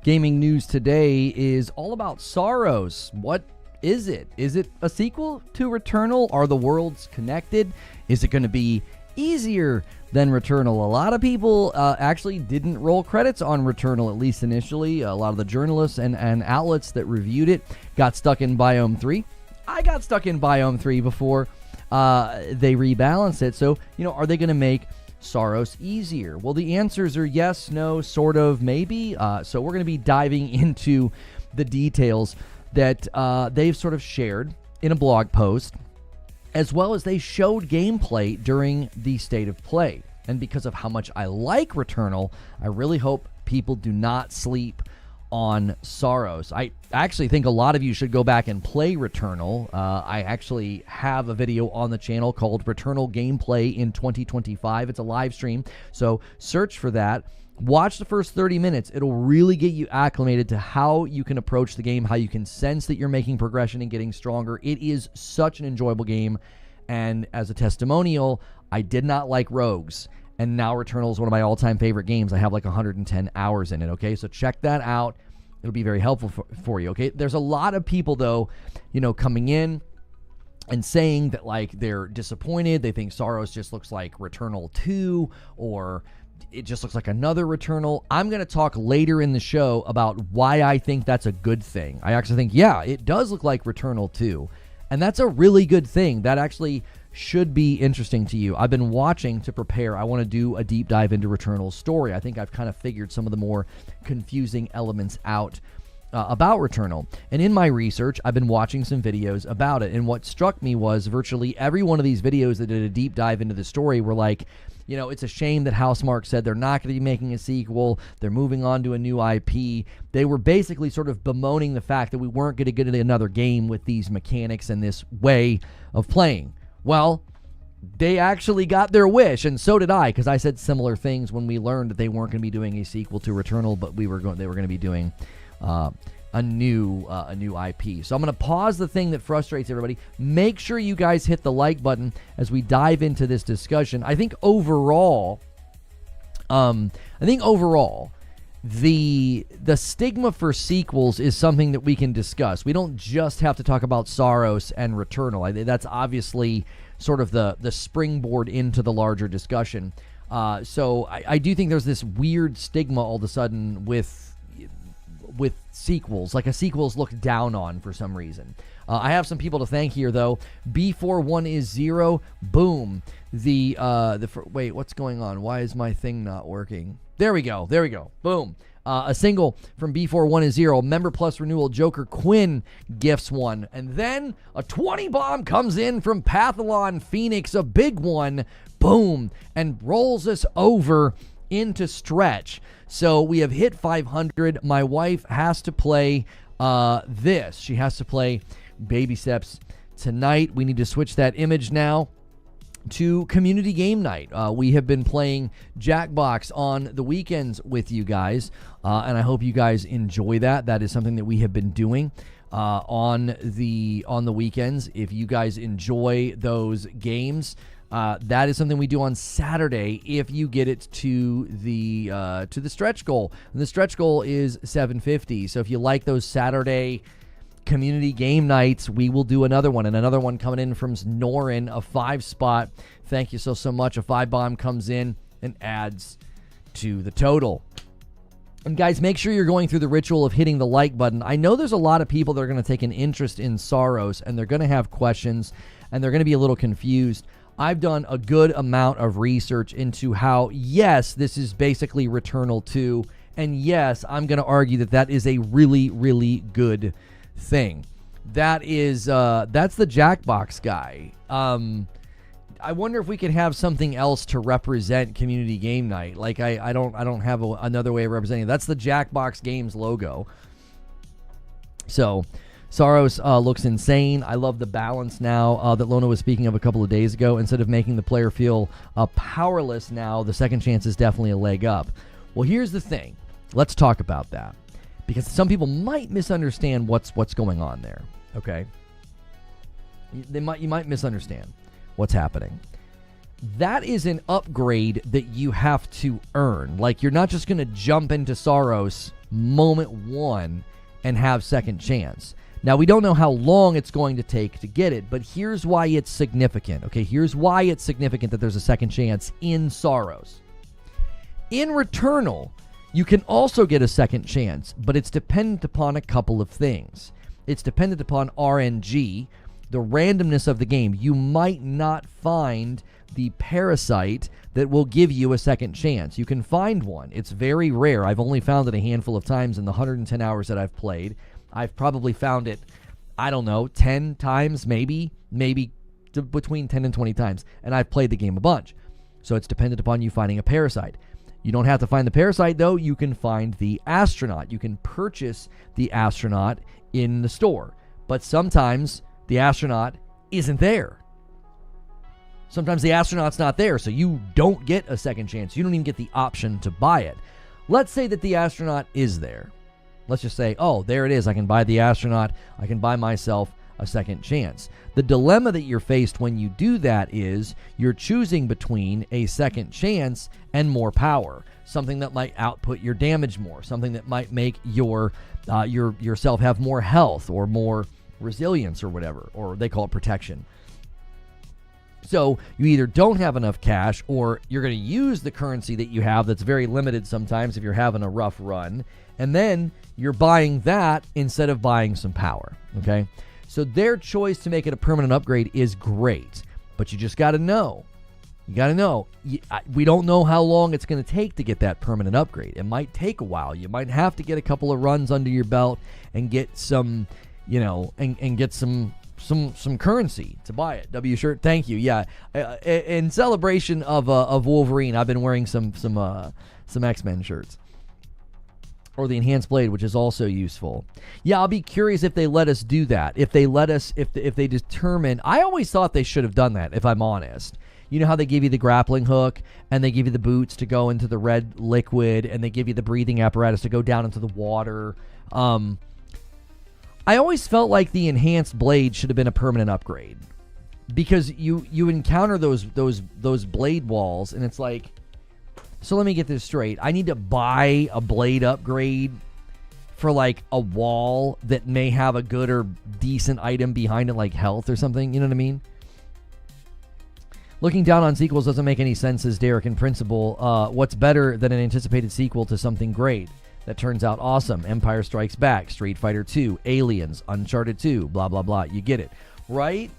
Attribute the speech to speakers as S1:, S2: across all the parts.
S1: Gaming news today is all about Saros. What is it? Is it a sequel to Returnal? Are the worlds connected? Is it going to be easier than Returnal? A lot of people actually didn't roll credits on Returnal, at least initially. A lot of the journalists and outlets that reviewed it got stuck in Biome 3. I got stuck in Biome 3 before they rebalanced it. So, are they going to make Saros easier? Well, the answers are yes, no, sort of, maybe. So we're going to be diving into the details that they've sort of shared in a blog post, as well as they showed gameplay during the State of Play. And because of how much I like Returnal, I really hope people do not sleep on Saros. I actually think a lot of you should go back and play Returnal. I actually have a video on the channel called Returnal Gameplay in 2025. It's a live stream, so search for that. Watch the first 30 minutes. It'll really get you acclimated to how you can approach the game, how you can sense that you're making progression and getting stronger. It is such an enjoyable game, and as a testimonial, I did not like rogues, and now Returnal is one of my all-time favorite games. I have like 110 hours in it, okay? So check that out. It'll be very helpful for you, okay? There's a lot of people, though, coming in and saying that, like, they're disappointed. They think Saros just looks like Returnal 2, or it just looks like another Returnal. I'm going to talk later in the show about why I think that's a good thing. I actually think, yeah, it does look like Returnal 2, and that's a really good thing. That actually should be interesting to you. I've been watching to prepare. I want to do a deep dive into Returnal's story. I think I've kind of figured some of the more confusing elements out about Returnal. And in my research, I've been watching some videos about it. And what struck me was virtually every one of these videos that did a deep dive into the story were like, it's a shame that Housemarque said they're not going to be making a sequel. They're moving on to a new IP. They were basically sort of bemoaning the fact that we weren't going to get another game with these mechanics and this way of playing. Well, they actually got their wish, and so did I, because I said similar things when we learned that they weren't going to be doing a sequel to Returnal, but they were going to be doing a new IP. So I'm going to pause the thing that frustrates everybody. Make sure you guys hit the like button as we dive into this discussion. I think overall, the stigma for sequels is something that we can discuss. We don't just have to talk about Saros and Returnal. That's obviously sort of the springboard into the larger discussion. So I do think there's this weird stigma all of a sudden with sequels. Like a sequel's looked down on for some reason. I have some people to thank here, though. B41is0. Boom. Wait, what's going on? Why is my thing not working? There we go. Boom. A single from B41is0. Member plus renewal Joker Quinn gifts one. And then a 20 bomb comes in from Pathalon Phoenix, a big one. Boom. And rolls us over into stretch. So we have hit 500. My wife has to play this. She has to play Baby Steps tonight. We need to switch that image now to community game night. We have been playing Jackbox on the weekends with you guys, and I hope you guys enjoy that. That is something that we have been doing on the weekends. If you guys enjoy those games, that is something we do on Saturday if you get it to the stretch goal. And the stretch goal is 750. So if you like those Saturday community game nights, we will do another one. And another one coming in from Norin, a 5 spot. Thank you so much. A 5 bomb comes in and adds to the total. And guys, make sure you're going through the ritual of hitting the like button. I know there's a lot of people that are going to take an interest in Saros, and they're going to have questions, and they're going to be a little confused. I've done a good amount of research into how, yes, this is basically Returnal 2, and yes, I'm going to argue that is a really, really good thing. That's the Jackbox guy. I wonder if we could have something else to represent community game night. Like I don't have another way of representing it. That's the Jackbox Games logo. So Saros looks insane. I love the balance now that Lona was speaking of a couple of days ago. Instead of making the player feel powerless now, the second chance is definitely a leg up. Well, here's the thing. Let's talk about that, because some people might misunderstand what's going on there. Okay, you might misunderstand what's happening. that is an upgrade that you have to earn. Like, you're not just going to jump into Saros moment one and have second chance. Now, we don't know how long it's going to take to get it, but here's why it's significant. Okay, here's why it's significant that there's a second chance in Saros. In Returnal, you can also get a second chance, but it's dependent upon a couple of things. It's dependent upon RNG, the randomness of the game. You might not find the parasite that will give you a second chance. You can find one. It's very rare. I've only found it a handful of times in the 110 hours that I've played. I've probably found it, I don't know, 10 times, maybe between 10 and 20 times, and I've played the game a bunch. So it's dependent upon you finding a parasite. You don't have to find the parasite, though. You can find the astronaut. You can purchase the astronaut in the store. But sometimes the astronaut isn't there. Sometimes the astronaut's not there, so you don't get a second chance. You don't even get the option to buy it. Let's say that the astronaut is there. Let's just say, oh, there it is. I can buy the astronaut. I can buy myself a second chance. The dilemma that you're faced when you do that is you're choosing between a second chance and more power, something that might output your damage more, something that might make yourself have more health or more resilience or whatever, or they call it protection. So you either don't have enough cash, or you're going to use the currency that you have that's very limited sometimes if you're having a rough run, and then you're buying that instead of buying some power, okay? So their choice to make it a permanent upgrade is great, but you just got to know. You got to know. We don't know how long it's going to take to get that permanent upgrade. It might take a while. You might have to get a couple of runs under your belt and get some, and get some currency to buy it. W shirt, thank you. Yeah, in celebration of Wolverine, I've been wearing some X-Men shirts. Or the enhanced blade, which is also useful. Yeah, I'll be curious if they let us do that. If they let us, if they determine. I always thought they should have done that, if I'm honest. You know how they give you the grappling hook, and they give you the boots to go into the red liquid, and they give you the breathing apparatus to go down into the water. I always felt like the enhanced blade should have been a permanent upgrade, because you encounter those blade walls, and it's like. So let me get this straight. I need to buy a blade upgrade for like a wall that may have a good or decent item behind it, like health or something. You know what I mean? Looking down on sequels doesn't make any sense, says Derek in principle. What's better than an anticipated sequel to something great that turns out awesome? Empire Strikes Back, Street Fighter 2, Aliens, Uncharted 2, blah, blah, blah. You get it, right?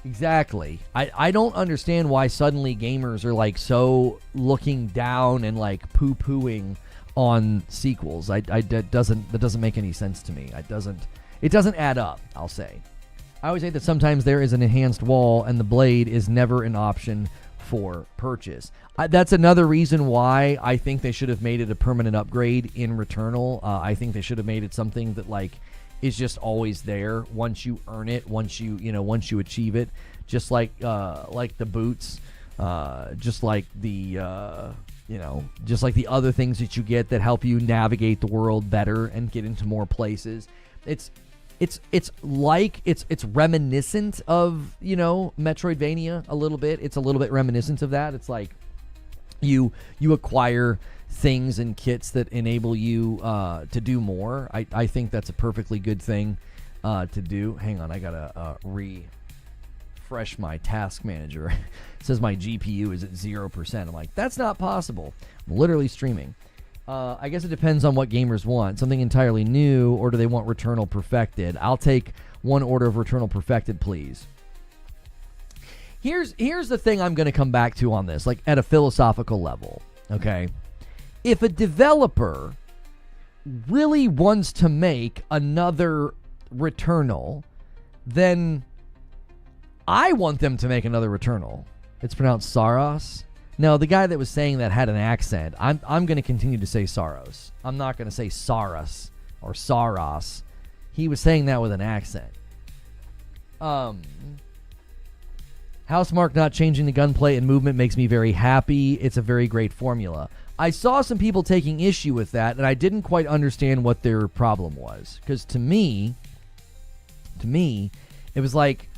S1: Exactly. I don't understand why suddenly gamers are like so looking down and like poo-pooing on sequels. That doesn't make any sense to me. It doesn't add up, I'll say. I always say that sometimes there is an enhanced wall and the blade is never an option for purchase. That's another reason why I think they should have made it a permanent upgrade in Returnal. I think they should have made it something that like is just always there once you earn it, once you achieve it, just like the boots, just like the other things that you get that help you navigate the world better and get into more places. It's reminiscent of, Metroidvania a little bit. It's a little bit reminiscent of that. It's like you acquire things and kits that enable you to do more. I think that's a perfectly good thing to do. Hang on, I gotta refresh my task manager. It says my GPU is at 0%. I'm like, that's not possible. I'm literally streaming. I guess it depends on what gamers want. Something entirely new, or do they want Returnal perfected? I'll take one order of Returnal perfected, please. Here's the thing I'm going to come back to on this, like at a philosophical level, okay? If a developer really wants to make another Returnal, then I want them to make another Returnal. It's pronounced Saros. No, the guy that was saying that had an accent. I'm going to continue to say Saros. I'm not going to say Saros or Saros. He was saying that with an accent. Housemarque not changing the gunplay and movement makes me very happy. It's a very great formula. I saw some people taking issue with that, and I didn't quite understand what their problem was. Because to me, it was like,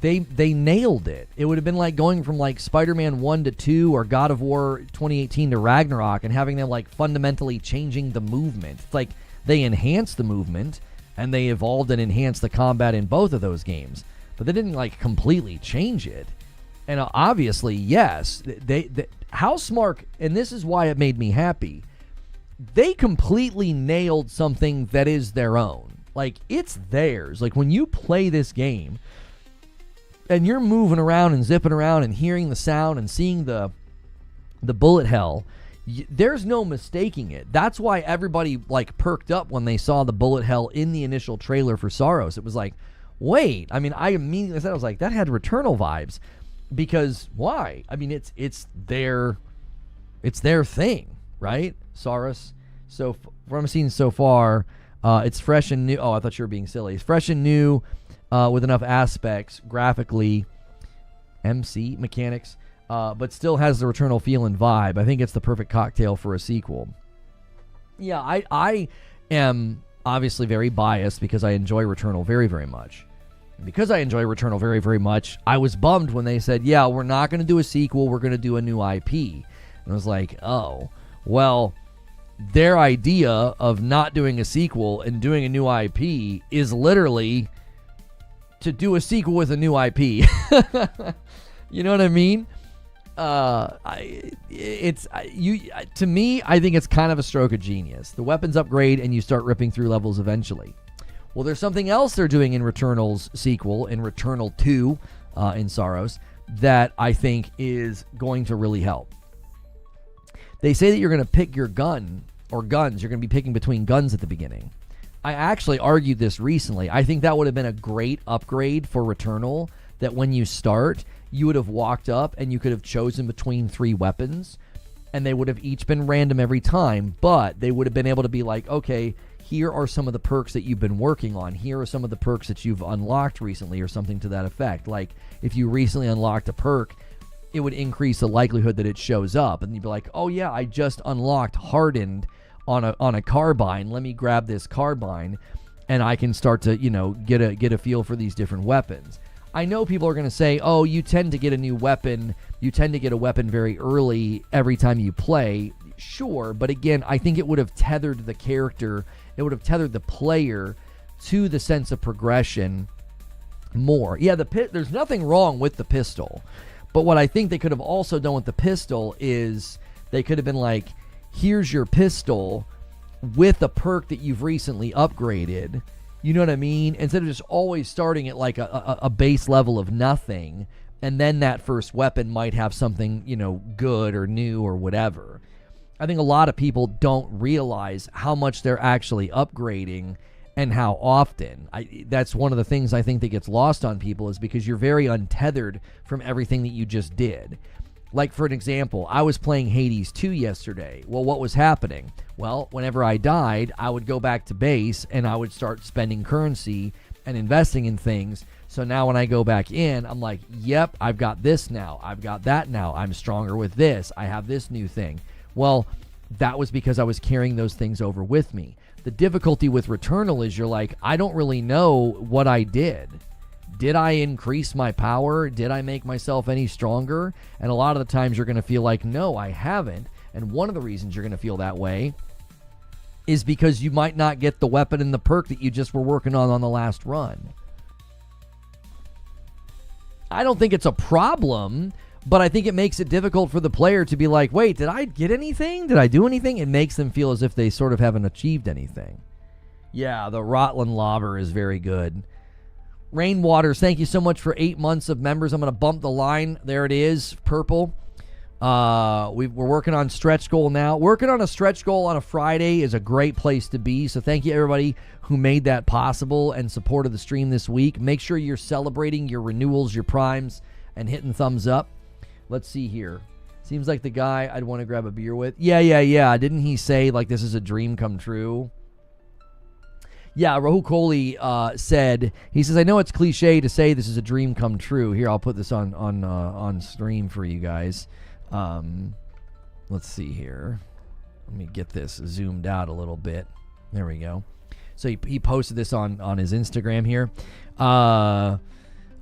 S1: they nailed it. It would have been like going from like Spider-Man 1 to 2 or God of War 2018 to Ragnarok and having them like fundamentally changing the movement. It's like they enhanced the movement and they evolved and enhanced the combat in both of those games, but they didn't like completely change it. And obviously, yes, they Housemarque, and this is why it made me happy, they completely nailed something that is their own. Like, it's theirs. Like, when you play this game and you're moving around and zipping around and hearing the sound and seeing the bullet hell, there's no mistaking it. That's why everybody, like, perked up when they saw the bullet hell in the initial trailer for Saros. It was like, wait. I mean, I immediately said, I was like, that had Returnal vibes. Because why? I mean, it's their thing, right? Saros. So from what I'm seeing so far, it's fresh and new. Oh, I thought you were being silly. It's fresh and new, with enough aspects graphically, MC mechanics, but still has the Returnal feel and vibe. I think it's the perfect cocktail for a sequel. Yeah, I am obviously very biased because I enjoy Returnal very, very much. Because I enjoy Returnal very, very much, I was bummed when they said, yeah, we're not going to do a sequel, we're going to do a new IP. And I was like, oh, well, their idea of not doing a sequel and doing a new IP is literally to do a sequel with a new IP. You know what I mean? To me, I think it's kind of a stroke of genius. The weapons upgrade and you start ripping through levels eventually. Well, there's something else they're doing in Returnal's sequel, in Returnal 2, in Saros, that I think is going to really help. They say that you're going to pick your gun, or guns. You're going to be picking between guns at the beginning. I actually argued this recently. I think that would have been a great upgrade for Returnal, that when you start, you would have walked up and you could have chosen between 3 weapons, and they would have each been random every time, but they would have been able to be like, okay, here are some of the perks that you've been working on. Here are some of the perks that you've unlocked recently, or something to that effect. Like, if you recently unlocked a perk, it would increase the likelihood that it shows up. And you'd be like, oh yeah, I just unlocked Hardened on a carbine. Let me grab this carbine, and I can start to, get a feel for these different weapons. I know people are going to say, oh, you tend to get a new weapon. You tend to get a weapon very early every time you play. Sure, but again, I think it would have tethered the character. It would have tethered the player to the sense of progression more. Yeah, there's nothing wrong with the pistol. But what I think they could have also done with the pistol is they could have been like, here's your pistol with a perk that you've recently upgraded. You know what I mean? Instead of just always starting at like a base level of nothing, and then that first weapon might have something, good or new or whatever. I think a lot of people don't realize how much they're actually upgrading and how often. That's one of the things I think that gets lost on people, is because you're very untethered from everything that you just did. Like, for an example, I was playing Hades 2 yesterday. Well, what was happening? Well, whenever I died, I would go back to base and I would start spending currency and investing in things. So now when I go back in, I'm like, yep, I've got this now. I've got that now. I'm stronger with this. I have this new thing. Well, that was because I was carrying those things over with me. The difficulty with Returnal is you're like, I don't really know what I did. Did I increase my power? Did I make myself any stronger? And a lot of the times you're going to feel like, no, I haven't. And one of the reasons you're going to feel that way is because you might not get the weapon and the perk that you just were working on the last run. I don't think it's a problem, but I think it makes it difficult for the player to be like, wait, did I get anything? Did I do anything? It makes them feel as if they sort of haven't achieved anything. Yeah, the Rotland Lobber is very good. Rainwaters, thank you so much for 8 months of members. I'm going to bump the line. There it is, purple. We're working on stretch goal now. Working on a stretch goal on a Friday is a great place to be. So thank you, everybody who made that possible and supported the stream this week. Make sure you're celebrating your renewals, your primes, and hitting thumbs up. Let's see here. Seems like the guy I'd want to grab a beer with. Yeah. Didn't he say, like, this is a dream come true? Yeah, Rahul Kohli said, he says, I know it's cliche to say this is a dream come true. Here, I'll put this on stream for you guys. Let's see here. Let me get this zoomed out a little bit. There we go. So he posted this on his Instagram here. I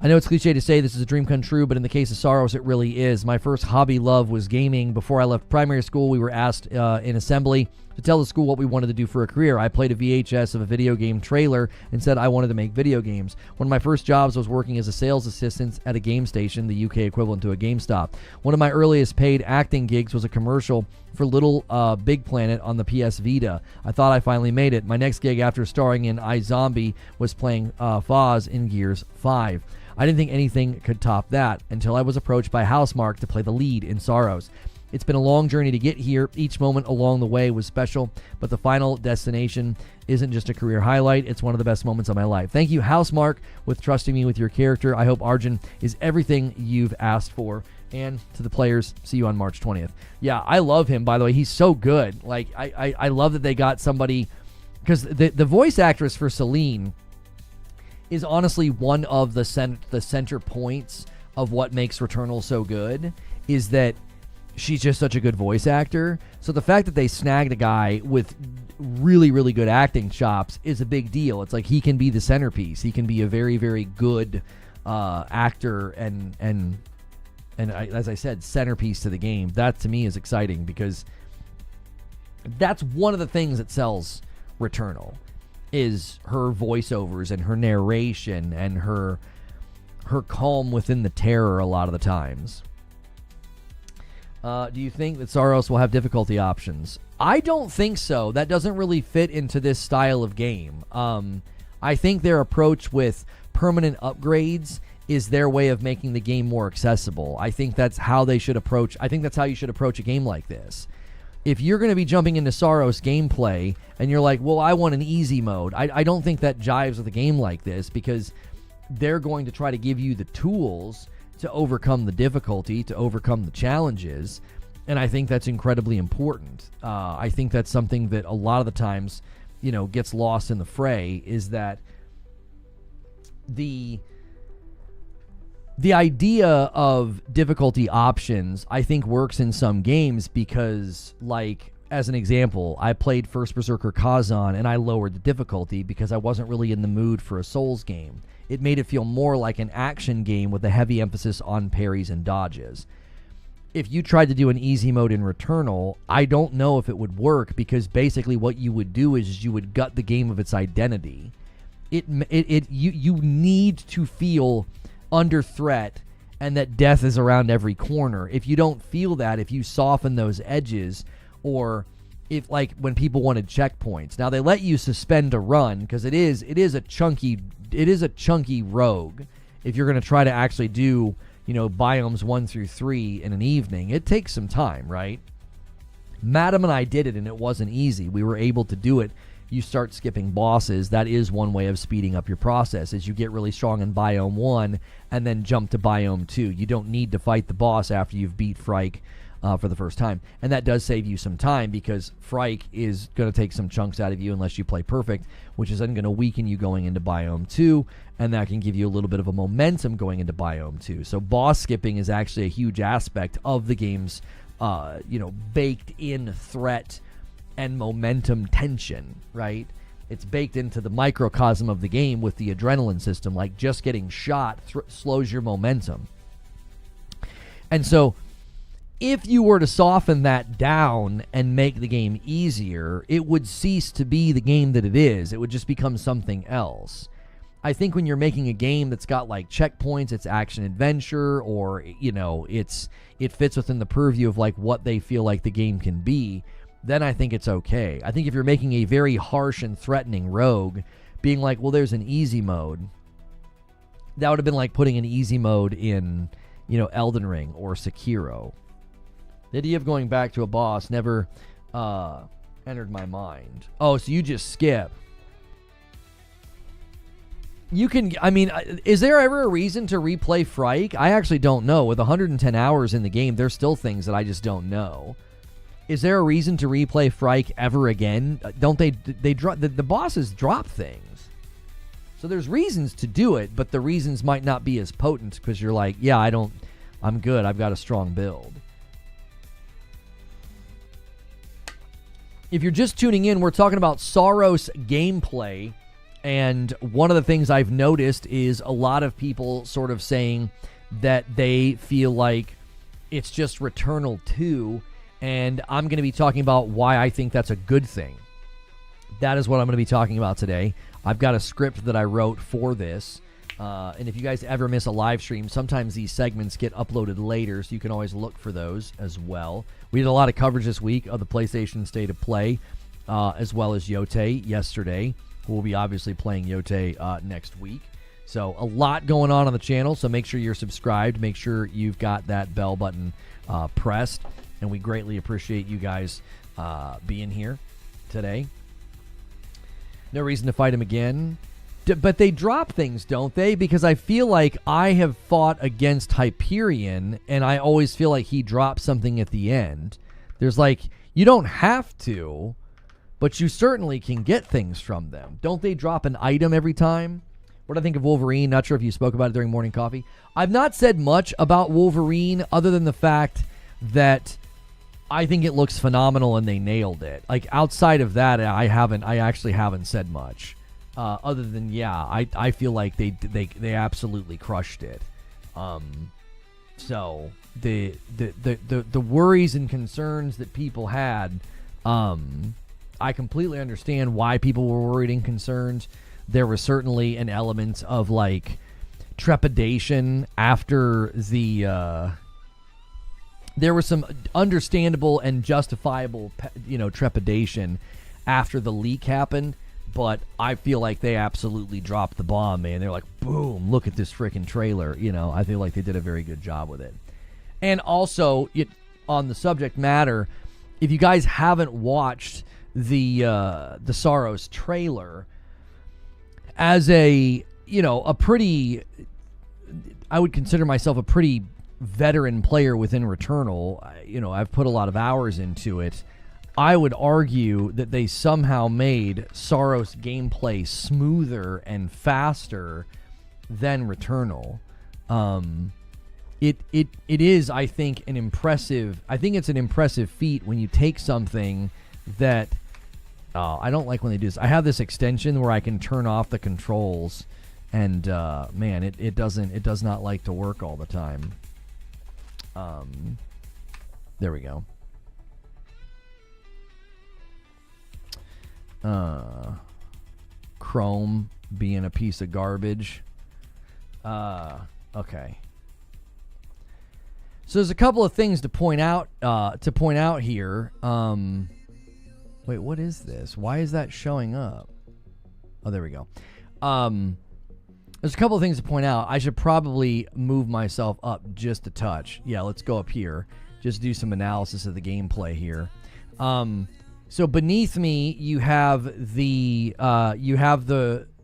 S1: I know it's cliche to say this is a dream come true, but in the case of Saros, it really is. My first hobby love was gaming. Before I left primary school, we were asked in assembly to tell the school what we wanted to do for a career. I played a VHS of a video game trailer and said I wanted to make video games. One of my first jobs was working as a sales assistant at a game station, the UK equivalent to a GameStop. One of my earliest paid acting gigs was a commercial for Little Big Planet on the PS Vita. I thought I finally made it. My next gig after starring in iZombie was playing Foz in Gears 5. I didn't think anything could top that until I was approached by Housemarque to play the lead in Saros. It's been a long journey to get here. Each moment along the way was special, but the final destination isn't just a career highlight. It's one of the best moments of my life. Thank you, Housemarque, with trusting me with your character. I hope Arjun is everything you've asked for. And to the players, see you on March 20th. Yeah, I love him, by the way. He's so good. Like, I love that they got somebody, because the voice actress for Celine is honestly one of the center points of what makes Returnal so good, is that she's just such a good voice actor. So the fact that they snagged a guy with really, really good acting chops is a big deal. It's like he can be the centerpiece. He can be a very, very good actor and as I said, centerpiece to the game. That to me is exciting because that's one of the things that sells Returnal, is her voiceovers and her narration and her calm within the terror a lot of the times. Do you think that Saros will have difficulty options? I don't think so. That doesn't really fit into this style of game. I think their approach with permanent upgrades is their way of making the game more accessible. I think that's how they should approach. I think that's how you should approach a game like this. If you're going to be jumping into Saros gameplay and you're like, well, I want an easy mode, I don't think that jives with a game like this, because they're going to try to give you the tools to overcome the difficulty, to overcome the challenges, and I think that's incredibly important. I think that's something that a lot of the times, gets lost in the fray, is that the idea of difficulty options, I think, works in some games because, like, as an example, I played First Berserker Kazan and I lowered the difficulty because I wasn't really in the mood for a Souls game. It made it feel more like an action game with a heavy emphasis on parries and dodges. If you tried to do an easy mode in Returnal, I don't know if it would work, because basically what you would do is you would gut the game of its identity. You need to feel under threat and that death is around every corner. If you don't feel that, if you soften those edges, or if, like, when people wanted checkpoints, now they let you suspend a run because it is a chunky rogue. If you're going to try to actually do biomes 1 through 3 in an evening, it takes some time, right? Madam and I did it and it wasn't easy. We were able to do it. You start skipping bosses. That is one way of speeding up your process, is you get really strong in biome 1 and then jump to biome 2. You don't need to fight the boss after you've beat Frike for the first time. And that does save you some time, because Frike is going to take some chunks out of you unless you play perfect, which is then going to weaken you going into biome 2, and that can give you a little bit of a momentum going into biome 2. So boss skipping is actually a huge aspect of the game's baked in threat and momentum tension, right? It's baked into the microcosm of the game with the adrenaline system. Like, just getting shot slows your momentum. And so if you were to soften that down and make the game easier, it would cease to be the game that it is. It would just become something else. I think when you're making a game that's got, like, checkpoints, it's action adventure, or it fits within the purview of, like, what they feel like the game can be, then I think it's okay. I think if you're making a very harsh and threatening rogue, being like, well, there's an easy mode, that would have been like putting an easy mode in, Elden Ring or Sekiro. The idea of going back to a boss never entered my mind. Oh, so you just skip. You can, is there ever a reason to replay Frike? I actually don't know. With 110 hours in the game, there's still things that I just don't know. Is there a reason to replay Frike ever again? Don't they drop, the bosses drop things. So there's reasons to do it, but the reasons might not be as potent, because you're like, yeah, I'm good. I've got a strong build. If you're just tuning in, we're talking about Saros gameplay. And one of the things I've noticed is a lot of people sort of saying that they feel like it's just Returnal 2, and I'm going to be talking about why I think that's a good thing. That is what I'm going to be talking about today. I've got a script that I wrote for this, and if you guys ever miss a live stream, sometimes these segments get uploaded later, so you can always look for those as well. We did a lot of coverage this week of the PlayStation State of Play, as well as Yote yesterday. We'll be obviously playing Yote next week. So a lot going on the channel, so make sure you're subscribed. Make sure you've got that bell button pressed, and we greatly appreciate you guys being here today. No reason to fight him again. But they drop things, don't they? Because I feel like I have fought against Hyperion, and I always feel like he drops something at the end. There's like, you don't have to, but you certainly can get things from them. Don't they drop an item every time? What do I think of Wolverine? Not sure if you spoke about it during morning coffee. I've not said much about Wolverine other than the fact that I think it looks phenomenal and they nailed it. Like, outside of that, I actually haven't said much. Other than, yeah, I feel like they absolutely crushed it. So the worries and concerns that people had, I completely understand why people were worried and concerned. There was certainly an element of like trepidation after the. There was some understandable and justifiable, trepidation after the leak happened. But I feel like they absolutely dropped the bomb, man. They're like, boom, look at this freaking trailer. I feel like they did a very good job with it. And also, on the subject matter, if you guys haven't watched the Saros trailer, as a pretty, I would consider myself a pretty veteran player within Returnal. I've put a lot of hours into it. I would argue that they somehow made Saros gameplay smoother and faster than Returnal. It is, I think, an impressive feat when you take something that I don't like when they do this. I have this extension where I can turn off the controls, and man, it does not like to work all the time. There we go. Chrome being a piece of garbage. Okay. So there's a couple of things to point out here. Wait, what is this? Why is that showing up? Oh, there we go. There's a couple of things to point out. I should probably move myself up just a touch. Yeah, let's go up here. Just do some analysis of the gameplay here. So beneath me, you have the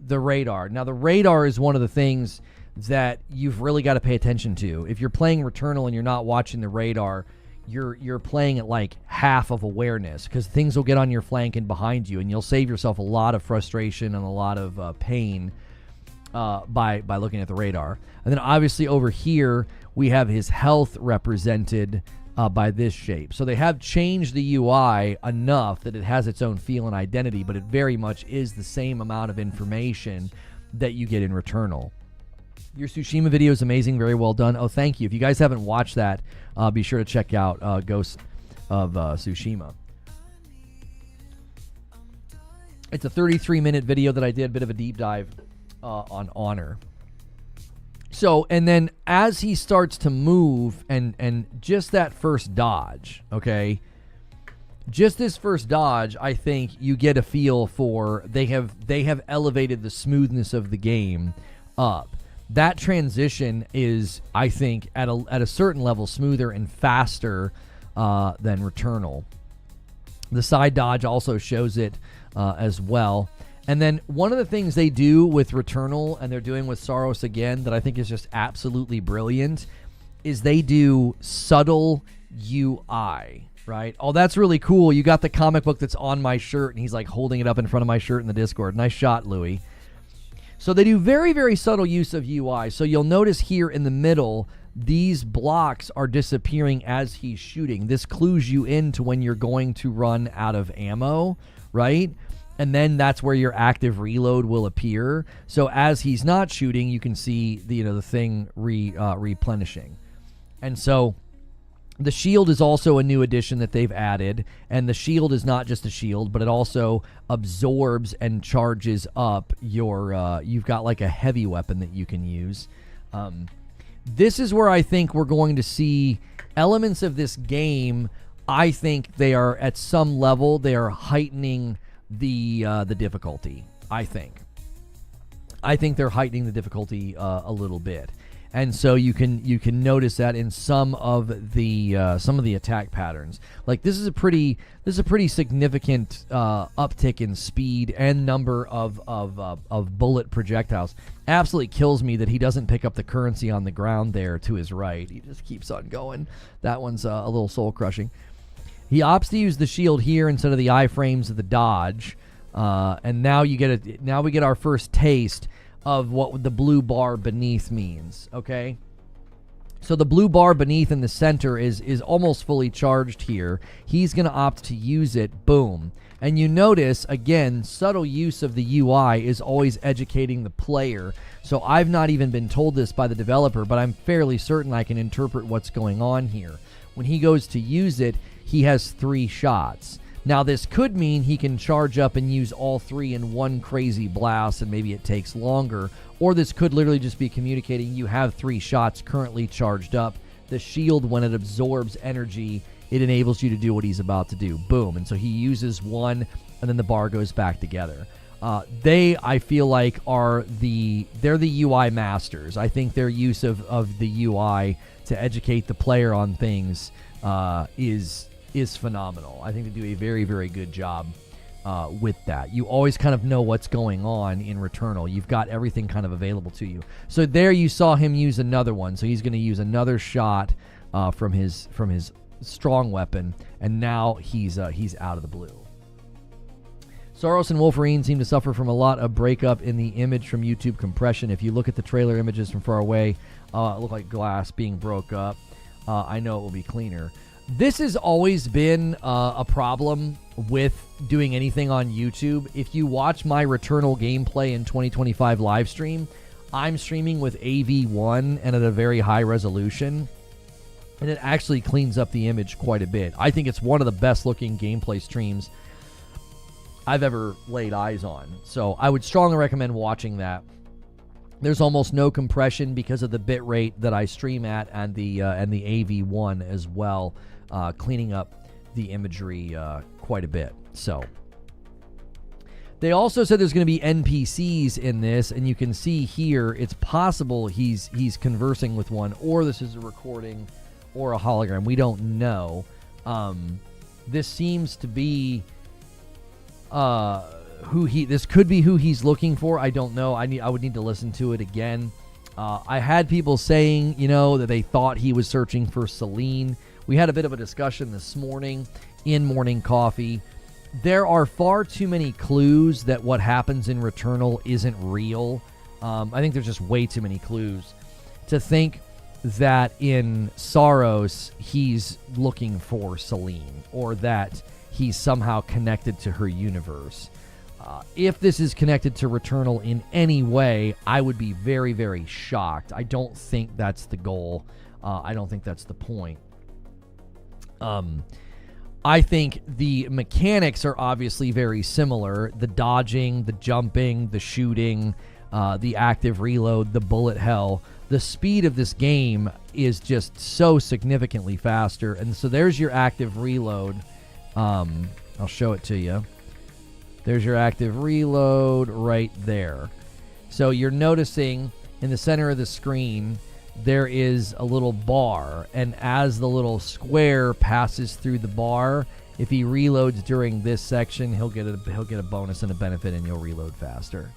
S1: radar. Now, the radar is one of the things that you've really got to pay attention to. If you're playing Returnal and you're not watching the radar, you're playing at like half of awareness, because things will get on your flank and behind you, and you'll save yourself a lot of frustration and a lot of pain by looking at the radar. And then obviously over here we have his health represented by this shape. So they have changed the UI enough that it has its own feel and identity, but it very much is the same amount of information that you get in Returnal. Your Tsushima video is amazing. Very well done. Oh, thank you. If you guys haven't watched that, be sure to check out Ghost of Tsushima. It's a 33-minute video that I did, a bit of a deep dive on Honor. So, and then as he starts to move, and just that first dodge, okay? Just this first dodge, I think you get a feel for they have elevated the smoothness of the game up. That transition is, I think, at a certain level smoother and faster than Returnal. The side dodge also shows it as well. And then one of the things they do with Returnal, and they're doing with Saros again, that I think is just absolutely brilliant, is they do subtle UI, right? Oh, that's really cool. You got the comic book that's on my shirt, and he's like holding it up in front of my shirt in the Discord. Nice shot, Louis. So they do very, very subtle use of UI. So you'll notice here in the middle, these blocks are disappearing as he's shooting. This clues you into when you're going to run out of ammo, right? and then that's where your active reload will appear. So as he's not shooting, you can see the thing replenishing. And so the shield is also a new addition that they've added, and the shield is not just a shield, but it also absorbs and charges up your, you've got like a heavy weapon that you can use. This is where I think we're going to see elements of this game. I think they are, at some level, they are heightening the difficulty, I think. I think they're heightening the difficulty a little bit. And so you can notice that in some of the attack patterns. Like this is a pretty significant uptick in speed and number of bullet projectiles. Absolutely kills me that he doesn't pick up the currency on the ground there to his right. He just keeps on going. That one's a little soul crushing. He opts to use the shield here instead of the iframes of the dodge, and now we get our first taste of what the blue bar beneath means, okay? So the blue bar beneath in the center is almost fully charged here. He's going to opt to use it, boom. And you notice, again, subtle use of the UI is always educating the player. So I've not even been told this by the developer, but I'm fairly certain I can interpret what's going on here. When he goes to use it, he has 3 shots. Now, this could mean he can charge up and use all 3 in one crazy blast, and maybe it takes longer. Or this could literally just be communicating you have 3 shots currently charged up. The shield, when it absorbs energy, it enables you to do what he's about to do. Boom. And so he uses one, and then the bar goes back together. I feel like, they're the UI masters. I think their use of the UI to educate the player on things is phenomenal. I think they do a very, very good job with that. You always kind of know what's going on in Returnal. You've got everything kind of available to you. So there you saw him use another one. So he's going to use another shot from his strong weapon, and now he's out of the blue. Saros and Wolverine seem to suffer from a lot of breakup in the image from YouTube compression. If you look at the trailer images from far away, it look like glass being broke up. I know it will be cleaner. This has always been a problem with doing anything on YouTube. If you watch my Returnal gameplay in 2025 live stream, I'm streaming with AV1 and at a very high resolution, and it actually cleans up the image quite a bit. I think it's one of the best looking gameplay streams I've ever laid eyes on. So I would strongly recommend watching that. There's almost no compression because of the bit rate that I stream at, and the AV1 as well, cleaning up the imagery quite a bit. So they also said there's going to be NPCs in this, and you can see here it's possible he's conversing with one, or this is a recording or a hologram. We don't know. This seems to be this could be who he's looking for. I don't know. I would need to listen to it again. I had people saying, that they thought he was searching for Celine. We had a bit of a discussion this morning in Morning Coffee. There are far too many clues that what happens in Returnal isn't real. I think there's just way too many clues to think that in Saros he's looking for Celine, or that he's somehow connected to her universe. If this is connected to Returnal in any way, I would be very, very shocked. I don't think that's the goal. I don't think that's the point. I think the mechanics are obviously very similar. The dodging, the jumping, the shooting, the active reload, the bullet hell. The speed of this game is just so significantly faster. And so there's your active reload. I'll show it to you. There's your active reload right there. So you're noticing in the center of the screen, there is a little bar, and as the little square passes through the bar, if he reloads during this section, he'll get a bonus and a benefit, and you'll reload faster.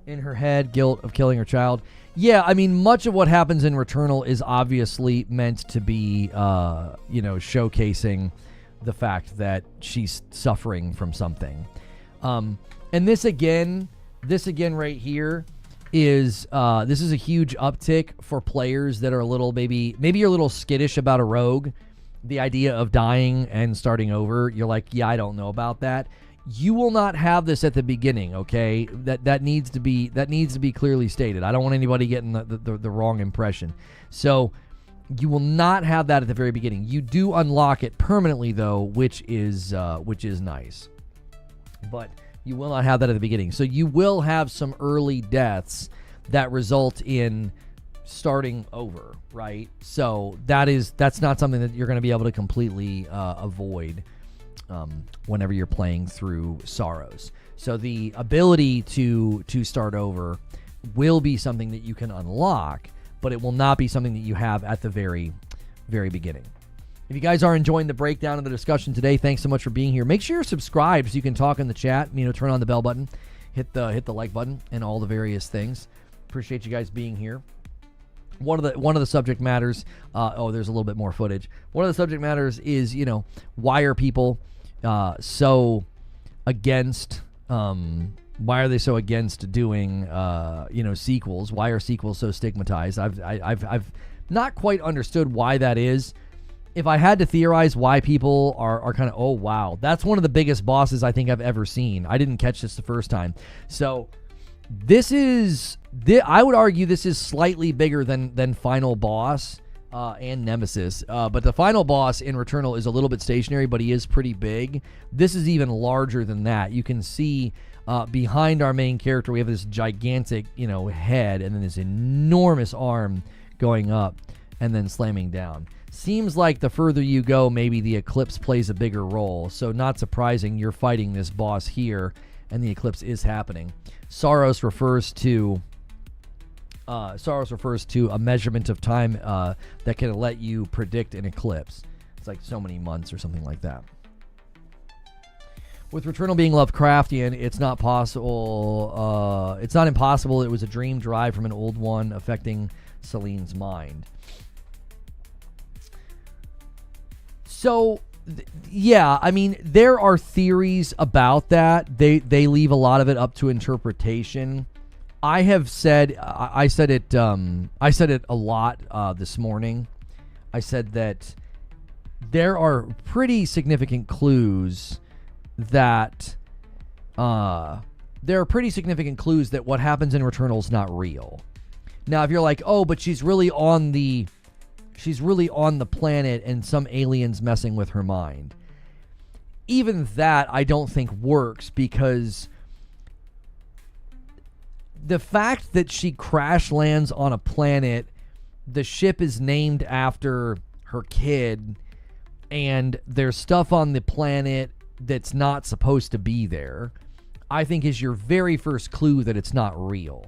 S1: In her head, guilt of killing her child. Yeah, I mean, much of what happens in Returnal is obviously meant to be, showcasing the fact that she's suffering from something. And this again right here is this is a huge uptick for players that are a little maybe you're a little skittish about a rogue. the idea of dying and starting over, you're like, yeah, I don't know about that. You will not have this at the beginning, okay? That needs to be clearly stated. I don't want anybody getting the wrong impression. So you will not have that at the very beginning. You do unlock it permanently though, which is nice. But you will not have that at the beginning. So you will have some early deaths that result in starting over, right? So that's not something that you're going to be able to completely avoid whenever you're playing through Saros. So the ability to start over will be something that you can unlock, but it will not be something that you have at the very, very beginning. If you guys are enjoying the breakdown of the discussion today, thanks so much for being here. Make sure you're subscribed so you can talk in the chat. Turn on the bell button, hit the like button, and all the various things. Appreciate you guys being here. One of the subject matters. There's a little bit more footage. One of the subject matters is why are people so against? Why are they so against doing sequels? Why are sequels so stigmatized? I've not quite understood why that is. If I had to theorize why people are kind of, oh wow, that's one of the biggest bosses I think I've ever seen. I didn't catch this the first time. So I would argue this is slightly bigger than Final Boss and Nemesis. But the Final Boss in Returnal is a little bit stationary, but he is pretty big. This is even larger than that. You can see behind our main character, we have this gigantic, head and then this enormous arm going up and then slamming down. Seems like the further you go, maybe the eclipse plays a bigger role. So not surprising you're fighting this boss here and the eclipse is happening. Saros refers to a measurement of time that can let you predict an eclipse. It's like so many months or something like that. With Returnal being Lovecraftian, it's not possible. It's not impossible. It was a dream derived from an old one affecting Celine's mind. So, there are theories about that. They leave a lot of it up to interpretation. I said it a lot this morning. I said that there are pretty significant clues that what happens in Returnal is not real. Now, if you're like, oh, but she's really on the planet and some alien's messing with her mind. Even that I don't think works, because the fact that she crash lands on a planet, the ship is named after her kid, and there's stuff on the planet that's not supposed to be there, I think is your very first clue that it's not real.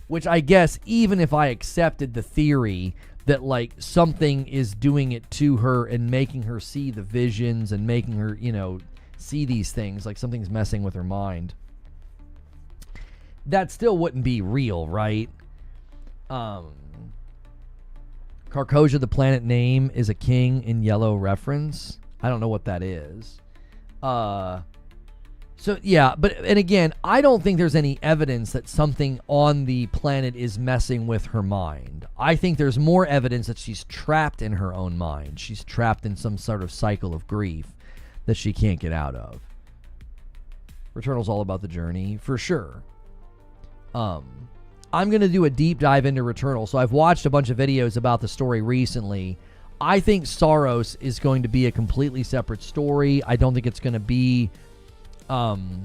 S1: Which I guess, even if I accepted the theory that like something is doing it to her and making her see the visions and making her, see these things, like something's messing with her mind, that still wouldn't be real, right? Carcosia, the planet name, is a king in yellow reference. I don't know what that is. And again, I don't think there's any evidence that something on the planet is messing with her mind. I think there's more evidence that she's trapped in her own mind. She's trapped in some sort of cycle of grief that she can't get out of. Returnal's all about the journey, for sure. I'm going to do a deep dive into Returnal, so I've watched a bunch of videos about the story recently. I think Saros is going to be a completely separate story. I don't think it's going to be a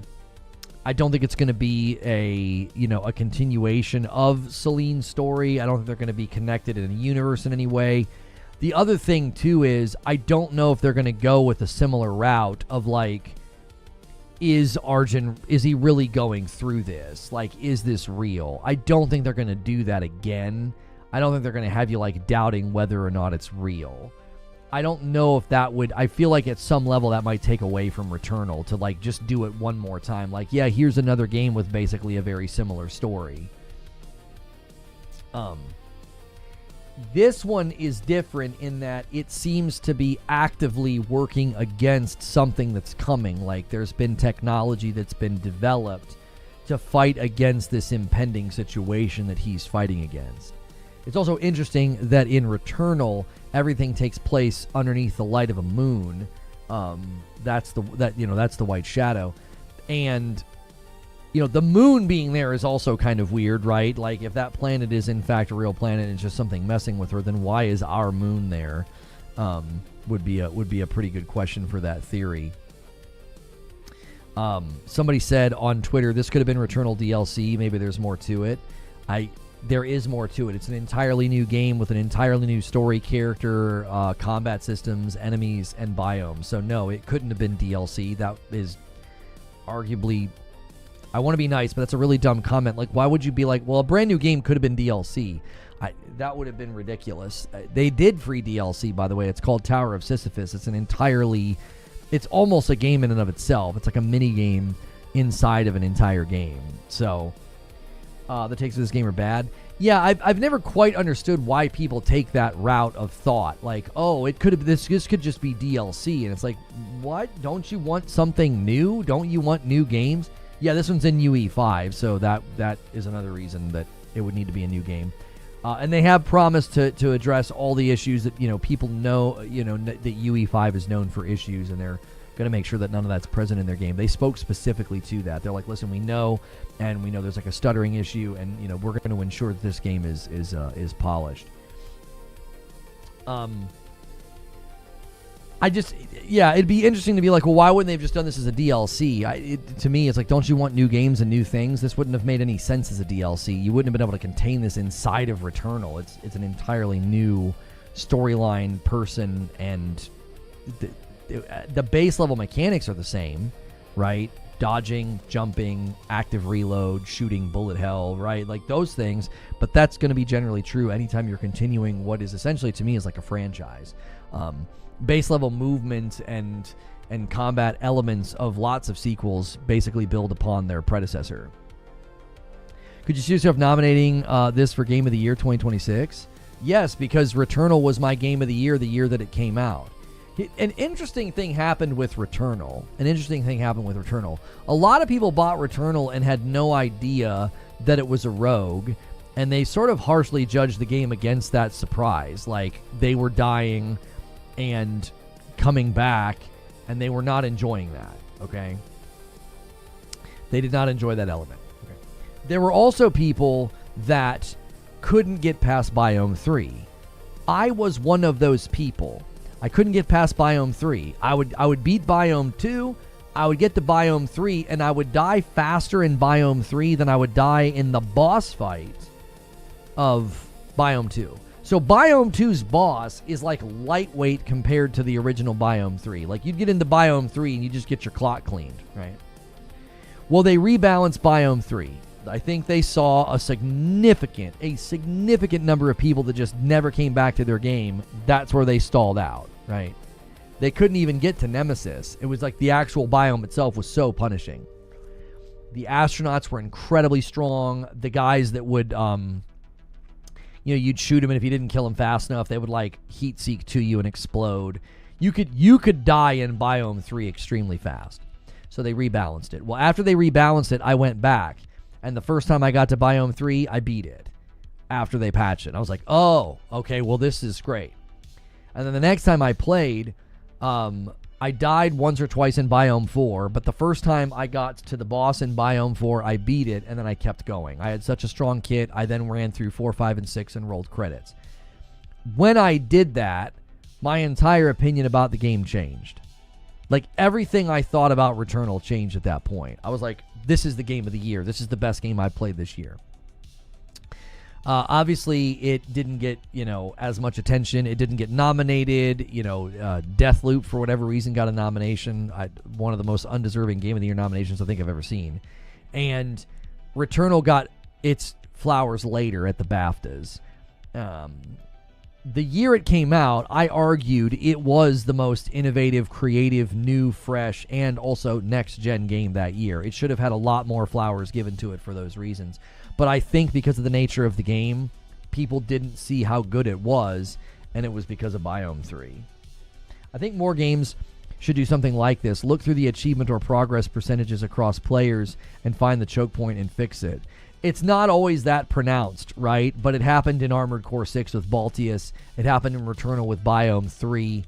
S1: continuation of Celine's story. I don't think they're going to be connected in a universe in any way. The other thing too is I don't know if they're going to go with a similar route of like, is he really going through this? Like, is this real? I don't think they're going to do that again. I don't think they're going to have you like doubting whether or not it's real. I don't know if that would, I feel like at some level that might take away from Returnal to like just do it one more time. Like, yeah, here's another game with basically a very similar story. This one is different in that it seems to be actively working against something that's coming. Like there's been technology that's been developed to fight against this impending situation that he's fighting against. It's also interesting that in Returnal, everything takes place underneath the light of a moon. That's the white shadow, and the moon being there is also kind of weird, right? Like, if that planet is in fact a real planet and it's just something messing with her, then why is our moon there? Would be a pretty good question for that theory. Somebody said on Twitter, this could have been Returnal DLC. Maybe there's more to it. There is more to it. It's an entirely new game with an entirely new story, character, combat systems, enemies, and biomes. So no, it couldn't have been DLC. That is arguably, I want to be nice, but that's a really dumb comment. Like, why would you be like, well, a brand new game could have been DLC? That would have been ridiculous. They did free DLC, by the way. It's called Tower of Sisyphus. It's almost a game in and of itself. It's like a mini game inside of an entire game. So the takes of this game are bad. Yeah, I've never quite understood why people take that route of thought. Like, oh, it could have this could just be DLC, and it's like, what? Don't you want something new? Don't you want new games? Yeah, this one's in UE5, so that is another reason that it would need to be a new game. And they have promised to address all the issues that people know. That UE5 is known for issues, and they're going to make sure that none of that's present in their game. They spoke specifically to that. They're like, listen, we know there's like a stuttering issue, and we're going to ensure that this game is polished. It'd be interesting to be like, well, why wouldn't they have just done this as a DLC? To me, it's like, don't you want new games and new things? This wouldn't have made any sense as a DLC. You wouldn't have been able to contain this inside of Returnal. It's an entirely new storyline, person, and the base level mechanics are the same, right? Dodging, jumping, active reload, shooting bullet hell, right? Like those things. But that's going to be generally true anytime you're continuing what is essentially, to me, is like a franchise. Base level movement and combat elements of lots of sequels basically build upon their predecessor. Could you see yourself nominating this for Game of the Year 2026? Yes, because Returnal was my Game of the Year the year that it came out. An interesting thing happened with Returnal. A lot of people bought Returnal and had no idea that it was a rogue, and they sort of harshly judged the game against that surprise. Like, they were dying and coming back, and they were not enjoying that, okay? They did not enjoy that element. Okay. There were also people that couldn't get past Biome 3. I was one of those people. I couldn't get past Biome 3. I would beat Biome 2, I would get to Biome 3, and I would die faster in Biome 3 than I would die in the boss fight of Biome 2. So Biome 2's boss is like lightweight compared to the original Biome 3. Like, you'd get into Biome 3 and you just get your clock cleaned, right? Well, they rebalanced Biome 3. I think they saw a significant number of people that just never came back to their game. That's where they stalled out, right? They couldn't even get to Nemesis. It was like the actual biome itself was so punishing. The astronauts were incredibly strong. The guys that would... you'd shoot them, and if you didn't kill them fast enough, they would like heat seek to you and explode. You could die in Biome 3 extremely fast. So they rebalanced it. Well, after they rebalanced it, I went back, and the first time I got to Biome 3, I beat it. After they patched it, I was like, oh, okay, well, this is great. And then the next time I played, I died once or twice in Biome 4, but the first time I got to the boss in Biome 4, I beat it, and then I kept going. I had such a strong kit, I then ran through 4, 5, and 6 and rolled credits. When I did that, my entire opinion about the game changed. Like, everything I thought about Returnal changed at that point. I was like, this is the Game of the Year. This is the best game I've played this year. Obviously, it didn't get, as much attention. It didn't get nominated. Deathloop, for whatever reason, got a nomination. One of the most undeserving Game of the Year nominations I think I've ever seen. And Returnal got its flowers later at the BAFTAs. The year it came out, I argued it was the most innovative, creative, new, fresh, and also next-gen game that year. It should have had a lot more flowers given to it for those reasons. But I think because of the nature of the game, people didn't see how good it was, and it was because of Biome 3. I think more games should do something like this. Look through the achievement or progress percentages across players and find the choke point and fix it. It's not always that pronounced, right? But it happened in Armored Core 6 with Baltius. It happened in Returnal with Biome 3.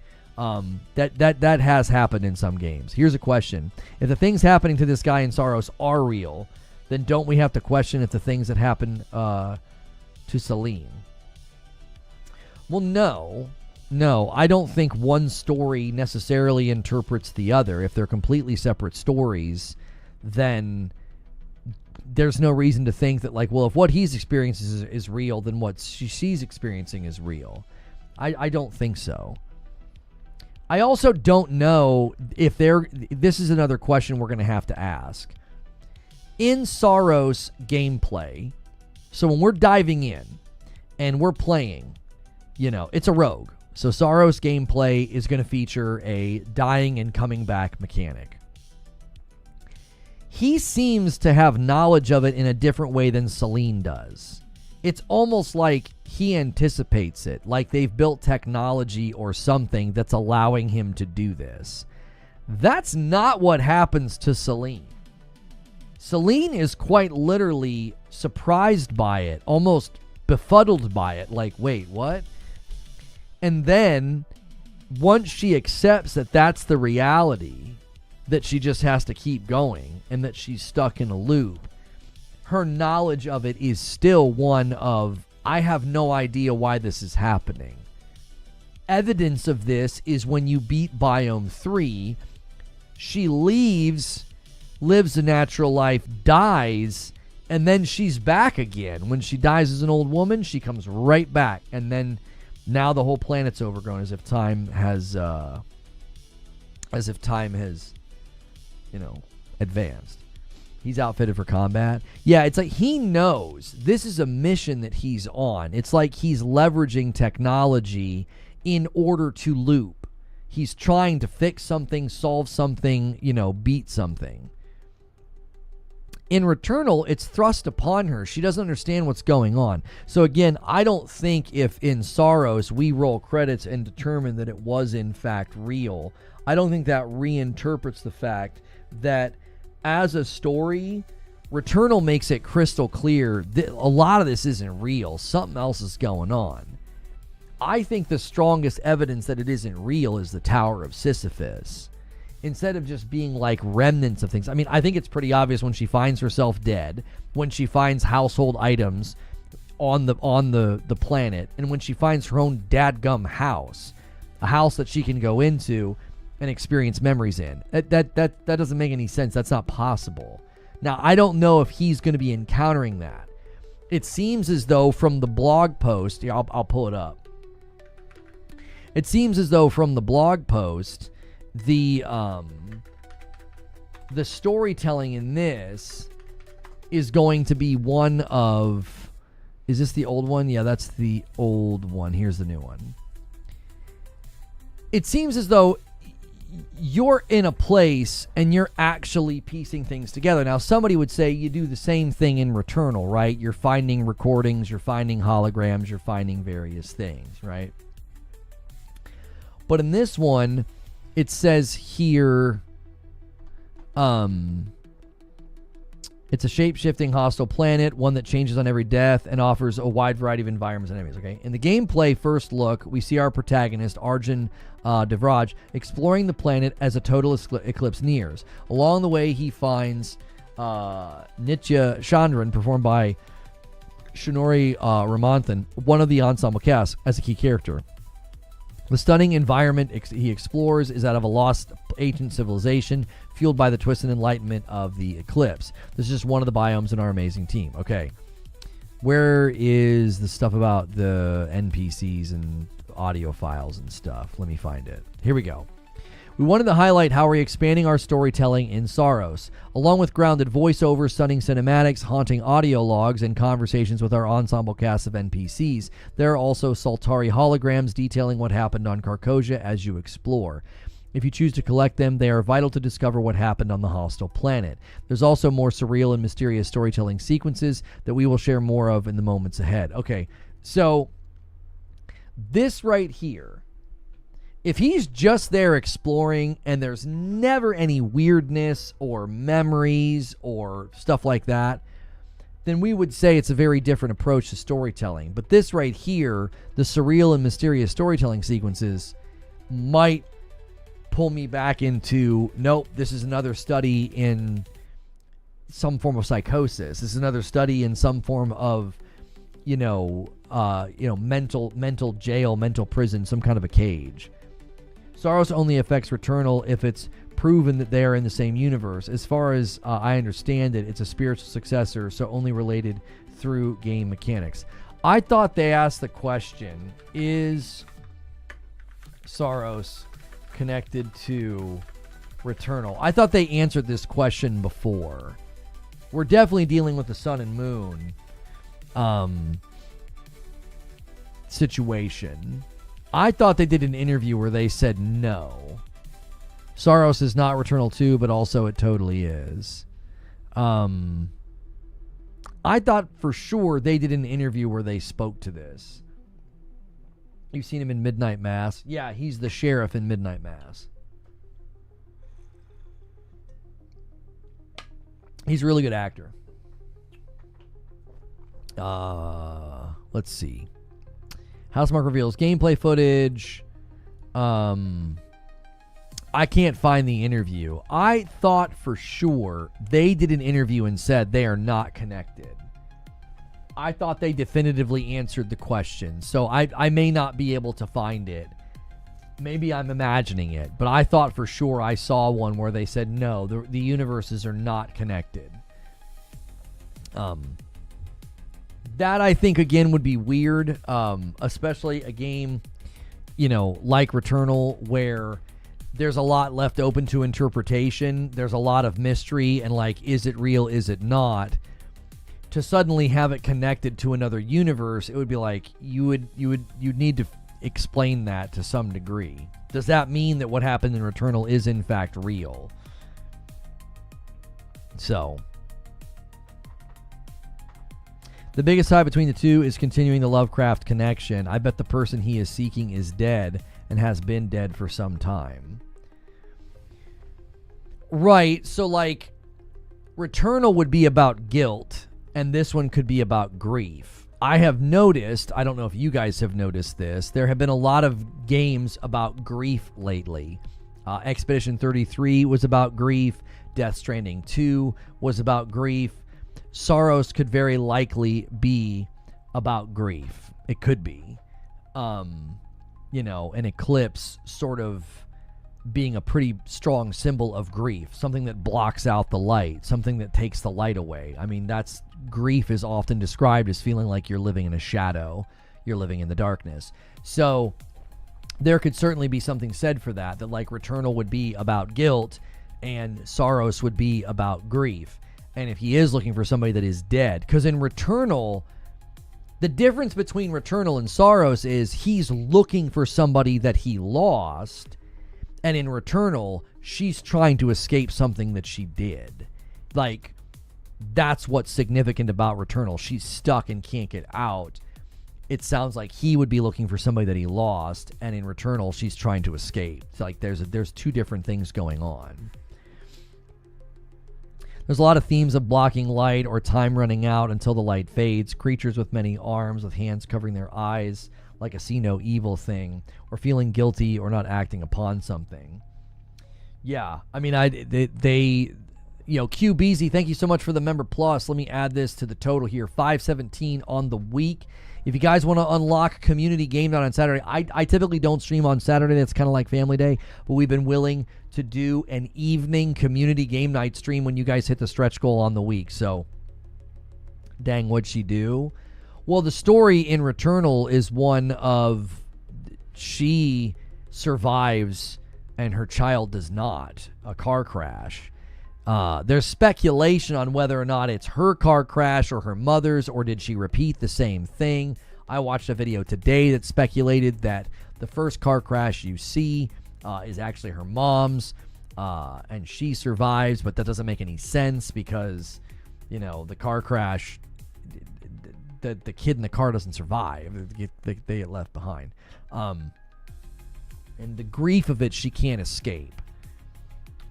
S1: That has happened in some games. Here's a question. If the things happening to this guy in Saros are real, then don't we have to question if the things that happen to Celine? Well, no, I don't think one story necessarily interprets the other. If they're completely separate stories, then there's no reason to think that, like, well, if what he's experiencing is real, then what she's experiencing is real. I don't think so. I also don't know if this is another question we're going to have to ask. In Saros gameplay, so when we're diving in and we're playing, it's a rogue. So Saros gameplay is going to feature a dying and coming back mechanic. He seems to have knowledge of it in a different way than Celine does. It's almost like he anticipates it, like they've built technology or something that's allowing him to do this. That's not what happens to Celine. Celine is quite literally surprised by it, almost befuddled by it, like, wait, what? And then, once she accepts that that's the reality, that she just has to keep going, and that she's stuck in a loop, her knowledge of it is still one of, I have no idea why this is happening. Evidence of this is when you beat Biome 3, she leaves, lives a natural life, dies, and then she's back again. When she dies as an old woman, she comes right back, and then now the whole planet's overgrown, as if time has advanced. He's outfitted for combat. Yeah, it's like he knows this is a mission that he's on. It's like he's leveraging technology in order to loop. He's trying to fix something, solve something, beat something. In Returnal, it's thrust upon her. She doesn't understand what's going on. So again, I don't think if in Saros we roll credits and determine that it was in fact real, I don't think that reinterprets the fact that as a story, Returnal makes it crystal clear that a lot of this isn't real. Something else is going on. I think the strongest evidence that it isn't real is the Tower of Sisyphus. Instead of just being like remnants of things. I mean, I think it's pretty obvious when she finds herself dead, when she finds household items on the planet, and when she finds her own dadgum house, a house that she can go into and experience memories in. That doesn't make any sense. That's not possible. Now, I don't know if he's going to be encountering that. It seems as though from the blog post, I'll pull it up. It seems as though from the blog post, the storytelling in this is going to be one of... Is this the old one? Yeah, that's the old one. Here's the new one. It seems as though you're in a place and you're actually piecing things together. Now, somebody would say you do the same thing in Returnal, right? You're finding recordings, you're finding holograms, you're finding various things, right? But in this one, it says here, it's a shape-shifting hostile planet, one that changes on every death and offers a wide variety of environments and enemies, okay? In the gameplay first look, we see our protagonist, Arjun Devraj, exploring the planet as a total eclipse nears. Along the way, he finds Nitya Chandran, performed by Shinori Ramanthan, one of the ensemble cast, as a key character. The stunning environment he explores is that of a lost ancient civilization, fueled by the twist and enlightenment of the eclipse. This is just one of the biomes in our amazing team. Okay. Where is the stuff about the NPCs and audio files and stuff? Let me find it. Here we go. We wanted to highlight how we're expanding our storytelling in Saros. Along with grounded voiceovers, stunning cinematics, haunting audio logs, and conversations with our ensemble cast of NPCs, there are also Saltari holograms detailing what happened on Carcosia as you explore. If you choose to collect them, they are vital to discover what happened on the hostile planet. There's also more surreal and mysterious storytelling sequences that we will share more of in the moments ahead. Okay, so this right here, if he's just there exploring and there's never any weirdness or memories or stuff like that, then we would say it's a very different approach to storytelling. But this right here, the surreal and mysterious storytelling sequences, might pull me back into, nope, this is another study in some form of psychosis. This is another study in some form of, mental jail, mental prison, some kind of a cage. Saros only affects Returnal if it's proven that they are in the same universe. As far as I understand it, it's a spiritual successor, so only related through game mechanics. I thought they asked the question, is Saros connected to Returnal? I thought they answered this question before. We're definitely dealing with the sun and moon situation. I thought they did an interview where they said no. Saros is not Returnal 2, but also it totally is. I thought for sure they did an interview where they spoke to this. You've seen him in Midnight Mass. Yeah, he's the sheriff in Midnight Mass. He's a really good actor. Let's see. Housemarque reveals gameplay footage. I can't find the interview. I thought for sure they did an interview and said they are not connected. I thought they definitively answered the question. So I may not be able to find it. Maybe I'm imagining it. But I thought for sure I saw one where they said no, the universes are not connected. That I think again would be weird, especially a game, like Returnal, where there's a lot left open to interpretation. There's a lot of mystery and is it real, is it not? To suddenly have it connected to another universe, it would be like you'd need to explain that to some degree. Does that mean that what happened in Returnal is in fact real? So the biggest tie between the two is continuing the Lovecraft connection. I bet the person he is seeking is dead and has been dead for some time. Right, so Returnal would be about guilt, and this one could be about grief. I have noticed, I don't know if you guys have noticed this, there have been a lot of games about grief lately. Expedition 33 was about grief. Death Stranding 2 was about grief. Saros could very likely be about grief. It could be. An eclipse sort of being a pretty strong symbol of grief, something that blocks out the light, something that takes the light away. I mean, grief is often described as feeling like you're living in a shadow, you're living in the darkness. So there could certainly be something said for that Returnal would be about guilt and Saros would be about grief. And if he is looking for somebody that is dead, because in Returnal, the difference between Returnal and Saros is he's looking for somebody that he lost, and in Returnal, she's trying to escape something that she did. That's what's significant about Returnal. She's stuck and can't get out. It sounds like he would be looking for somebody that he lost, and in Returnal, she's trying to escape. It's there's two different things going on. There's a lot of themes of blocking light or time running out until the light fades. Creatures with many arms, with hands covering their eyes, like a see no evil thing, or feeling guilty or not acting upon something. Yeah, I mean, QBZ, thank you so much for the member plus. Let me add this to the total here, 517 on the week. If you guys want to unlock community game night on Saturday, I typically don't stream on Saturday. That's kind of like family day, but we've been willing to do an evening community game night stream when you guys hit the stretch goal on the week. So, dang, what'd she do? Well, the story in Returnal is one of she survives and her child does not. A car crash. There's speculation on whether or not it's her car crash or her mother's, or did she repeat the same thing. I watched a video today that speculated that the first car crash you see is actually her mom's, and she survives, but that doesn't make any sense because, the car crash, the kid in the car doesn't survive. They get left behind. And the grief of it, she can't escape.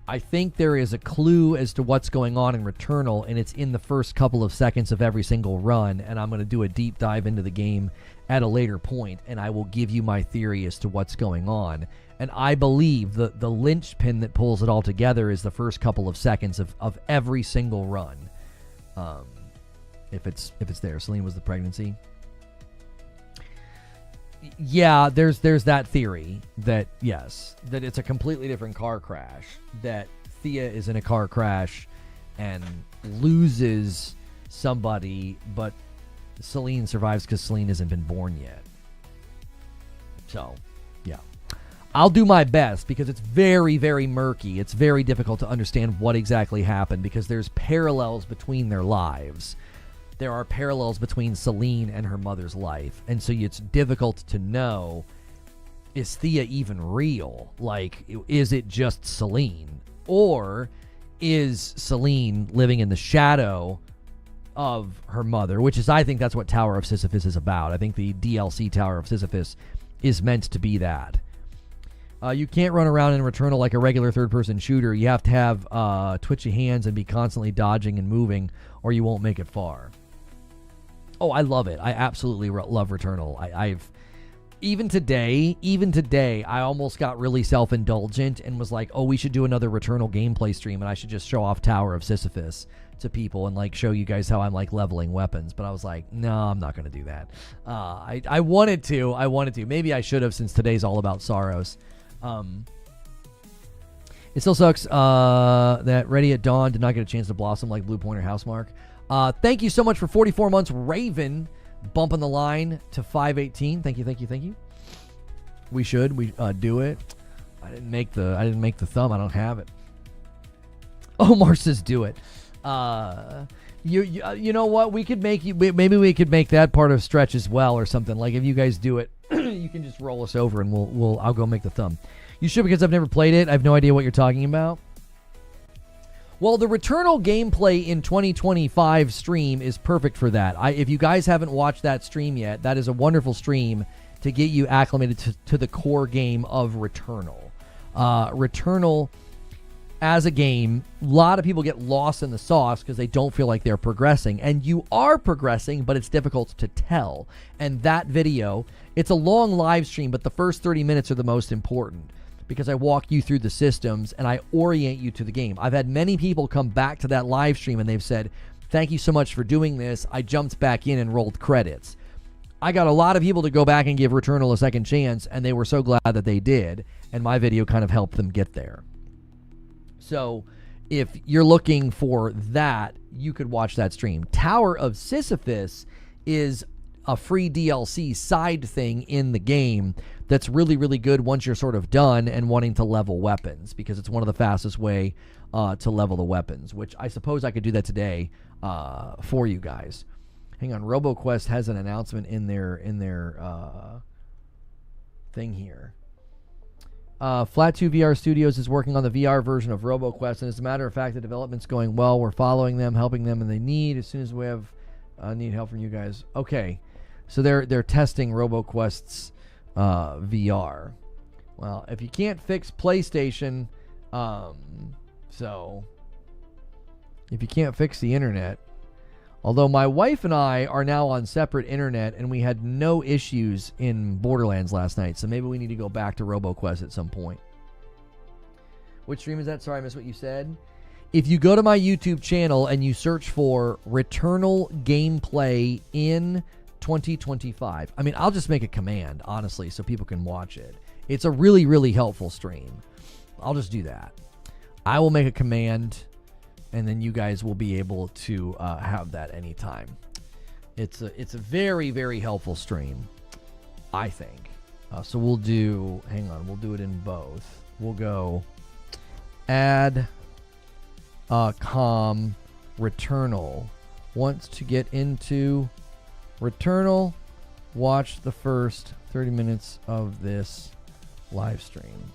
S1: I think there is a clue as to what's going on in Returnal, and it's in the first couple of seconds of every single run, and I'm going to do a deep dive into the game at a later point, and I will give you my theory as to what's going on. And I believe the linchpin that pulls it all together is the first couple of seconds of every single run. If it's there. Celine was the pregnancy. Yeah, there's that theory that, yes, that it's a completely different car crash, that Thea is in a car crash and loses somebody, but Celine survives because Celine hasn't been born yet. So, yeah. I'll do my best because it's very, very murky. It's very difficult to understand what exactly happened because there's parallels between their lives. There are parallels between Celine and her mother's life. And so it's difficult to know, is Thea even real? Like, is it just Celine? Or is Celine living in the shadow of her mother? Which is, I think that's what Tower of Sisyphus is about. I think the DLC Tower of Sisyphus is meant to be that. You can't run around in Returnal like a regular third-person shooter. You have to have twitchy hands and be constantly dodging and moving, or you won't make it far. Oh, I love it. I absolutely love Returnal. I've even today, I almost got really self-indulgent and was like, oh, we should do another Returnal gameplay stream, and I should just show off Tower of Sisyphus to people and like show you guys how I'm like leveling weapons. But I was like, no, I'm not going to do that. I wanted to. Maybe I should have, since today's all about Saros. It still sucks that Ready at Dawn did not get a chance to blossom like Blue Point or Housemarque. Thank you so much for 44 months, Raven, bumping the line to 518. Thank you. We do it. I didn't make the thumb. I don't have it. Omar says do it. You know what? Maybe we could make that part of Stretch as well or something. Like if you guys do it, you can just roll us over and I'll go make the thumb. You should, because I've never played it. I have no idea what you're talking about. Well, the Returnal gameplay in 2025 stream is perfect for that. If you guys haven't watched that stream yet, that is a wonderful stream to get you acclimated to the core game of Returnal. Returnal, as a game, a lot of people get lost in the sauce because they don't feel like they're progressing. And you are progressing, but it's difficult to tell. And that video, it's a long live stream, but the first 30 minutes are the most important, because I walk you through the systems and I orient you to the game. I've had many people come back to that live stream and they've said, thank you so much for doing this. I jumped back in and rolled credits. I got a lot of people to go back and give Returnal a second chance, and they were so glad that they did, and my video kind of helped them get there. So if you're looking for that, you could watch that stream. Tower of Sisyphus is a free DLC side thing in the game that's really, really good once you're sort of done and wanting to level weapons, because it's one of the fastest way to level the weapons, which I suppose I could do that today for you guys. Hang on, RoboQuest has an announcement in their thing here. Flat 2 VR Studios is working on the VR version of RoboQuest, and as a matter of fact, the development's going well. We're following them, helping them, and they need, as soon as we have need help from you guys. Okay, so they're testing RoboQuest's VR. Well, if you can't fix PlayStation, so if you can't fix the internet, although my wife and I are now on separate internet and we had no issues in Borderlands last night, so maybe we need to go back to RoboQuest at some point. Which stream is that? Sorry, I missed what you said. If you go to my YouTube channel and you search for Returnal gameplay in 2025, I mean, I'll just make a command, honestly, so people can watch it. It's a really, really helpful stream. I'll just do that. I will make a command, and then you guys will be able to have that anytime. It's a very, very helpful stream, I think. So we'll do, hang on, we'll do it in both. We'll go add com Returnal. Wants to get into Returnal, watch the first 30 minutes of this live stream.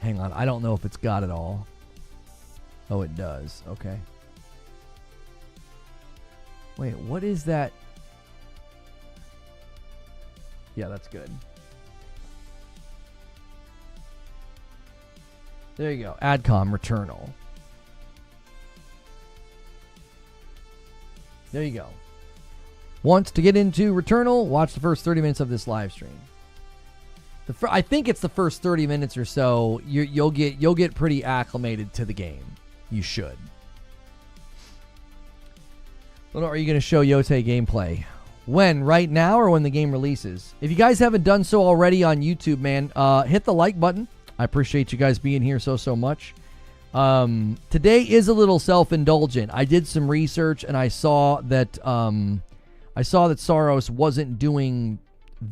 S1: Hang on, I don't know if it's got it all. Oh, it does. Okay. Wait, what is that? Yeah, that's good. There you go. Adcom Returnal. There you go. Wants to get into Returnal? Watch the first 30 minutes of this live stream. I think it's the first 30 minutes or so. You'll get pretty acclimated to the game. You should. Well, are you going to show Yote gameplay? When? Right now or when the game releases? If you guys haven't done so already on YouTube, man, hit the like button. I appreciate you guys being here so much. Today is a little self-indulgent. I did some research and I saw that Saros wasn't doing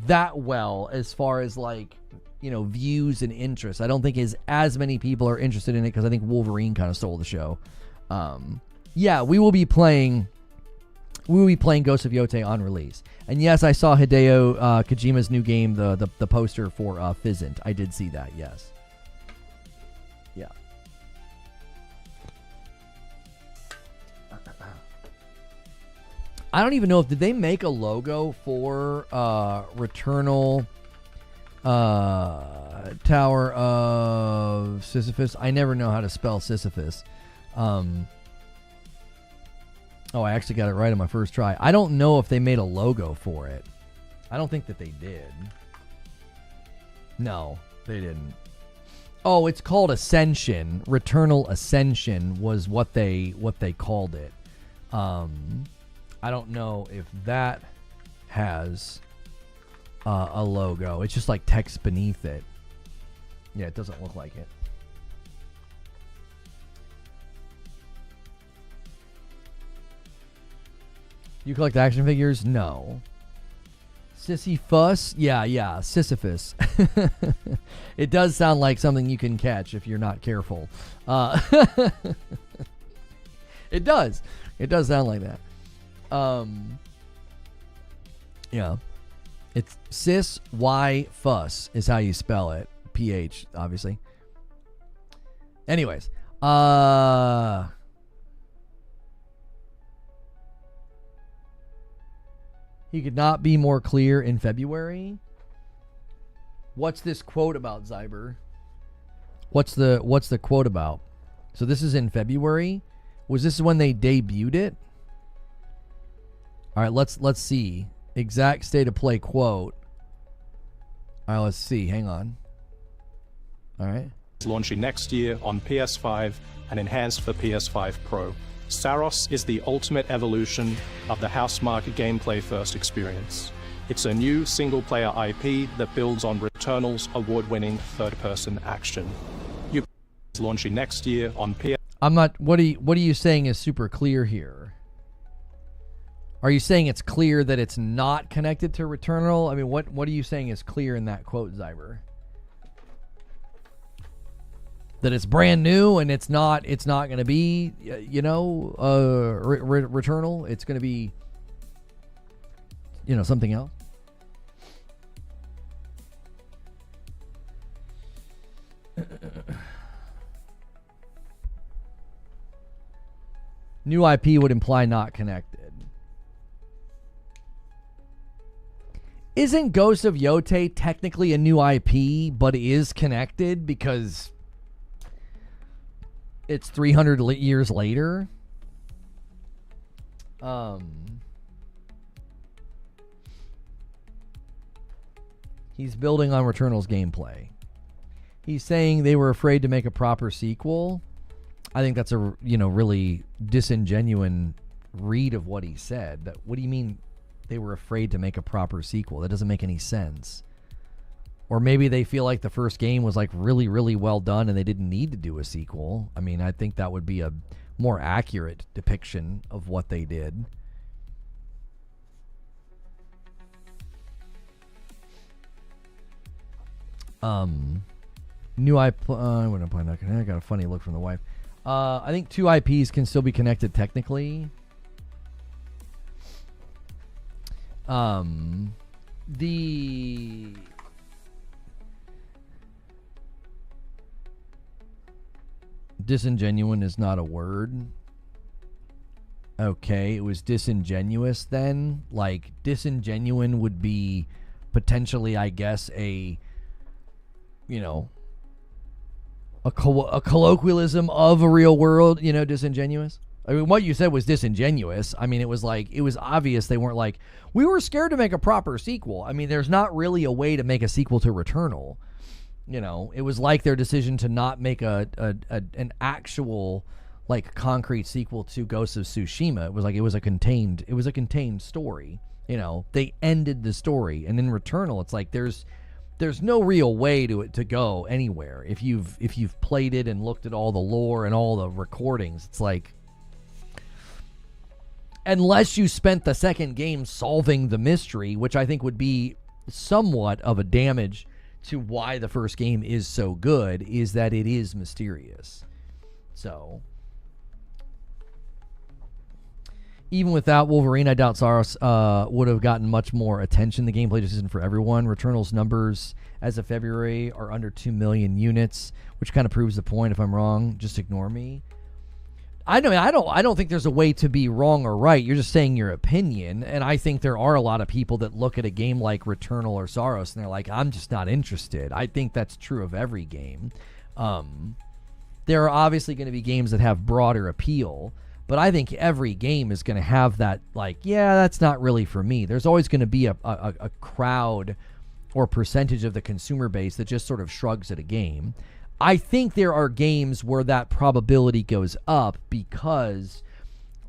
S1: that well as far as like, you know, views and interest. I don't think as many people are interested in it because I think Wolverine kind of stole the show. Yeah, we will be playing Ghost of Yote on release. And yes, I saw Hideo Kojima's new game, the poster for Fizzant. I did see that, yes. Yeah. I don't even know did they make a logo for Returnal Tower of Sisyphus? I never know how to spell Sisyphus. Oh, I actually got it right on my first try. I don't know if they made a logo for it. I don't think that they did. No, they didn't. Oh, it's called Ascension. Returnal Ascension was what they called it. I don't know if that has a logo. It's just like text beneath it. Yeah, it doesn't look like it. You collect action figures? No. Sisyphus? Yeah, Sisyphus. It does sound like something you can catch if you're not careful. It does. It does sound like that. Yeah. It's Sis-Y-Fuss is how you spell it. PH, obviously. Anyways. He could not be more clear in February. What's this quote about, Zyber? What's the quote about? So this is in February. Was this when they debuted it? All right, let's see. Exact state of play quote. All right, let's see. Hang on. All right.
S2: It's launching next year on PS5 and enhanced for PS5 Pro. Saros is the ultimate evolution of the Housemarque gameplay first experience. It's a new single-player IP that builds on Returnal's award-winning third-person action. It's launching next year on PS.
S1: I'm not. What are you saying is super clear here? Are you saying it's clear that it's not connected to Returnal? I mean, what are you saying is clear in that quote, Zyber? That it's brand new and it's not going to be, you know, Returnal. It's going to be, you know, something else. New IP would imply not connected. Isn't Ghost of Yote technically a new IP, but is connected because it's 300 years later? He's building on Returnal's gameplay. He's saying they were afraid to make a proper sequel. I think that's a, you know, really disingenuous read of what he said. What do you mean they were afraid to make a proper sequel? That doesn't make any sense. Or maybe they feel like the first game was like really, really well done and they didn't need to do a sequel. I mean, I think that would be a more accurate depiction of what they did. New IP. I wouldn't play that. I got a funny look from the wife. I think two IPs can still be connected technically. The disingenuine is not a word. Okay, it was disingenuous then. Like, disingenuine would be potentially, I guess, a, you know, a colloquialism of a real world, disingenuous. I mean, what you said was disingenuous. I mean, it was obvious they weren't like, we were scared to make a proper sequel. I mean, there's not really a way to make a sequel to Returnal. It was like their decision to not make an actual, like, concrete sequel to Ghost of Tsushima. It was a contained story. They ended the story, and in Returnal, it's like there's no real way to go anywhere. If you've played it and looked at all the lore and all the recordings, it's like, unless you spent the second game solving the mystery, which I think would be somewhat of a damage to why the first game is so good, is that it is mysterious. So, even without Wolverine, I doubt Saros would have gotten much more attention. The gameplay just isn't for everyone. Returnal's numbers as of February are under 2 million units, which kind of proves the point. If I'm wrong, just ignore me. I don't think there's a way to be wrong or right. You're just saying your opinion, and I think there are a lot of people that look at a game like Returnal or Saros and they're like, I'm just not interested. I think that's true of every game. There are obviously going to be games that have broader appeal, but I think every game is going to have that, like, yeah, that's not really for me. There's always going to be a crowd or percentage of the consumer base that just sort of shrugs at a game. I think there are games where that probability goes up because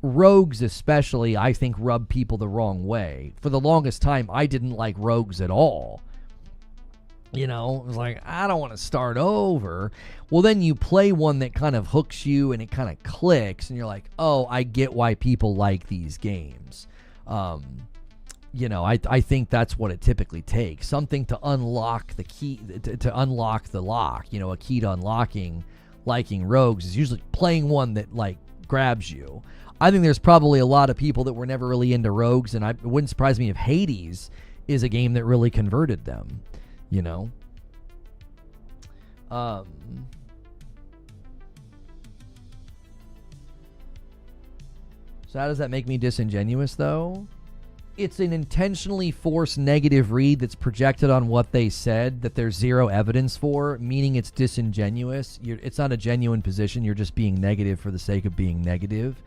S1: rogues especially, I think, rub people the wrong way. For the longest time, I didn't like rogues at all. It was like, I don't want to start over. Well, then you play one that kind of hooks you and it kind of clicks and you're like, oh, I get why people like these games. I think that's what it typically takes. Something to unlock the key, to unlock the lock. A key to liking rogues is usually playing one that, like, grabs you. I think there's probably a lot of people that were never really into rogues, and it wouldn't surprise me if Hades is a game that really converted them. So how does that make me disingenuous, though? It's an intentionally forced negative read that's projected on what they said that there's zero evidence for, meaning it's disingenuous. It's not a genuine position. You're just being negative for the sake of being negative.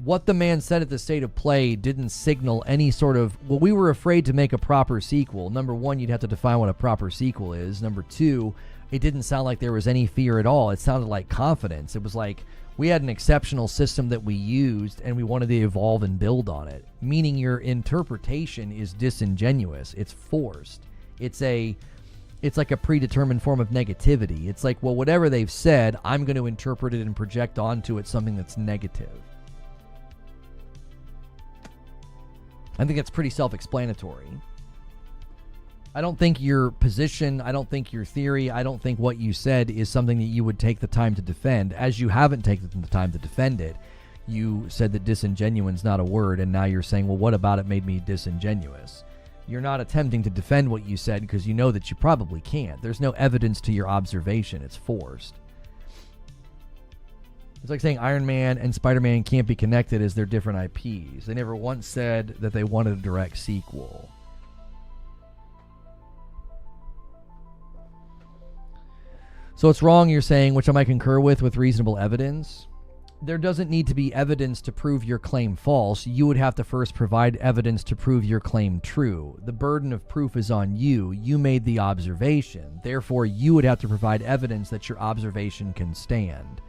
S1: What the man said at the State of Play didn't signal any sort of, well, we were afraid to make a proper sequel. Number one, you'd have to define what a proper sequel is. Number two, it didn't sound like there was any fear at all. It sounded like confidence. It was like, we had an exceptional system that we used, and we wanted to evolve and build on it. Meaning your interpretation is disingenuous. It's forced. It's like a predetermined form of negativity. It's like, well, whatever they've said, I'm going to interpret it and project onto it something that's negative. I think that's pretty self-explanatory. I don't think your position, I don't think your theory, I don't think what you said is something that you would take the time to defend. As you haven't taken the time to defend it, you said that disingenuous is not a word, and now you're saying, well, what about it made me disingenuous? You're not attempting to defend what you said because you know that you probably can't. There's no evidence to your observation. It's forced. It's like saying Iron Man and Spider-Man can't be connected as they're different IPs. They never once said that they wanted a direct sequel. So it's wrong, you're saying, which I might concur with reasonable evidence. There doesn't need to be evidence to prove your claim false. You would have to first provide evidence to prove your claim true. The burden of proof is on you. You made the observation. Therefore, you would have to provide evidence that your observation can stand.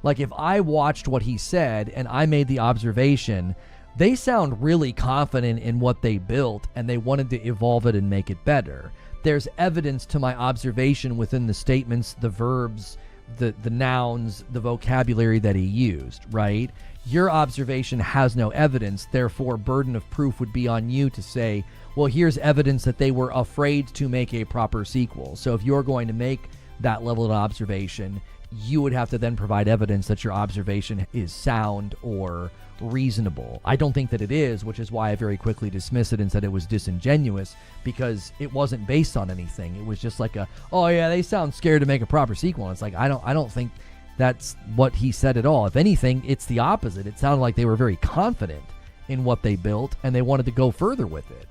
S1: Like, if I watched what he said and I made the observation, they sound really confident in what they built and they wanted to evolve it and make it better. There's evidence to my observation within the statements, the verbs, the nouns, the vocabulary that he used, right? Your observation has no evidence, therefore burden of proof would be on you to say, well, here's evidence that they were afraid to make a proper sequel. So if you're going to make that level of observation, you would have to then provide evidence that your observation is sound or reasonable. I don't think that it is, which is why I very quickly dismissed it and said it was disingenuous, because it wasn't based on anything. It was just like oh yeah, they sound scared to make a proper sequel. And it's like, I don't think that's what he said at all. If anything, it's the opposite. It sounded like they were very confident in what they built and they wanted to go further with it.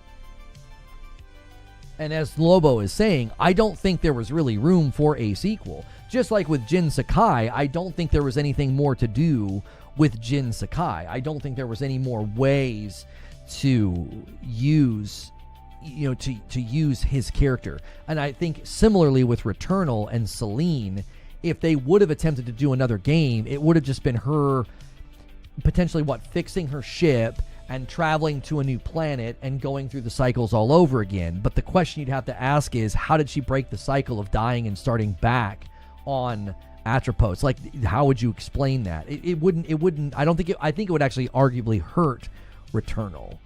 S1: And as Lobo is saying, I don't think there was really room for a sequel. Just like with Jin Sakai, I don't think there was anything more to do with Jin Sakai. I don't think there was any more ways to use, to use his character. And I think similarly with Returnal and Celine, if they would have attempted to do another game, it would have just been her potentially fixing her ship and traveling to a new planet and going through the cycles all over again. But the question you'd have to ask is, how did she break the cycle of dying and starting back on Atropos? Like, how would you explain that? It wouldn't, I think it would actually arguably hurt Returnal.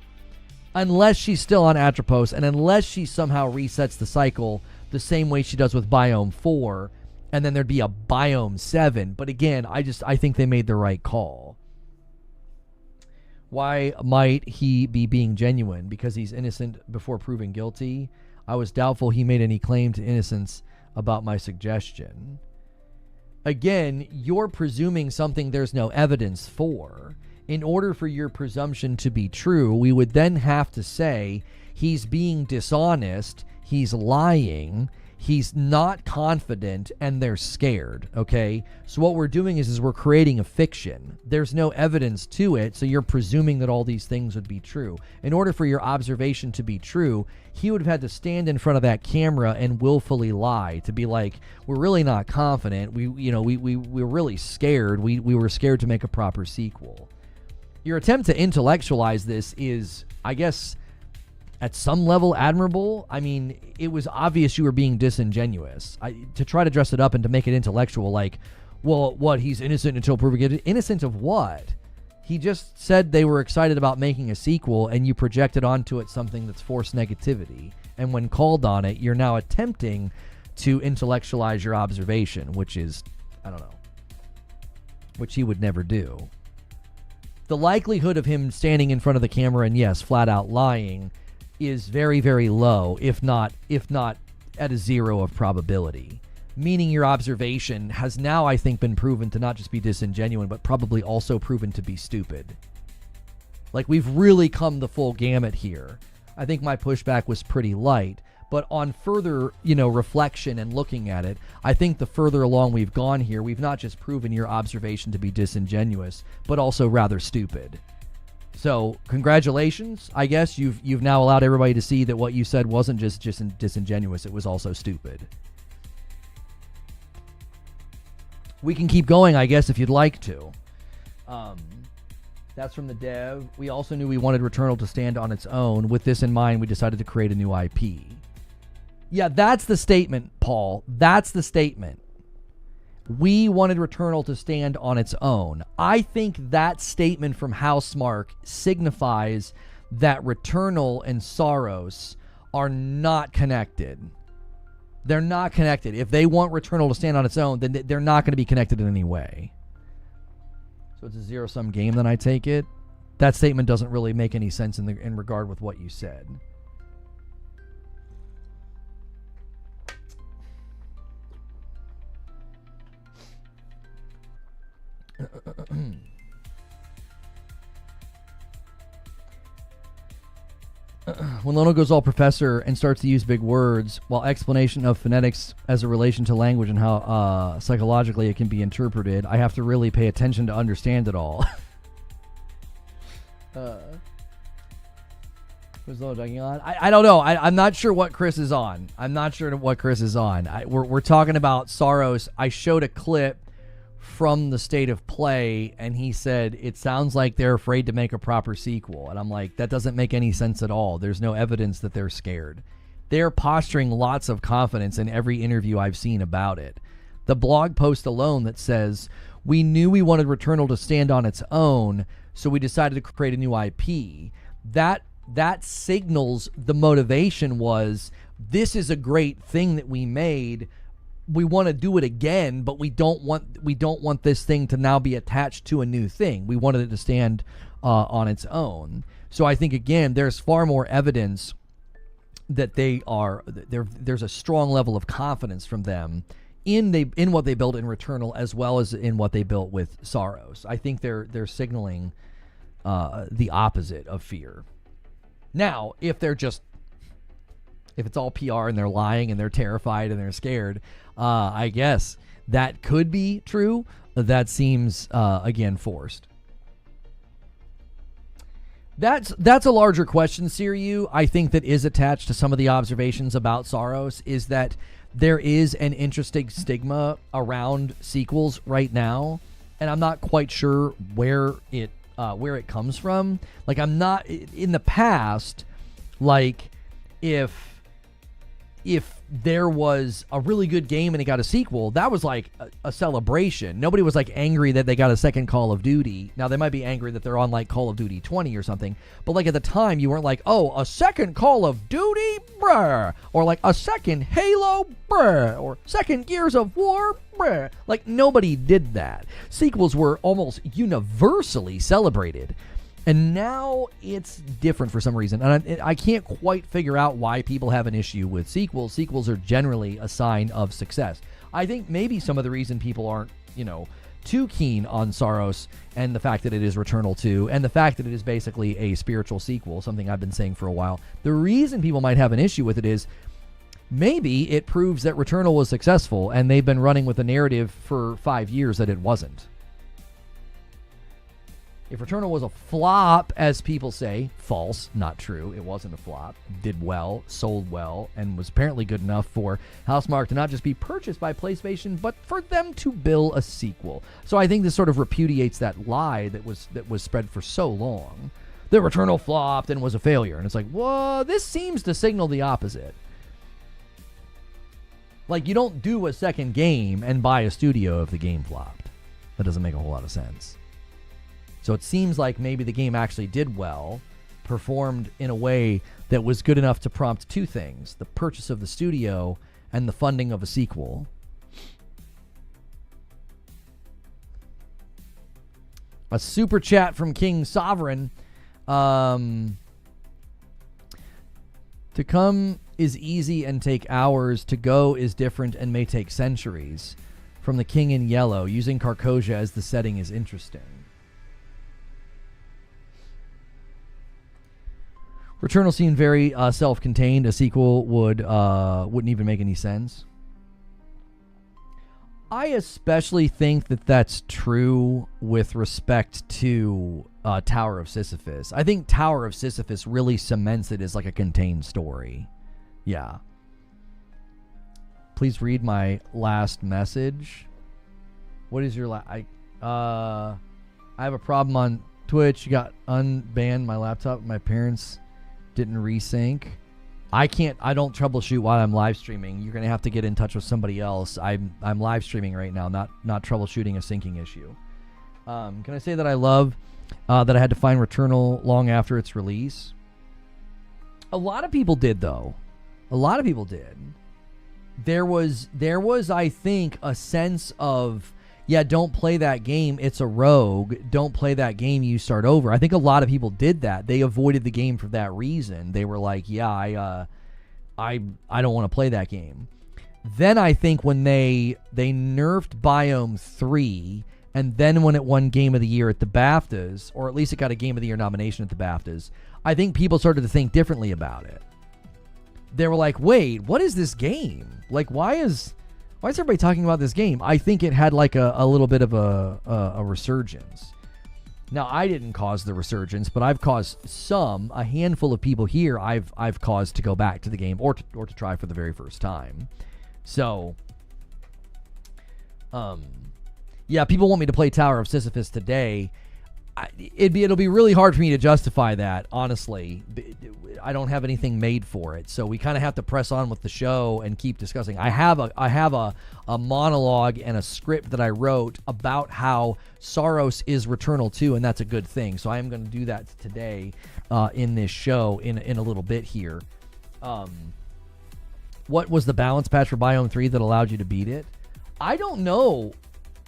S1: Unless she's still on Atropos, and unless she somehow resets the cycle the same way she does with Biome 4, and then there'd be a Biome 7. But again, I think they made the right call. Why might he be being genuine? Because he's innocent before proving guilty? I was doubtful he made any claim to innocence about my suggestion. Again, you're presuming something there's no evidence for. In order for your presumption to be true, we would then have to say he's being dishonest, he's lying, he's not confident, and they're scared, okay? So what we're doing is we're creating a fiction. There's no evidence to it, so you're presuming that all these things would be true. In order for your observation to be true, he would have had to stand in front of that camera and willfully lie, to be like, we're really not confident, we're really scared, we were scared to make a proper sequel. Your attempt to intellectualize this is, I guess, at some level admirable. I mean, it was obvious you were being disingenuous. To try to dress it up and to make it intellectual, like, well, what, he's innocent until proven guilty? Innocent of what? He just said they were excited about making a sequel, and you projected onto it something that's forced negativity. And when called on it, you're now attempting to intellectualize your observation, which is, I don't know, which he would never do. The likelihood of him standing in front of the camera and, yes, flat out lying is very, very low, if not at a 0 of probability. Meaning your observation has now, I think, been proven to not just be disingenuous, but probably also proven to be stupid. Like, we've really come the full gamut here. I think my pushback was pretty light, but on further, reflection and looking at it, I think the further along we've gone here, we've not just proven your observation to be disingenuous, but also rather stupid. So, congratulations. I guess you've now allowed everybody to see that what you said wasn't just disingenuous, it was also stupid. We can keep going, I guess, if you'd like to. That's from the dev. We also knew we wanted Returnal to stand on its own. With this in mind, we decided to create a new IP. Yeah, that's the statement, Paul. That's the statement. We wanted Returnal to stand on its own. I think that statement from Housemarque signifies that Returnal and Saros are not connected. They're not connected. If they want Returnal to stand on its own, then they're not going to be connected in any way. So it's a zero-sum game, then I take it. That statement doesn't really make any sense in regard with what you said. When Lono goes all professor and starts to use big words, while explanation of phonetics as a relation to language and how psychologically it can be interpreted, I have to really pay attention to understand it all. Who's Lono dugging on? I don't know. I'm not sure what Chris is on. We're talking about Saros. I showed a clip from the state of play, and he said it sounds like they're afraid to make a proper sequel, and I'm like, that doesn't make any sense at all. There's no evidence that they're scared. They're posturing lots of confidence in every interview I've seen about it. The blog post alone that says, we knew we wanted Returnal to stand on its own, so we decided to create a new IP. That signals the motivation was, this is a great thing that we made. We want to do it again, but we don't want this thing to now be attached to a new thing. We wanted it to stand on its own. So I think, again, there's far more evidence that there's a strong level of confidence from them in what they built in Returnal, as well as in what they built with Saros. I think they're signaling the opposite of fear. Now, if they're just If it's all PR and they're lying and they're terrified and they're scared, I guess that could be true. That seems, again, forced. That's a larger question, Siriu. I think that is attached to some of the observations about Saros, is that there is an interesting stigma around sequels right now, and I'm not quite sure where it comes from. Like, I'm not in the past, like if there was a really good game and it got a sequel, that was like a celebration. Nobody was like angry that they got a second Call of Duty. Now, they might be angry that they're on like Call of Duty 20 or something, but like at the time, you weren't like, oh, a second Call of Duty, bruh, or like a second Halo, bruh, or second Gears of War, bruh. Like, nobody did that. Sequels were almost universally celebrated. And now it's different for some reason. And I can't quite figure out why people have an issue with sequels. Sequels are generally a sign of success. I think maybe some of the reason people aren't, too keen on Saros and the fact that it is Returnal 2 and the fact that it is basically a spiritual sequel, something I've been saying for a while. The reason people might have an issue with it is maybe it proves that Returnal was successful and they've been running with the narrative for 5 years that it wasn't. If Returnal was a flop, as people say, false, not true. It wasn't a flop. Did well, sold well, and was apparently good enough for Housemarque to not just be purchased by PlayStation, but for them to bill a sequel. So I think this sort of repudiates that lie that was spread for so long. The Returnal flopped and was a failure. And it's like, whoa, this seems to signal the opposite. Like, you don't do a second game and buy a studio if the game flopped. That doesn't make a whole lot of sense. So it seems like maybe the game actually did well, performed in a way that was good enough to prompt two things: the purchase of the studio and the funding of a sequel. A super chat from King Sovereign. To come is easy and take hours. To go is different and may take centuries. From the King in Yellow. Using Carcosia as the setting is interesting. Returnal seemed very self-contained. A sequel wouldn't even make any sense. I especially think that that's true with respect to Tower of Sisyphus. I think Tower of Sisyphus really cements it as like a contained story. Yeah. Please read my last message. What is your I have a problem on Twitch. You got unbanned my laptop. My parents didn't resync. I don't troubleshoot while I'm live streaming. You're gonna have to get in touch with somebody else. I'm live streaming right now, not troubleshooting a syncing issue. Can I say that I love that I had to find Returnal long after its release? A lot of people did, though. A lot of people did. There was I think a sense of, yeah, don't play that game. It's a rogue. Don't play that game. You start over. I think a lot of people did that. They avoided the game for that reason. They were like, yeah, I don't want to play that game. Then I think when they nerfed Biome 3, and then when it won Game of the Year at the BAFTAs, or at least it got a Game of the Year nomination at the BAFTAs, I think people started to think differently about it. They were like, wait, what is this game? Like, why is everybody talking about this game? I think it had like a little bit of a resurgence. Now, I didn't cause the resurgence, but I've caused a handful of people here I've caused to go back to the game or to try for the very first time. So, yeah, people want me to play Tower of Sisyphus today. It'll be really hard for me to justify that, honestly. I don't have anything made for it, so we kind of have to press on with the show and keep discussing. I have a monologue and a script that I wrote about how Saros is Returnal 2, and that's a good thing. So I am going to do that today in this show in a little bit here. What was the balance patch for Biome 3 that allowed you to beat it? I don't know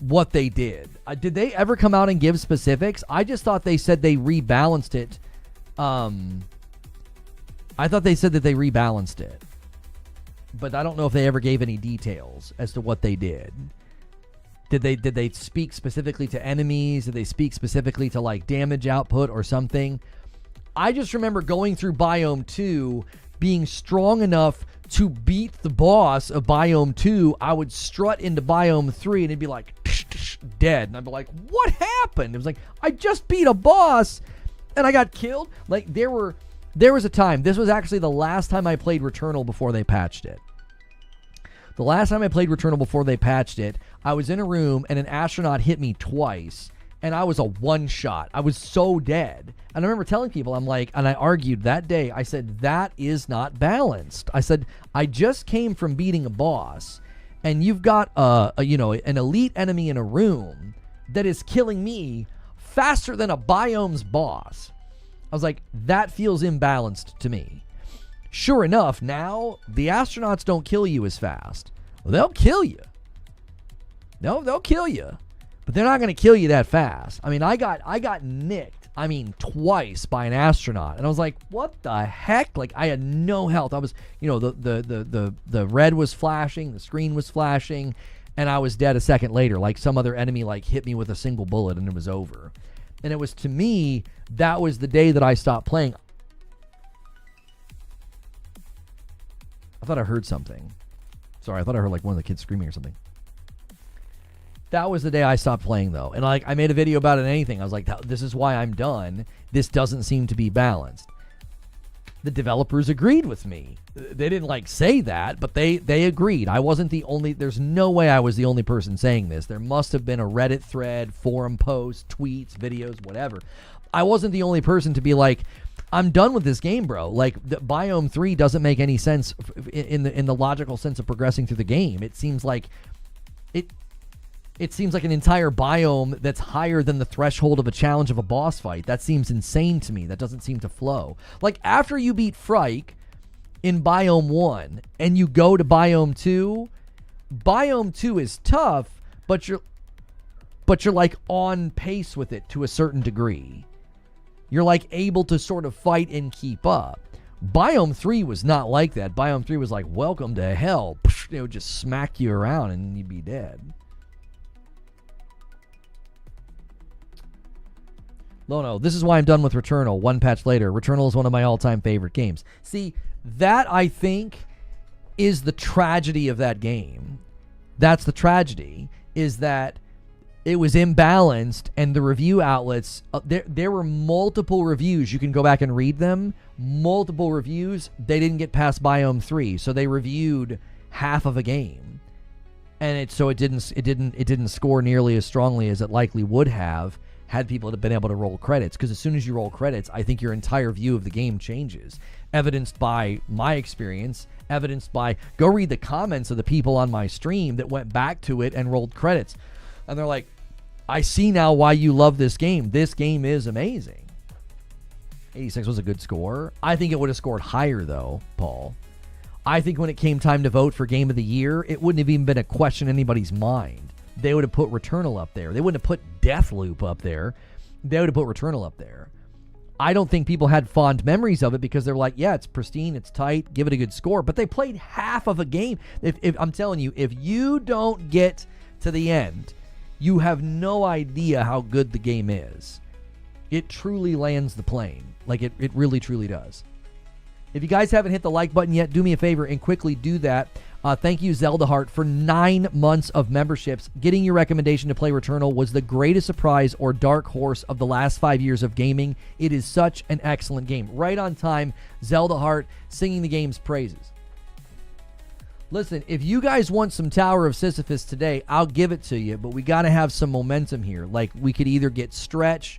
S1: what they did. Did they ever come out and give specifics? I just thought they said they rebalanced it. I thought they said that they rebalanced it. But I don't know if they ever gave any details as to what they did. Did they speak specifically to enemies? Did they speak specifically to like damage output or something? I just remember going through Biome 2 being strong enough to beat the boss of Biome 2, I would strut into Biome 3 and it'd be like, tsh, tsh, dead. And I'd be like, what happened? It was like, I just beat a boss and I got killed. Like, there was a time, this was actually the last time I played Returnal before they patched it. The last time I played Returnal before they patched it, I was in a room and an astronaut hit me twice and I was a one-shot. I was so dead. And I remember telling people, I'm like, and I argued that day, I said, that is not balanced. I said, I just came from beating a boss, and you've got an elite enemy in a room that is killing me faster than a biome's boss. I was like, that feels imbalanced to me. Sure enough, now the astronauts don't kill you as fast. Well, they'll kill you. No, they'll kill you. But they're not going to kill you that fast. I mean, I got nicked, twice by an astronaut. And I was like, what the heck? Like, I had no health. I was, the red was flashing, the screen was flashing, and I was dead a second later. Like, some other enemy, like, hit me with a single bullet, and it was over. And it was, to me, that was the day that I stopped playing. I thought I heard something. Sorry, I thought I heard, like, one of the kids screaming or something. That was the day I stopped playing, though. And like, I made a video about it and anything. I was like, this is why I'm done. This doesn't seem to be balanced. The developers agreed with me. They didn't like say that, but they agreed. I wasn't the only, there's no way I was the only person saying this. There must have been a Reddit thread, forum post, tweets, videos, whatever. I wasn't the only person to be like, I'm done with this game, bro. Like, the Biome 3 doesn't make any sense in the logical sense of progressing through the game. It seems like an entire biome that's higher than the threshold of a challenge of a boss fight. That seems insane to me. That doesn't seem to flow. Like, after you beat Frike in Biome 1 and you go to Biome 2, Biome 2 is tough, but you're like on pace with it to a certain degree. You're like able to sort of fight and keep up. Biome 3 was not like that. Biome 3 was like, welcome to hell. It would just smack you around and you'd be dead. Lono, this is why I'm done with Returnal. One patch later. Returnal is one of my all-time favorite games. See, that, I think, is the tragedy of that game. That's the tragedy, is that it was imbalanced, and the review outlets, there were multiple reviews. You can go back and read them. Multiple reviews. They didn't get past Biome 3, so they reviewed half of a game. And it didn't score nearly as strongly as it likely would have had people been able to roll credits. Because as soon as you roll credits, I think your entire view of the game changes. Evidenced by my experience, evidenced by, go read the comments of the people on my stream that went back to it and rolled credits. And they're like, I see now why you love this game. This game is amazing. 86 was a good score. I think it would have scored higher, though, Paul. I think when it came time to vote for Game of the Year, it wouldn't have even been a question in anybody's mind. They would have put Returnal up there. They wouldn't have put Deathloop up there. They would have put Returnal up there. I don't think people had fond memories of it because they're like, yeah, it's pristine, it's tight, give it a good score. But they played half of a game. If I'm telling you, if you don't get to the end, you have no idea how good the game is. It truly lands the plane. Like, it really, truly does. If you guys haven't hit the like button yet, do me a favor and quickly do that. Thank you, Zelda Heart, for 9 months of memberships. Getting your recommendation to play Returnal was the greatest surprise or dark horse of the last 5 years of gaming. It is such an excellent game. Right on time, Zelda Heart, singing the game's praises. Listen, if you guys want some Tower of Sisyphus today, I'll give it to you, but we got to have some momentum here. Like, we could either get Stretch,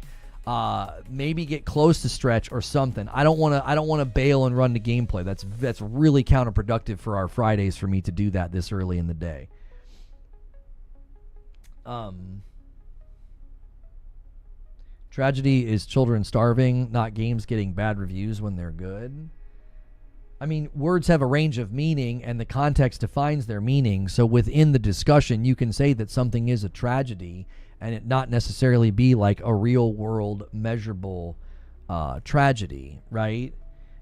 S1: maybe get close to Stretch or something. I don't want to bail and run the gameplay. That's really counterproductive for our Fridays for me to do that this early in the day. Tragedy is children starving, not games getting bad reviews when they're good. I mean, words have a range of meaning, and the context defines their meaning. So within the discussion, you can say that something is a tragedy and it not necessarily be like a real-world measurable tragedy, right?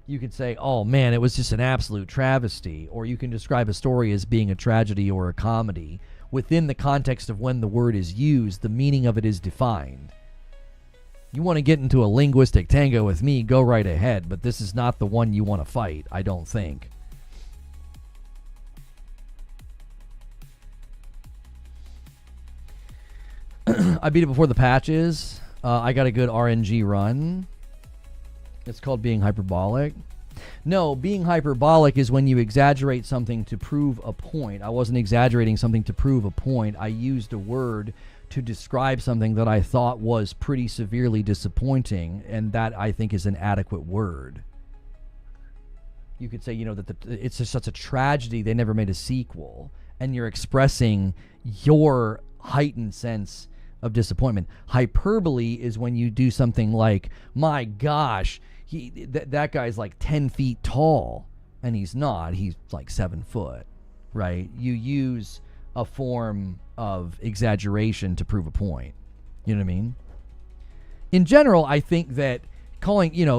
S1: You could say, oh, man, it was just an absolute travesty. Or you can describe a story as being a tragedy or a comedy. Within the context of when the word is used, the meaning of it is defined. You want to get into a linguistic tango with me, go right ahead, but this is not the one you want to fight, I don't think. I beat it before the patches. I got a good RNG run. It's called being hyperbolic. No, being hyperbolic is when you exaggerate something to prove a point. I wasn't exaggerating something to prove a point. I used a word to describe something that I thought was pretty severely disappointing, and that I think is an adequate word. You could say, you know, that it's just such a tragedy they never made a sequel, and you're expressing your heightened sense of disappointment. Hyperbole is when you do something like, my gosh, that guy's like 10 feet tall, and he's not. He's like 7 foot, right? You use a form of exaggeration to prove a point. You know what I mean? In general, I think that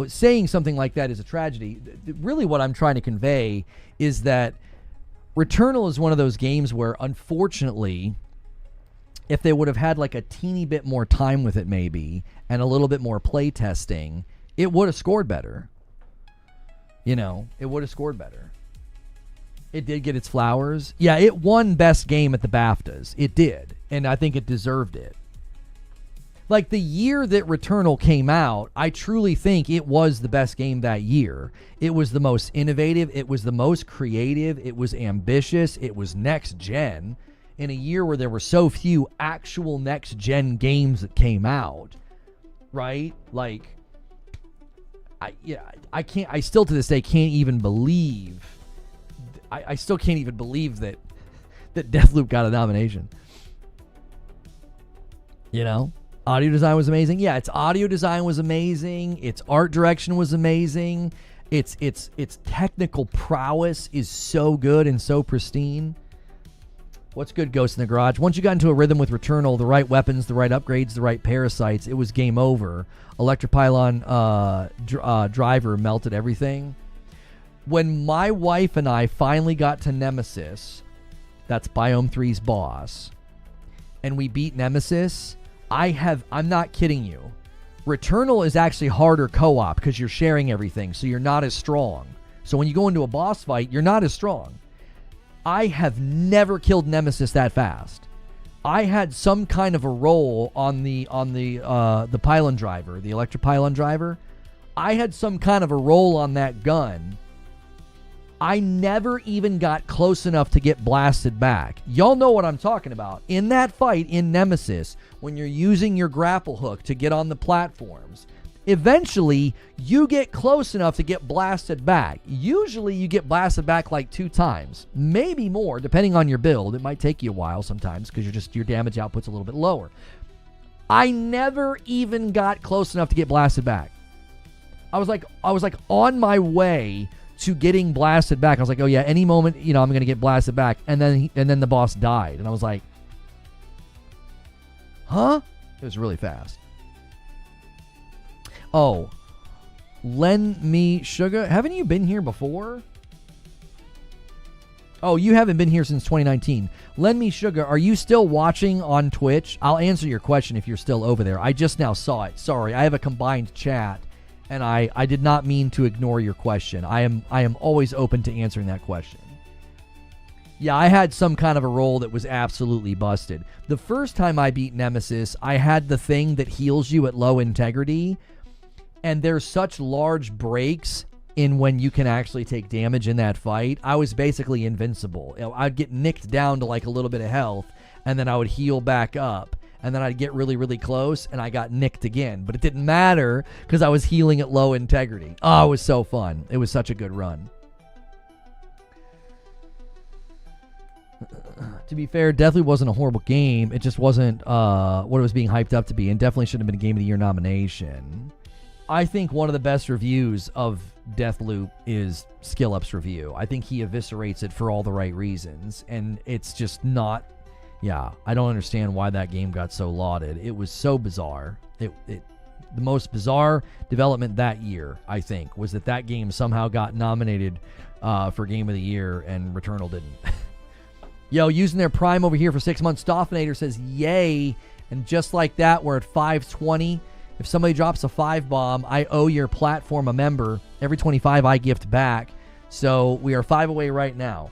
S1: saying something like that is a tragedy. Really what I'm trying to convey is that Returnal is one of those games where, unfortunately, if they would have had like a teeny bit more time with it maybe, and a little bit more play testing, it would have scored better. You know, it would have scored better. It did get its flowers. Yeah, it won Best Game at the BAFTAs. It did. And I think it deserved it. Like, the year that Returnal came out, I truly think it was the best game that year. It was the most innovative. It was the most creative. It was ambitious. It was next gen. In a year where there were so few actual next gen games that came out, right? Like, I still to this day can't even believe. I still can't even believe that Deathloop got a nomination. You know? Audio design was amazing. Yeah, its audio design was amazing. Its art direction was amazing. Its technical prowess is so good and so pristine. What's good, Ghost in the Garage? Once you got into a rhythm with Returnal, the right weapons, the right upgrades, the right parasites, it was game over. Electropylon driver melted everything. When my wife and I finally got to Nemesis, that's Biome 3's boss, and we beat Nemesis, I'm not kidding you. Returnal is actually harder co-op because you're sharing everything, so you're not as strong. So when you go into a boss fight, you're not as strong. I have never killed Nemesis that fast. I had some kind of a roll on the pylon driver, the electropylon driver. I had some kind of a roll on that gun. I never even got close enough to get blasted back. Y'all know what I'm talking about. In that fight in Nemesis, when you're using your grapple hook to get on the platforms, eventually you get close enough to get blasted back. Usually you get blasted back like 2 times, maybe more, depending on your build. It might take you a while sometimes because your damage output's a little bit lower. I never even got close enough to get blasted back. I was like on my way to getting blasted back. I was like, oh yeah, any moment, I'm going to get blasted back. And then the boss died. And I was like, huh? It was really fast. Oh, Lend Me Sugar. Haven't you been here before? Oh, you haven't been here since 2019. Lend Me Sugar, are you still watching on Twitch? I'll answer your question if you're still over there. I just now saw it. Sorry, I have a combined chat. And I did not mean to ignore your question. I am always open to answering that question. Yeah, I had some kind of a roll that was absolutely busted. The first time I beat Nemesis, I had the thing that heals you at low integrity. And there's such large breaks in when you can actually take damage in that fight. I was basically invincible. I'd get nicked down to like a little bit of health, and then I would heal back up. And then I'd get really, really close, and I got nicked again. But it didn't matter because I was healing at low integrity. Oh, it was so fun. It was such a good run. To be fair, Deathloop wasn't a horrible game. It just wasn't what it was being hyped up to be, and definitely shouldn't have been a Game of the Year nomination. I think one of the best reviews of Deathloop is SkillUp's review. I think he eviscerates it for all the right reasons, and it's just not... Yeah, I don't understand why that game got so lauded. It was so bizarre. The most bizarre development that year, I think, was that game somehow got nominated for Game of the Year and Returnal didn't. Yo, using their Prime over here for 6 months. Stoffinator says, yay. And just like that, we're at 520. If somebody drops a 5-bomb, I owe your platform a member. Every 25 I gift back. So we are 5 away right now.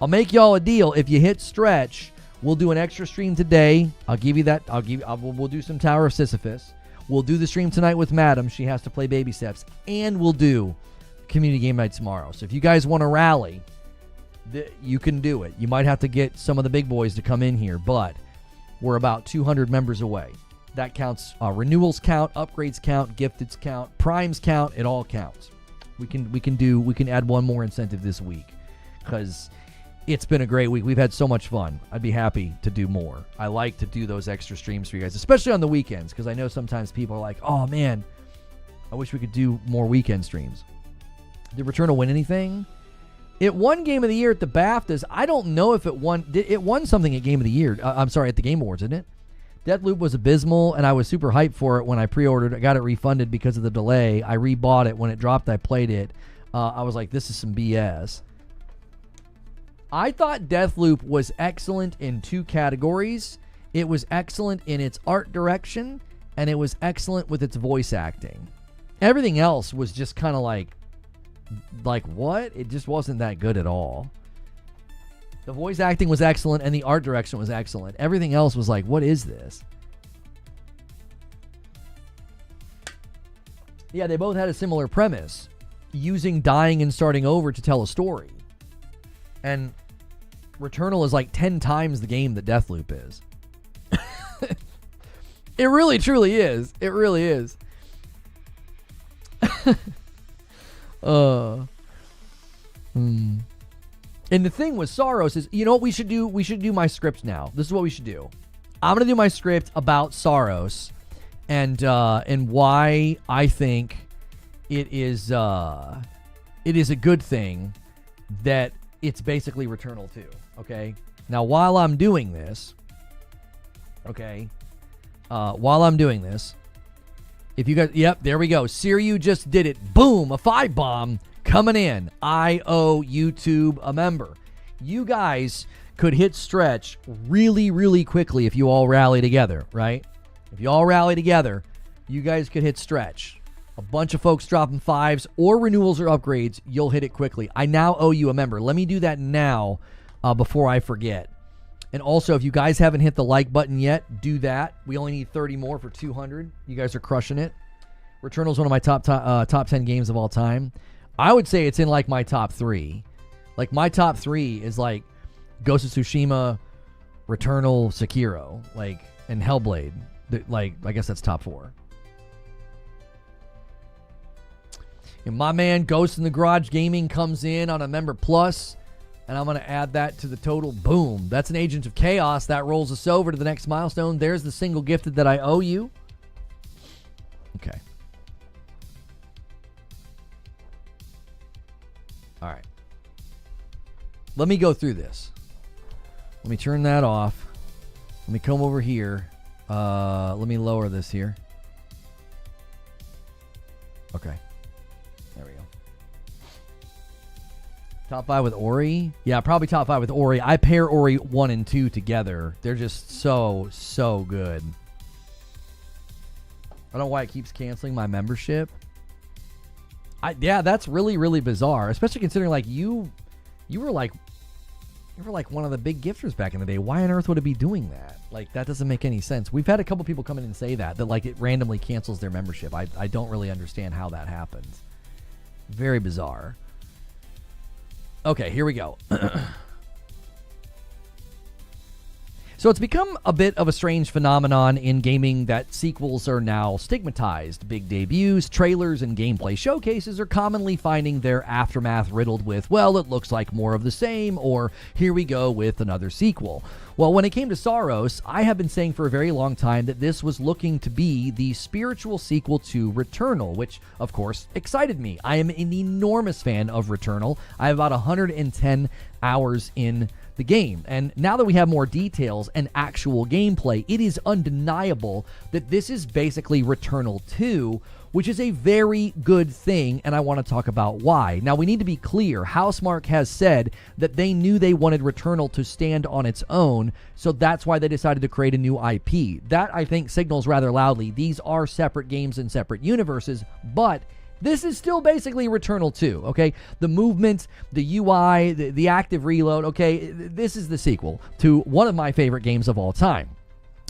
S1: I'll make y'all a deal. If you hit stretch, we'll do an extra stream today. I'll give you that. We'll do some Tower of Sisyphus. We'll do the stream tonight with Madam. She has to play Baby Steps. And we'll do Community Game Night tomorrow. So if you guys want to rally, you can do it. You might have to get some of the big boys to come in here, but we're about 200 members away. That counts. Renewals count, upgrades count, gifteds count, primes count. It all counts. We can add one more incentive this week because it's been a great week. We've had so much fun. I'd be happy to do more. I like to do those extra streams for you guys, especially on the weekends, because I know sometimes people are like, oh man, I wish we could do more weekend streams. Did Returnal win anything? It won Game of the Year at the BAFTAs. I don't know if it won. It won something at Game of the Year. I'm sorry, at the Game Awards, didn't it? Deathloop was abysmal, and I was super hyped for it when I pre-ordered. I got it refunded because of the delay. I rebought it. When it dropped, I played it. I was like, this is some BS. I thought Deathloop was excellent in 2 categories. It was excellent in its art direction, and it was excellent with its voice acting. Everything else was just kind of like what? It just wasn't that good at all. The voice acting was excellent, and the art direction was excellent. Everything else was like, what is this? Yeah, they both had a similar premise, using dying and starting over to tell a story. And Returnal is like 10 times the game that Deathloop is. It really, truly is. It really is. And the thing with Saros is, you know what we should do? We should do my script now. This is what we should do. I'm going to do my script about Saros and why I think it is a good thing that it's basically Returnal 2, okay? Now, while I'm doing this, if you guys, yep, there we go. Siryu just did it. Boom, a 5-bomb coming in. I owe YouTube a member. You guys could hit stretch really, really quickly if you all rally together, right? If you all rally together, you guys could hit stretch. A bunch of folks dropping 5s or renewals or upgrades, you'll hit it quickly. I now owe you a member. Let me do that now before I forget. And also, if you guys haven't hit the like button yet, do that. We only need 30 more for 200. You guys are crushing it. Returnal is one of my top 10 games of all time. I would say it's in like my top 3. Like my top 3 is like Ghost of Tsushima, Returnal, Sekiro, like, and Hellblade. Like, I guess that's top 4. And my man Ghost in the Garage Gaming comes in on a member plus, and I'm going to add that to the total. Boom. That's an Agent of Chaos. That rolls us over to the next milestone. There's the single gifted that I owe you. Okay. All right. Let me go through this. Let me turn that off. Let me come over here. Let me lower this here. Okay. There we go. Top 5 with Ori? Yeah, probably top 5 with Ori. I pair Ori 1 and 2 together. They're just so good. I don't know why it keeps canceling my membership. Yeah, that's really, really bizarre. Especially considering like you were like one of the big gifters back in the day. Why on earth would it be doing that? Like, that doesn't make any sense. We've had a couple people come in and say that like it randomly cancels their membership. I don't really understand how that happens. Very bizarre. Okay, here we go. So it's become a bit of a strange phenomenon in gaming that sequels are now stigmatized. Big debuts, trailers, and gameplay showcases are commonly finding their aftermath riddled with, well, it looks like more of the same, or here we go with another sequel. Well, when it came to Saros, I have been saying for a very long time that this was looking to be the spiritual sequel to Returnal, which, of course, excited me. I am an enormous fan of Returnal. I have about 110 hours in the game, and now that we have more details and actual gameplay, it is undeniable that this is basically Returnal 2 which is a very good thing, and I want to talk about why. Now, we need to be clear. Housemarque has said that they knew they wanted Returnal to stand on its own, so that's why they decided to create a new IP. That, I think, signals rather loudly these are separate games and separate universes, but this is still basically Returnal 2, okay? The movement, the UI, the active reload, okay? This is the sequel to one of my favorite games of all time.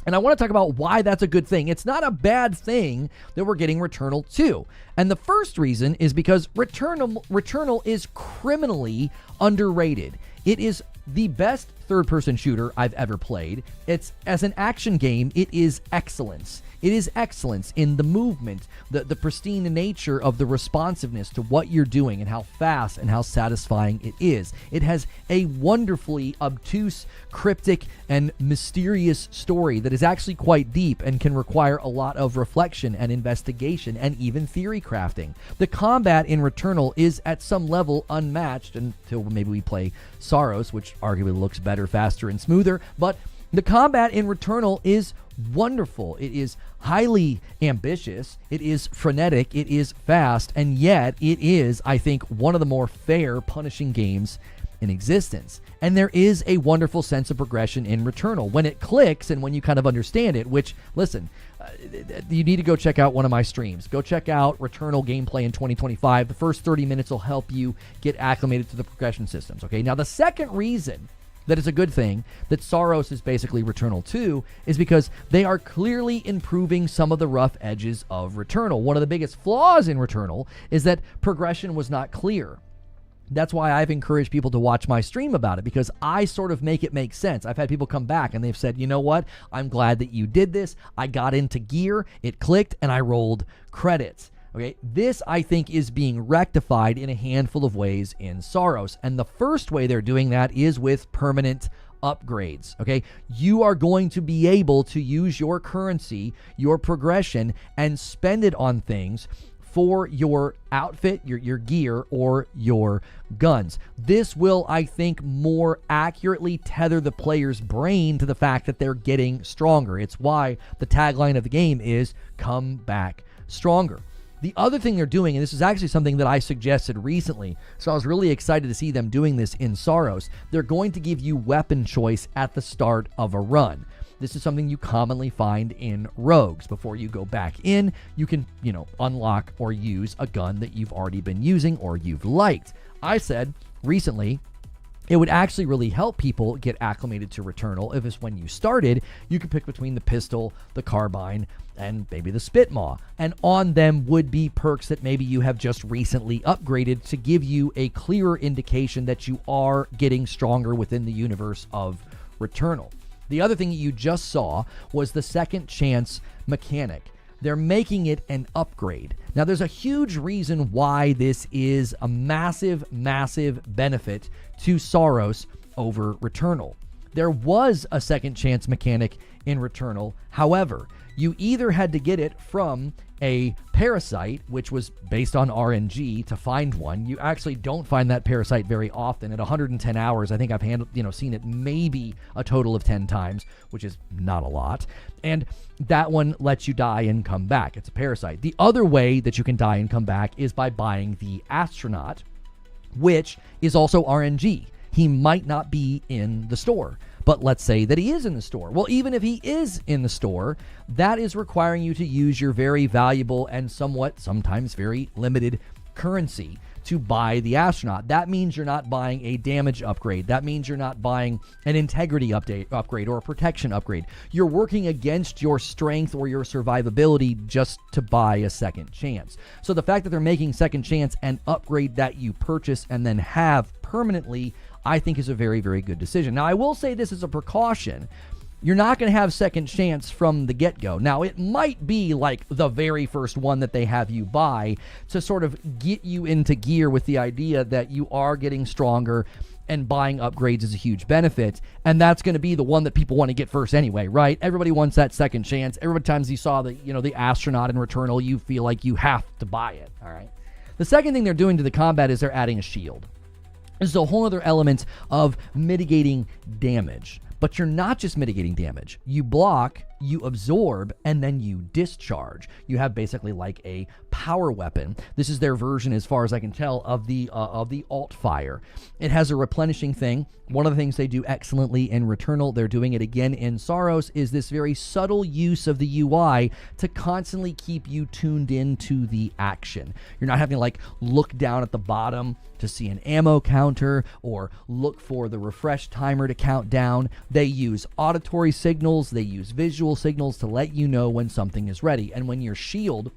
S1: And I want to talk about why that's a good thing. It's not a bad thing that we're getting Returnal 2. And the first reason is because Returnal is criminally underrated. It is the best third-person shooter I've ever played. It's, as an action game, it is excellence. It is excellence in the movement, the pristine nature of the responsiveness to what you're doing and how fast and how satisfying it is. It has a wonderfully obtuse, cryptic, and mysterious story that is actually quite deep and can require a lot of reflection and investigation and even theory crafting. The combat in Returnal is at some level unmatched until maybe we play Saros, which arguably looks better, faster, and smoother, but the combat in Returnal is wonderful. It is highly ambitious. It is frenetic. It is fast. And yet it is, I think, one of the more fair punishing games in existence. And there is a wonderful sense of progression in Returnal when it clicks and when you kind of understand it, which, listen, you need to go check out one of my streams. Go check out Returnal gameplay in 2025. The first 30 minutes will help you get acclimated to the progression systems. Okay. Now, the second reason that it's a good thing that Saros is basically Returnal 2 is because they are clearly improving some of the rough edges of Returnal. One of the biggest flaws in Returnal is that progression was not clear. That's why I've encouraged people to watch my stream about it, because I sort of make it make sense. I've had people come back and they've said, you know what? I'm glad that you did this. I got into gear, it clicked, and I rolled credits. Okay, this, I think, is being rectified in a handful of ways in Saros. And the first way they're doing that is with permanent upgrades. Okay, you are going to be able to use your currency, your progression, and spend it on things for your outfit, your gear, or your guns. This will, I think, more accurately tether the player's brain to the fact that they're getting stronger. It's why the tagline of the game is "Come Back Stronger." The other thing they're doing, and this is actually something that I suggested recently, so I was really excited to see them doing this in Saros, they're going to give you weapon choice at the start of a run. This is something you commonly find in rogues. Before you go back in, you can, unlock or use a gun that you've already been using or you've liked. I said recently, it would actually really help people get acclimated to Returnal if it's when you started, you could pick between the pistol, the carbine, and maybe the Spitmaw. And on them would be perks that maybe you have just recently upgraded to give you a clearer indication that you are getting stronger within the universe of Returnal. The other thing that you just saw was the second chance mechanic. They're making it an upgrade. Now, there's a huge reason why this is a massive, massive benefit to Saros over Returnal. There was a second chance mechanic in Returnal. However, you either had to get it from a parasite, which was based on RNG, to find one. You actually don't find that parasite very often. At 110 hours, I think I've seen it maybe a total of 10 times, which is not a lot. And that one lets you die and come back. It's a parasite. The other way that you can die and come back is by buying the astronaut, which is also RNG. He might not be in the store, but let's say that he is in the store. Well, even if he is in the store, that is requiring you to use your very valuable and sometimes very limited currency to buy the astronaut. That means you're not buying a damage upgrade. That means you're not buying an integrity upgrade or a protection upgrade. You're working against your strength or your survivability just to buy a second chance. So the fact that they're making second chance an upgrade that you purchase and then have permanently, I think is a very, very good decision. Now, I will say this as a precaution. You're not going to have second chance from the get-go. Now, it might be like the very first one that they have you buy to sort of get you into gear with the idea that you are getting stronger and buying upgrades is a huge benefit. And that's going to be the one that people want to get first anyway, right? Everybody wants that second chance. Every time you saw the astronaut in Returnal, you feel like you have to buy it, all right? The second thing they're doing to the combat is they're adding a shield. This is a whole other element of mitigating damage. But you're not just mitigating damage. You block, you absorb, and then you discharge. You have basically like a power weapon. This is their version, as far as I can tell, of the alt fire. It has a replenishing thing. One of the things they do excellently in Returnal, they're doing it again in Saros, is this very subtle use of the UI to constantly keep you tuned into the action. You're not having to like look down at the bottom to see an ammo counter or look for the refresh timer to count down. They use auditory signals, they use visual signals to let you know when something is ready. And when your shield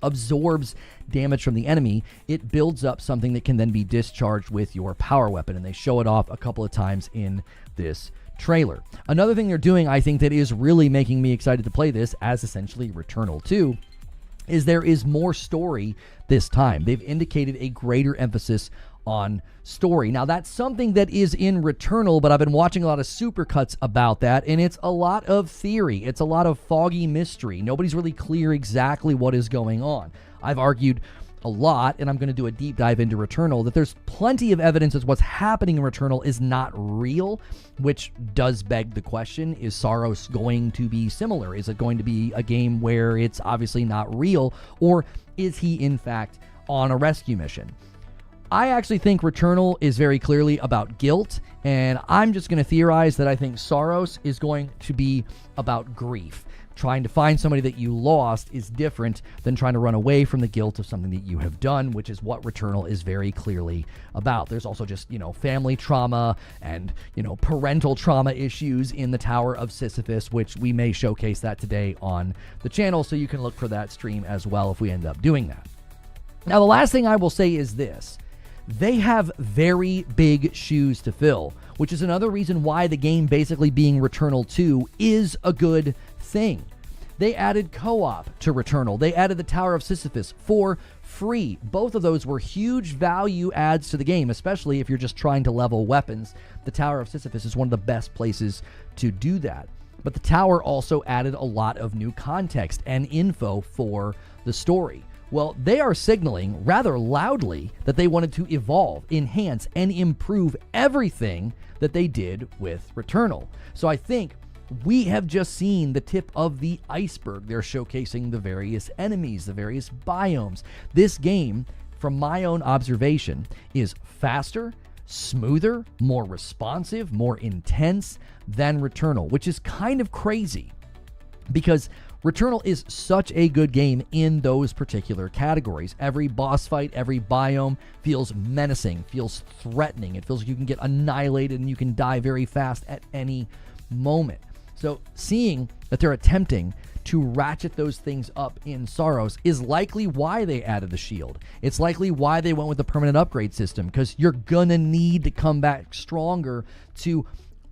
S1: absorbs damage from the enemy, it builds up something that can then be discharged with your power weapon, and they show it off a couple of times in this trailer. Another thing they're doing, I think, that is really making me excited to play this as essentially Returnal 2 is there is more story this time. They've indicated a greater emphasis on story. Now, that's something that is in Returnal, but I've been watching a lot of supercuts about that, and it's a lot of theory. It's a lot of foggy mystery. Nobody's really clear exactly what is going on. I've argued a lot, and I'm going to do a deep dive into Returnal, that there's plenty of evidence that what's happening in Returnal is not real, which does beg the question, is Saros going to be similar? Is it going to be a game where it's obviously not real, or is he in fact on a rescue mission? I actually think Returnal is very clearly about guilt, and I'm just going to theorize that I think Saros is going to be about grief. Trying to find somebody that you lost is different than trying to run away from the guilt of something that you have done, which is what Returnal is very clearly about. There's also just, family trauma and, parental trauma issues in the Tower of Sisyphus, which we may showcase that today on the channel, so you can look for that stream as well if we end up doing that. Now, the last thing I will say is this. They have very big shoes to fill, which is another reason why the game basically being Returnal 2 is a good thing. They added co-op to Returnal. They added the Tower of Sisyphus for free. Both of those were huge value adds to the game, especially if you're just trying to level weapons. The Tower of Sisyphus is one of the best places to do that. But the Tower also added a lot of new context and info for the story. Well, they are signaling rather loudly that they wanted to evolve, enhance, and improve everything that they did with Returnal. So I think we have just seen the tip of the iceberg. They're showcasing the various enemies, the various biomes. This game, from my own observation, is faster, smoother, more responsive, more intense than Returnal, which is kind of crazy because Returnal is such a good game in those particular categories. Every boss fight, every biome feels menacing, feels threatening. It feels like you can get annihilated and you can die very fast at any moment. So seeing that they're attempting to ratchet those things up in Saros is likely why they added the shield. It's likely why they went with the permanent upgrade system, because you're gonna need to come back stronger to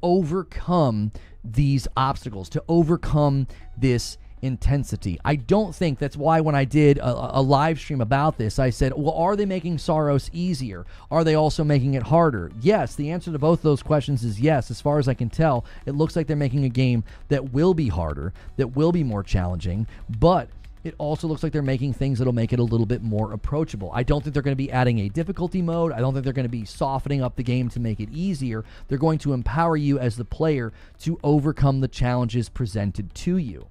S1: overcome these obstacles, to overcome this intensity. I don't think that's why when I did a live stream about this, I said, well, are they making Saros easier? Are they also making it harder? Yes, the answer to both those questions is yes. As far as I can tell, it looks like they're making a game that will be harder, that will be more challenging, but it also looks like they're making things that'll make it a little bit more approachable. I don't think they're going to be adding a difficulty mode. I don't think they're going to be softening up the game to make it easier. They're going to empower you as the player to overcome the challenges presented to you.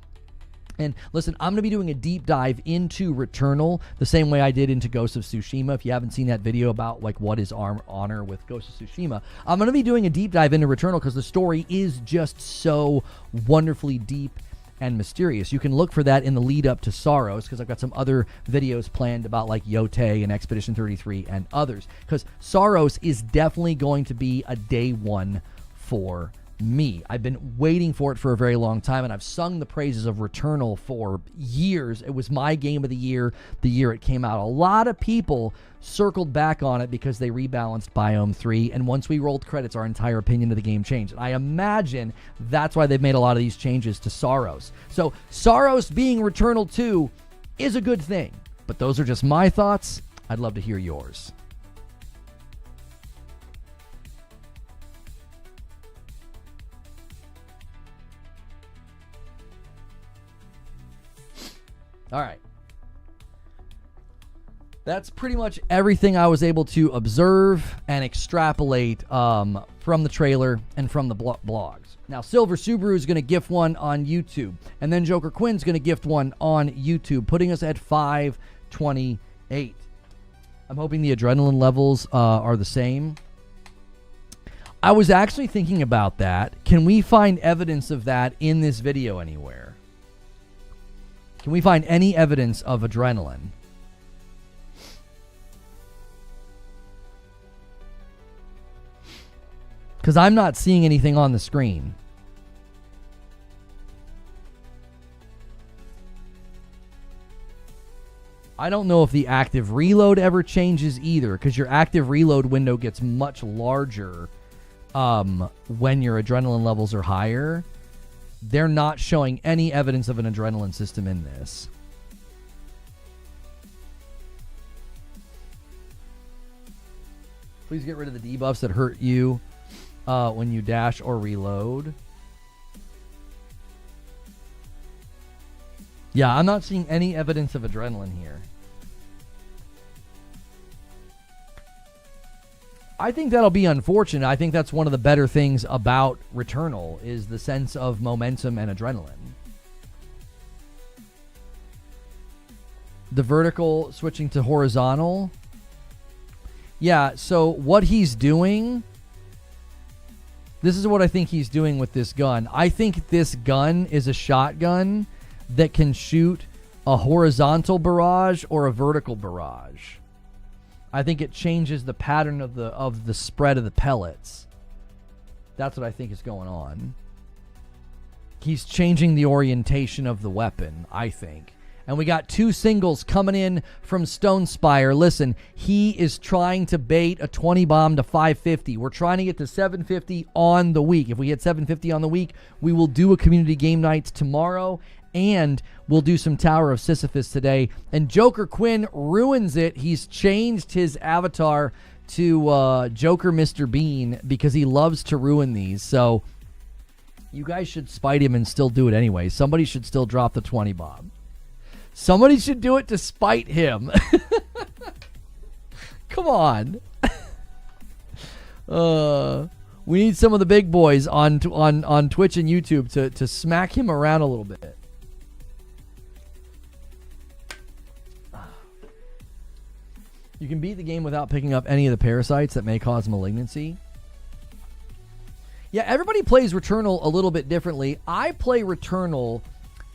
S1: And listen, I'm going to be doing a deep dive into Returnal the same way I did into Ghost of Tsushima. If you haven't seen that video about like what is honor with Ghost of Tsushima, I'm going to be doing a deep dive into Returnal because the story is just so wonderfully deep and mysterious. You can look for that in the lead up to Saros, because I've got some other videos planned about like Yote and Expedition 33 and others, because Saros is definitely going to be a day one for me. I've been waiting for it for a very long time, and I've sung the praises of Returnal for years. It was my game of the year it came out. A lot of people circled back on it because they rebalanced Biome 3, and once we rolled credits, our entire opinion of the game changed. And I imagine that's why they've made a lot of these changes to Saros. So Saros being Returnal 2 is a good thing, but those are just my thoughts. I'd love to hear yours. All right. That's pretty much everything I was able to observe and extrapolate from the trailer and from the blogs. Now, Silver Subaru is going to gift one on YouTube, and then Joker Quinn's going to gift one on YouTube, putting us at 5 28. I'm hoping the adrenaline levels are the same. I was actually thinking about that. Can we find evidence of that in this video anywhere? Can we find any evidence of adrenaline? Because I'm not seeing anything on the screen. I don't know if the active reload ever changes either, because your active reload window gets much larger when your adrenaline levels are higher. They're not showing any evidence of an adrenaline system in this. Please get rid of the debuffs that hurt you when you dash or reload. Yeah, I'm not seeing any evidence of adrenaline here. I think that'll be unfortunate. I think that's one of the better things about Returnal is the sense of momentum and adrenaline. The vertical switching to horizontal. Yeah, so what he's doing, this is what I think he's doing with this gun. I think this gun is a shotgun that can shoot a horizontal barrage or a vertical barrage. I think it changes the pattern of the spread of the pellets. That's what I think is going on. He's changing the orientation of the weapon, I think. And we got 2 singles coming in from Stone Spire. Listen, he is trying to bait a 20 bomb to 550. We're trying to get to 750 on the week. If we hit 750 on the week, we will do a community game night tomorrow. And we'll do some Tower of Sisyphus today. And Joker Quinn ruins it. He's changed his avatar to Joker Mr. Bean because he loves to ruin these. So you guys should spite him and still do it anyway. Somebody should still drop the 20 bomb. Somebody should do it to spite him. Come on. We need some of the big boys on Twitch and YouTube to smack him around a little bit. You can beat the game without picking up any of the parasites that may cause malignancy. Yeah, everybody plays Returnal a little bit differently. I play Returnal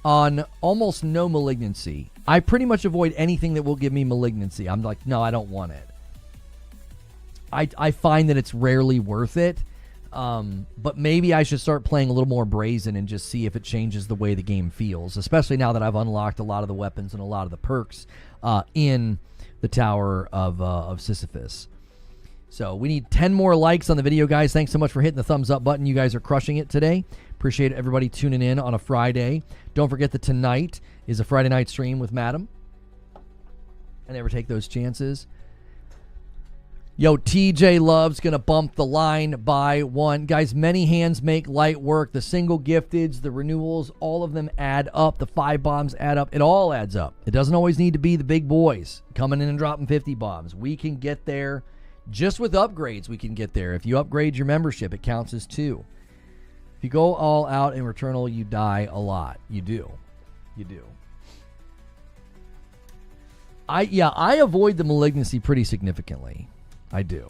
S1: on almost no malignancy. I pretty much avoid anything that will give me malignancy. I'm like, no, I don't want it. I find that it's rarely worth it. But maybe I should start playing a little more brazen and just see if it changes the way the game feels, especially now that I've unlocked a lot of the weapons and a lot of the perks in the Tower of Sisyphus. So we need 10 more likes on the video, guys. Thanks so much for hitting the thumbs up button. You guys are crushing it today. Appreciate everybody tuning in on a Friday. Don't forget that tonight is a Friday night stream with Madam. I never take those chances. Yo, TJ Love's going to bump the line by 1. Guys, many hands make light work. The single gifteds, the renewals, all of them add up. The 5 bombs add up. It all adds up. It doesn't always need to be the big boys coming in and dropping 50 bombs. We can get there. Just with upgrades, we can get there. If you upgrade your membership, it counts as 2. If you go all out in Returnal, you die a lot. You do. You do. I avoid the malignancy pretty significantly. I do.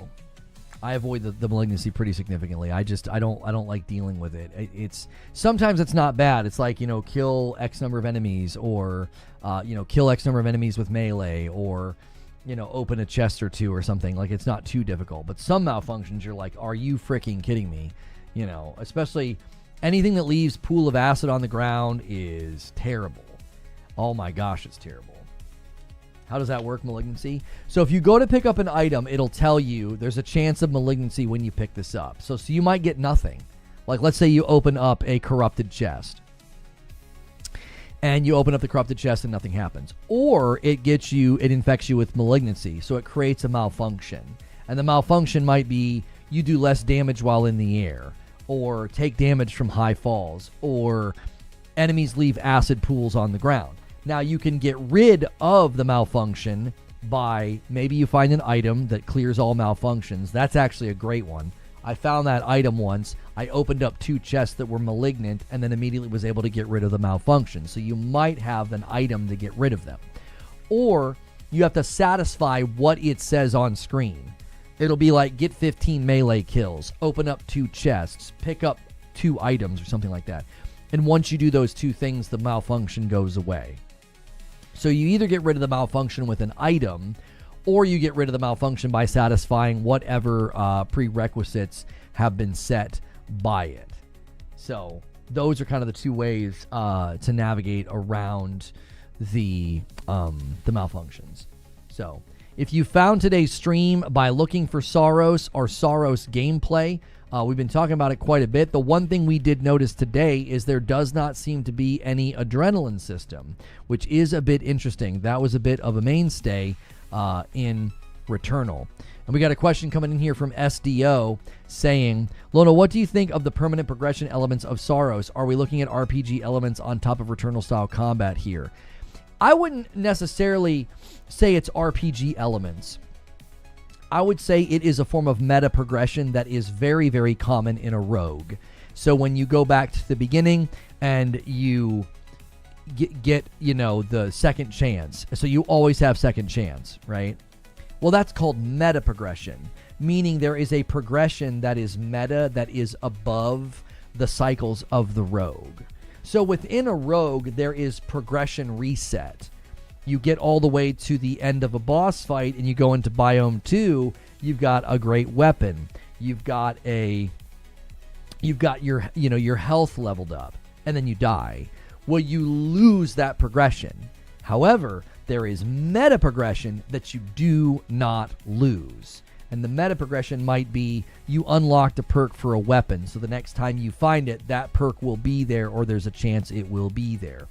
S1: I avoid the malignancy pretty significantly. I don't like dealing with it. It's sometimes it's not bad. It's like, kill X number of enemies, or kill X number of enemies with melee, or open a chest or 2 or something. Like, it's not too difficult. But some malfunctions, you're like, are you freaking kidding me? Especially anything that leaves pool of acid on the ground is terrible. Oh my gosh, it's terrible. How does that work, malignancy? So if you go to pick up an item, it'll tell you there's a chance of malignancy when you pick this up. So you might get nothing. Like, let's say you open up a corrupted chest. And you open up the corrupted chest and nothing happens. Or it infects you with malignancy. So it creates a malfunction. And the malfunction might be you do less damage while in the air, or take damage from high falls, or enemies leave acid pools on the ground. Now, you can get rid of the malfunction by maybe you find an item that clears all malfunctions. That's actually a great one. I found that item once. I opened up 2 chests that were malignant and then immediately was able to get rid of the malfunction. So you might have an item to get rid of them. Or you have to satisfy what it says on screen. It'll be like, get 15 melee kills, open up 2 chests, pick up 2 items or something like that. And once you do those 2 things, the malfunction goes away. So you either get rid of the malfunction with an item, or you get rid of the malfunction by satisfying whatever prerequisites have been set by it. So those are kind of the 2 ways to navigate around the malfunctions. So if you found today's stream by looking for Saros or Saros gameplay, we've been talking about it quite a bit. The one thing we did notice today is there does not seem to be any adrenaline system, which is a bit interesting. That was a bit of a mainstay in Returnal. And we got a question coming in here from SDO saying, Lono, what do you think of the permanent progression elements of Saros? Are we looking at RPG elements on top of Returnal style combat here? I wouldn't necessarily say it's RPG elements. I would say it is a form of meta progression that is very, very common in a rogue. So when you go back to the beginning and you get the second chance, so you always have second chance, right? Well, that's called meta progression, meaning there is a progression that is meta, that is above the cycles of the rogue. So within a rogue, there is progression reset. You get all the way to the end of a boss fight and you go into biome 2, you've got a great weapon. You've got your health leveled up, and then you die. Well, you lose that progression. However, there is meta progression that you do not lose. And the meta progression might be you unlocked a perk for a weapon, so the next time you find it, that perk will be there, or there's a chance it will be there.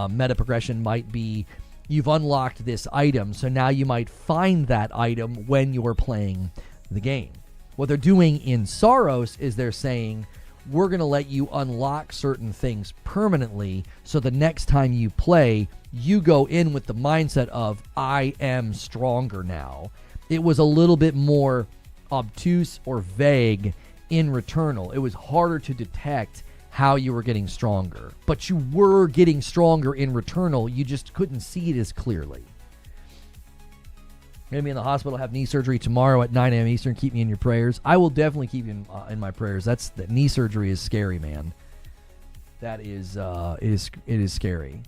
S1: Meta progression might be you've unlocked this item, so now you might find that item when you're playing the game. What they're doing in Saros is they're saying, we're going to let you unlock certain things permanently, so the next time you play, you go in with the mindset of, I am stronger now. It was a little bit more obtuse or vague in Returnal. It was harder to detect how you were getting stronger. But you were getting stronger in Returnal, you just couldn't see it as clearly. I'm going to be in the hospital, have knee surgery tomorrow at 9 a.m. Eastern. Keep me in your prayers. I will definitely keep you in my prayers. The knee surgery is scary, man. That is, it is scary.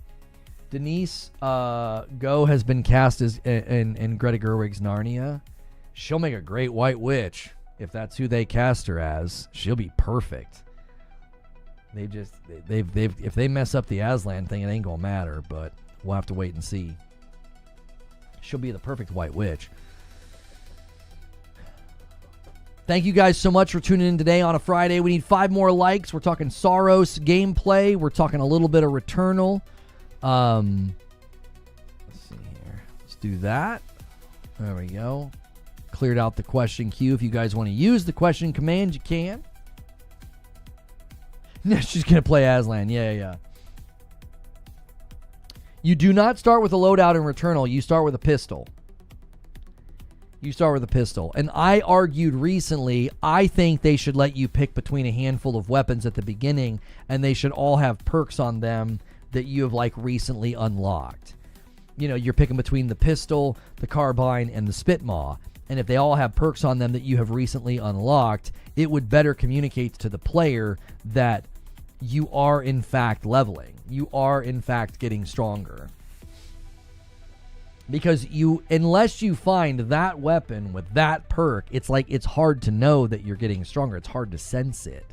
S1: Denise Go has been cast as in Greta Gerwig's Narnia. She'll make a great White Witch. If that's who they cast her as, she'll be perfect. If they mess up the Aslan thing, it ain't gonna matter, but we'll have to wait and see. She'll be the perfect White Witch. Thank you guys so much for tuning in today on a Friday. We need 5 more likes. We're talking Saros gameplay. We're talking a little bit of Returnal. Let's see here. Let's do that. There we go. Cleared out the question queue. If you guys want to use the question command, you can. She's going to play Aslan. Yeah. You do not start with a loadout in Returnal. You start with a pistol. And I argued recently, I think they should let you pick between a handful of weapons at the beginning, and they should all have perks on them that you have recently unlocked. You're picking between the pistol, the carbine, and the spitmaw. And if they all have perks on them that you have recently unlocked, it would better communicate to the player that you are in fact leveling. You are in fact getting stronger. Because unless you find that weapon with that perk, it's hard to know that you're getting stronger. It's hard to sense it.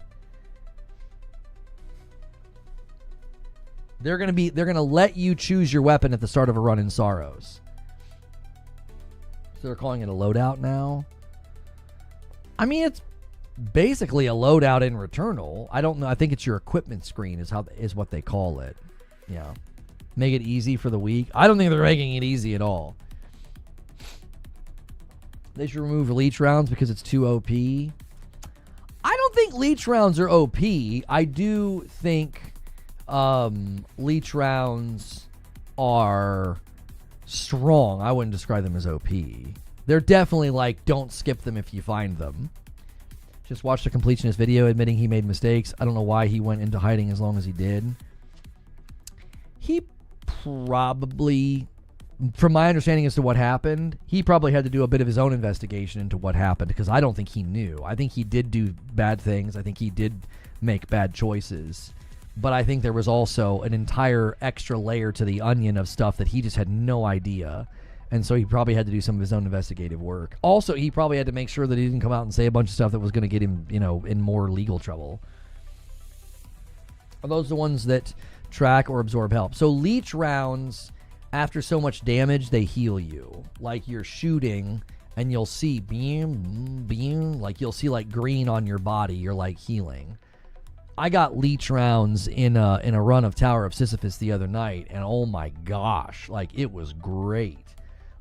S1: They're gonna let you choose your weapon at the start of a run in Saros. So they're calling it a loadout now. I mean, it's basically a loadout in Returnal. I don't know. I think it's your equipment screen is what they call it. Yeah. Make it easy for the weak. I don't think they're making it easy at all. They should remove leech rounds because it's too OP. I don't think leech rounds are OP. I do think leech rounds are strong. I wouldn't describe them as OP. They're definitely don't skip them if you find them. Just watched a completionist video admitting he made mistakes. I don't know why he went into hiding as long as he did. He probably from my understanding as to what happened, he probably had to do a bit of his own investigation into what happened, because I don't think he knew. I think he did do bad things. I think he did make bad choices. But I think there was also an entire extra layer to the onion of stuff that he just had no idea. And so he probably had to do some of his own investigative work. Also, he probably had to make sure that he didn't come out and say a bunch of stuff that was going to get him, in more legal trouble. Are those the ones that track or absorb health? So leech rounds, after so much damage, they heal you. Like you're shooting and you'll see beam, like you'll see like green on your body. You're like healing. I got leech rounds in a run of Tower of Sisyphus the other night, and oh my gosh, like it was great.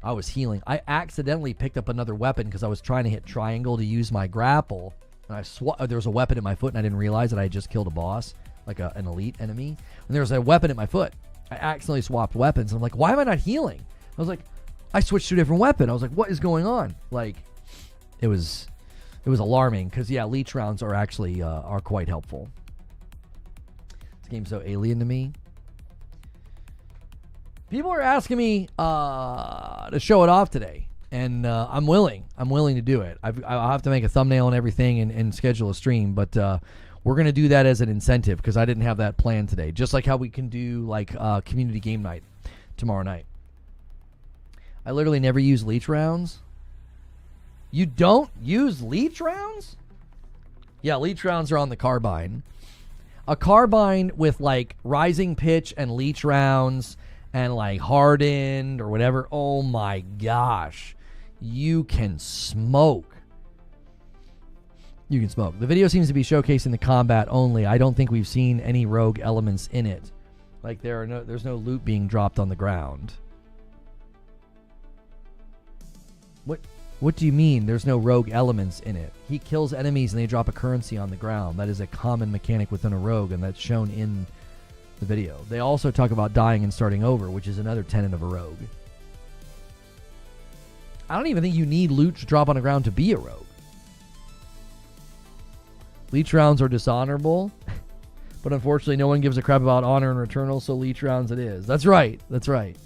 S1: I was healing. I accidentally picked up another weapon because I was trying to hit triangle to use my grapple, and there was a weapon in my foot, and I didn't realize that I had just killed a boss, like an elite enemy, and there was a weapon at my foot. I accidentally swapped weapons, and I'm like, why am I not healing? I was like, I switched to a different weapon. I was like, what is going on? Like, it was alarming, because yeah, leech rounds are actually are quite helpful. This game's so alien to me. People are asking me to show it off today, and I'm willing. I'm willing to do it. I'll have to make a thumbnail and everything and schedule a stream, but we're going to do that as an incentive, because I didn't have that planned today. Just like how we can do like community game night tomorrow night. I literally never use leech rounds. You don't use leech rounds? Yeah, leech rounds are on the carbine. A carbine with like rising pitch and leech rounds and like hardened or whatever. Oh my gosh. You can smoke. You can smoke. The video seems to be showcasing the combat only. I don't think we've seen any rogue elements in it. Like there's no loot being dropped on the ground. What do you mean there's no rogue elements in it? He kills enemies and they drop a currency on the ground. That is a common mechanic within a rogue, and that's shown in the video. They also talk about dying and starting over, which is another tenet of a rogue. I don't even think you need loot to drop on the ground to be a rogue. Leech rounds are dishonorable, but unfortunately no one gives a crap about honor and Returnal, so leech rounds it is. That's right. That's right.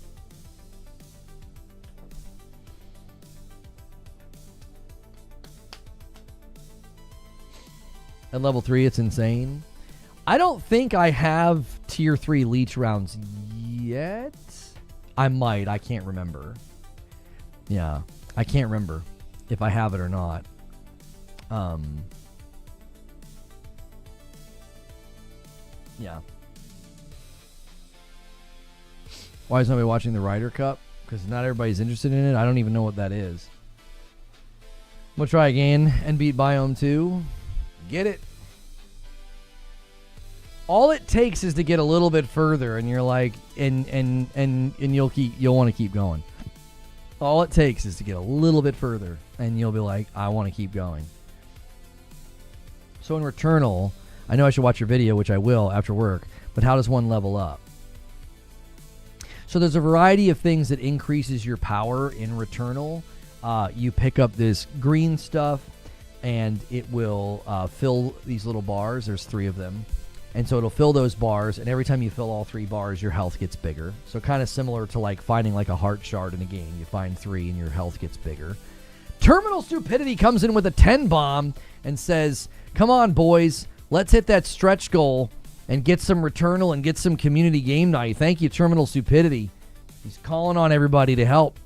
S1: At level 3, it's insane. I don't think I have tier 3 leech rounds yet. I might. I can't remember. Yeah. I can't remember if I have it or not. Yeah. Why is nobody watching the Ryder Cup? Because not everybody's interested in it. I don't even know what that is. I'm going to try again and beat Biome 2. Get it? All it takes is to get a little bit further, and you're like, and you'll want to keep going. All it takes is to get a little bit further, and you'll be like, I want to keep going. So in Returnal, I know I should watch your video, which I will after work, but how does one level up? So there's a variety of things that increases your power in Returnal. You pick up this green stuff, and it will fill these little bars. There's 3 of them. And so it'll fill those bars, and every time you fill all 3 bars, your health gets bigger. So kind of similar to like finding like a heart shard in a game. You find 3 and your health gets bigger. Terminal Stupidity comes in with a 10 bomb and says, come on, boys, let's hit that stretch goal and get some Returnal and get some community game night. Thank you, Terminal Stupidity. He's calling on everybody to help.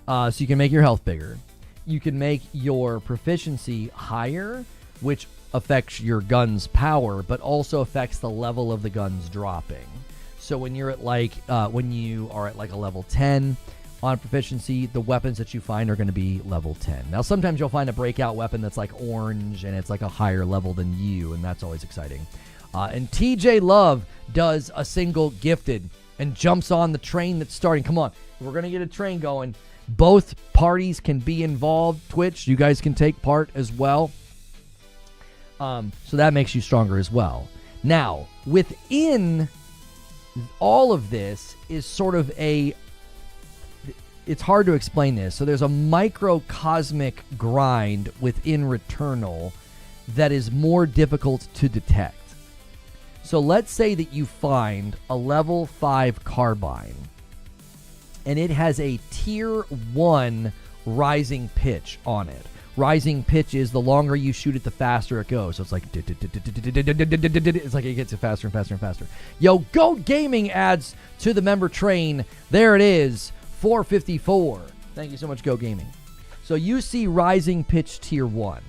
S1: So you can make your health bigger. You can make your proficiency higher, which affects your gun's power, but also affects the level of the guns dropping. So when you're at like, when you are at like a level 10 on proficiency, the weapons that you find are going to be level 10. Now, sometimes you'll find a breakout weapon that's like orange and it's like a higher level than you, and that's always exciting. And TJ Love does a single gifted and jumps on the train that's starting. Come on, we're going to get a train going. Both parties can be involved. Twitch, you guys can take part as well. So that makes you stronger as well. Now, within all of this is sort of it's hard to explain this. So there's a microcosmic grind within Returnal that is more difficult to detect. So let's say that you find a level 5 carbine. and it has a tier 1 rising pitch on it. Rising pitch is the longer you shoot it, the faster it goes. So it's like, it's like it gets it faster and faster and faster. Yo, Goat Gaming adds to the member train. There it is, 454. Thank you so much, Goat Gaming. So you see rising pitch tier 1,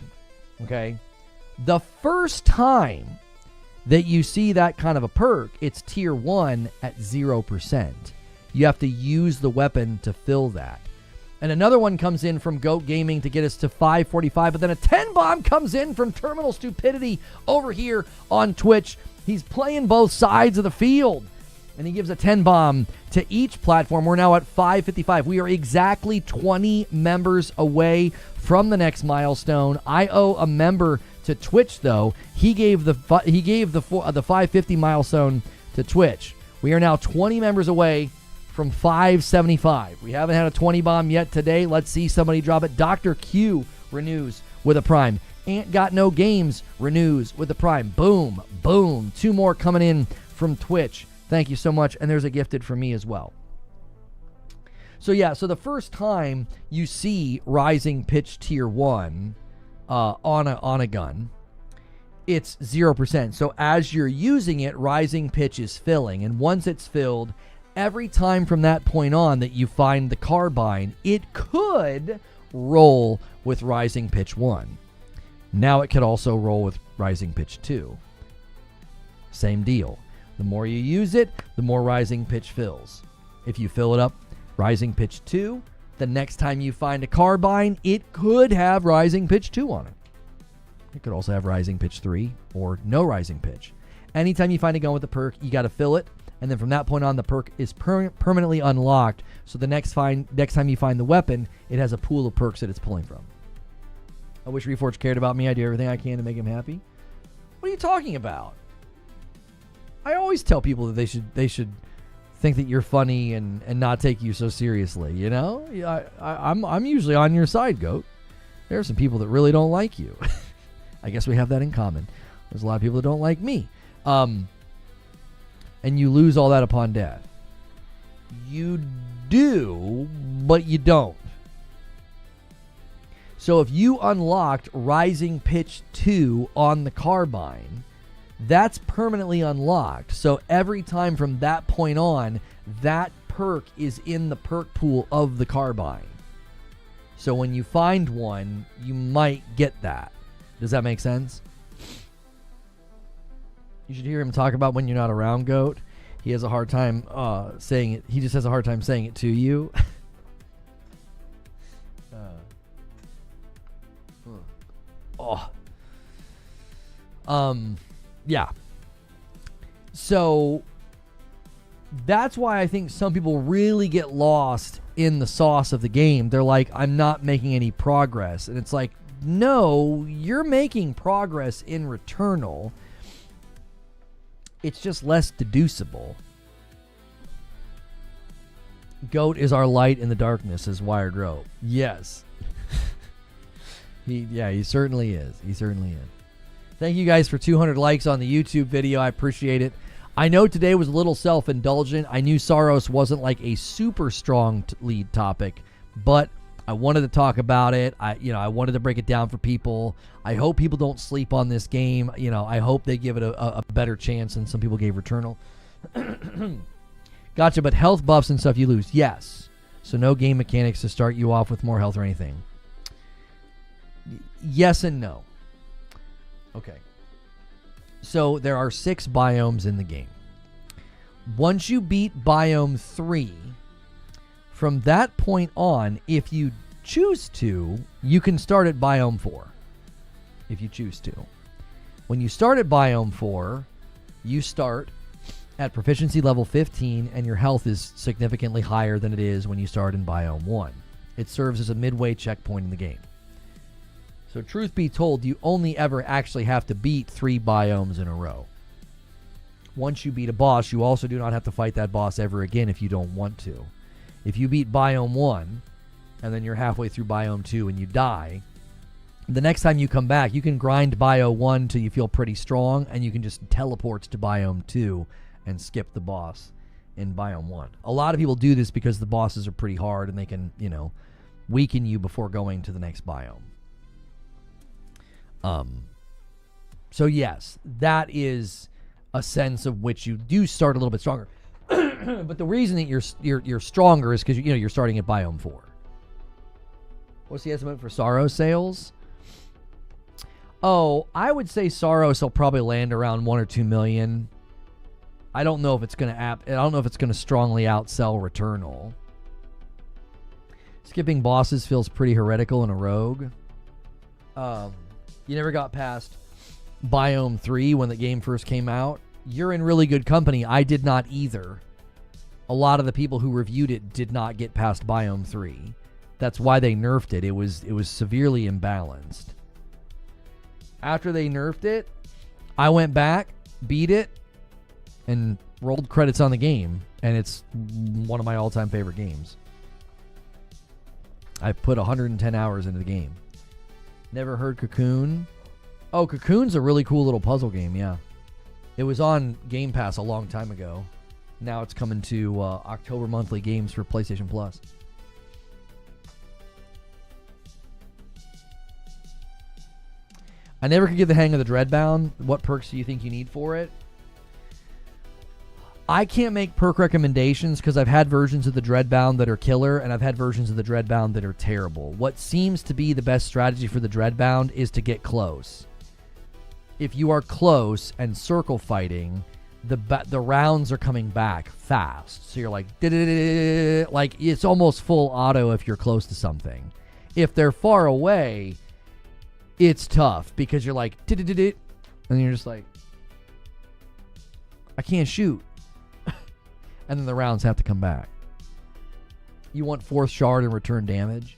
S1: okay? The first time that you see that kind of a perk, it's tier 1 at 0%. You have to use the weapon to fill that. And another one comes in from Goat Gaming to get us to 545, but then a 10 bomb comes in from Terminal Stupidity over here on Twitch. He's playing both sides of the field, and he gives a 10 bomb to each platform. We're now at 555. We are exactly 20 members away from the next milestone. I owe a member to Twitch, though. He gave the 550 milestone to Twitch. We are now 20 members away from 575. We haven't had a 20 bomb yet today. Let's see somebody drop it. Dr. Q renews with a prime. Ain't Got No Games renews with a prime. Boom, boom. 2 more coming in from Twitch. Thank you so much. And there's a gifted for me as well. So yeah, so the first time you see rising pitch tier 1 on a gun, it's 0%. So as you're using it, rising pitch is filling. And once it's filled, every time from that point on that you find the carbine, it could roll with rising pitch 1. Now it could also roll with rising pitch 2. Same deal. The more you use it, the more rising pitch fills. If you fill it up rising pitch 2, the next time you find a carbine, it could have rising pitch 2 on it. It could also have rising pitch 3 or no rising pitch. Anytime you find a gun with a perk, you got to fill it. And then from that point on, the perk is permanently unlocked. So the next time you find the weapon, it has a pool of perks that it's pulling from. I wish Reforge cared about me. I do everything I can to make him happy. What are you talking about? I always tell people that they should think that you're funny and not take you so seriously. You know, I'm usually on your side, Goat. There are some people that really don't like you. I guess we have that in common. There's a lot of people that don't like me. And you lose all that upon death. You do, but you don't. So if you unlocked Rising Pitch 2 on the carbine, that's permanently unlocked. So every time from that point on, that perk is in the perk pool of the carbine. So when you find one, you might get that. Does that make sense? You should hear him talk about when you're not around, Goat. He has a hard time saying it. He just has a hard time saying it to you. Yeah. So that's why I think some people really get lost in the sauce of the game. They're like, I'm not making any progress. And it's like, no, you're making progress in Returnal. It's just less deducible. Goat is our light in the darkness, says Wired Rope. Yes. He certainly is. He certainly is. Thank you guys for 200 likes on the YouTube video. I appreciate it. I know today was a little self-indulgent. I knew Saros wasn't like a super strong lead topic, but I wanted to talk about it. I wanted to break it down for people. I hope people don't sleep on this game. I hope they give it a better chance than some people gave Returnal. Gotcha, but health buffs and stuff you lose. Yes. So no game mechanics to start you off with more health or anything. Yes and no. Okay. So there are 6 biomes in the game. Once you beat biome 3, from that point on, if you choose to, you can start at biome 4. If you choose to. When you start at biome 4, you start at proficiency level 15, and your health is significantly higher than it is when you start in biome 1. It serves as a midway checkpoint in the game. So truth be told, you only ever actually have to beat 3 biomes in a row. Once you beat a boss, you also do not have to fight that boss ever again if you don't want to. If you beat biome 1, and then you're halfway through biome 2 and you die, the next time you come back, you can grind biome 1 till you feel pretty strong, and you can just teleport to biome 2 and skip the boss in Biome 1. A lot of people do this because the bosses are pretty hard and they can, weaken you before going to the next biome. So yes, that is a sense of which you do start a little bit stronger. But the reason that you're stronger is because you're starting at Biome 4. What's the estimate for Saros sales? Oh, I would say Saros will probably land around 1 or 2 million. I don't know if it's going to strongly outsell Returnal. Skipping bosses feels pretty heretical in a rogue. You never got past Biome 3 when the game first came out. You're in really good company. I did not either. A lot of the people who reviewed it did not get past Biome 3. That's why they nerfed it. It was severely imbalanced. After they nerfed it, I went back, beat it, and rolled credits on the game. And it's one of my all-time favorite games. I put 110 hours into the game. Never heard Cocoon. Oh, Cocoon's a really cool little puzzle game, yeah. It was on Game Pass a long time ago. Now it's coming to October monthly games for PlayStation Plus. I never could get the hang of the Dreadbound. What perks do you think you need for it? I can't make perk recommendations because I've had versions of the Dreadbound that are killer, and I've had versions of the Dreadbound that are terrible. What seems to be the best strategy for the Dreadbound is to get close. If you are close and circle fighting, the rounds are coming back fast. So you're like, like it's almost full auto if you're close to something. If they're far away, it's tough because you're like, and you're just like, I can't shoot. And then the rounds have to come back. You want fourth shard and return damage.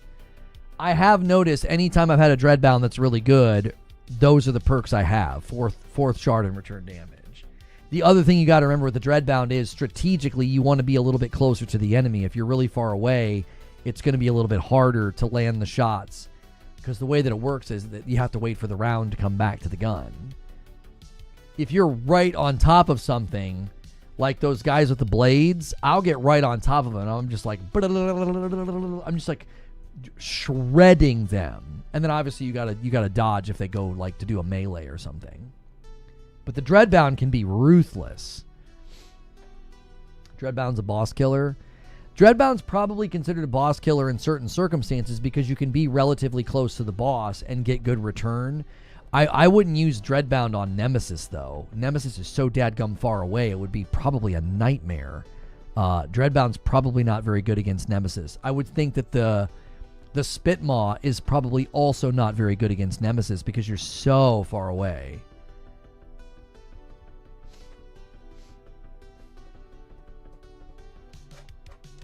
S1: I have noticed anytime I've had a Dreadbound that's really good, those are the perks I have. Fourth shard and return damage. The other thing you got to remember with the Dreadbound is strategically you want to be a little bit closer to the enemy. If you're really far away, it's going to be a little bit harder to land the shots because the way that it works is that you have to wait for the round to come back to the gun. If you're right on top of something, like those guys with the blades, I'll get right on top of them. I'm just like shredding them. And then obviously you gotta dodge if they go like to do a melee or something. But the Dreadbound can be ruthless. Dreadbound's a boss killer. Dreadbound's probably considered a boss killer in certain circumstances because you can be relatively close to the boss and get good return. I wouldn't use Dreadbound on Nemesis, though. Nemesis is so dadgum far away, it would be probably a nightmare. Dreadbound's probably not very good against Nemesis. I would think that the Spitmaw is probably also not very good against Nemesis because you're so far away.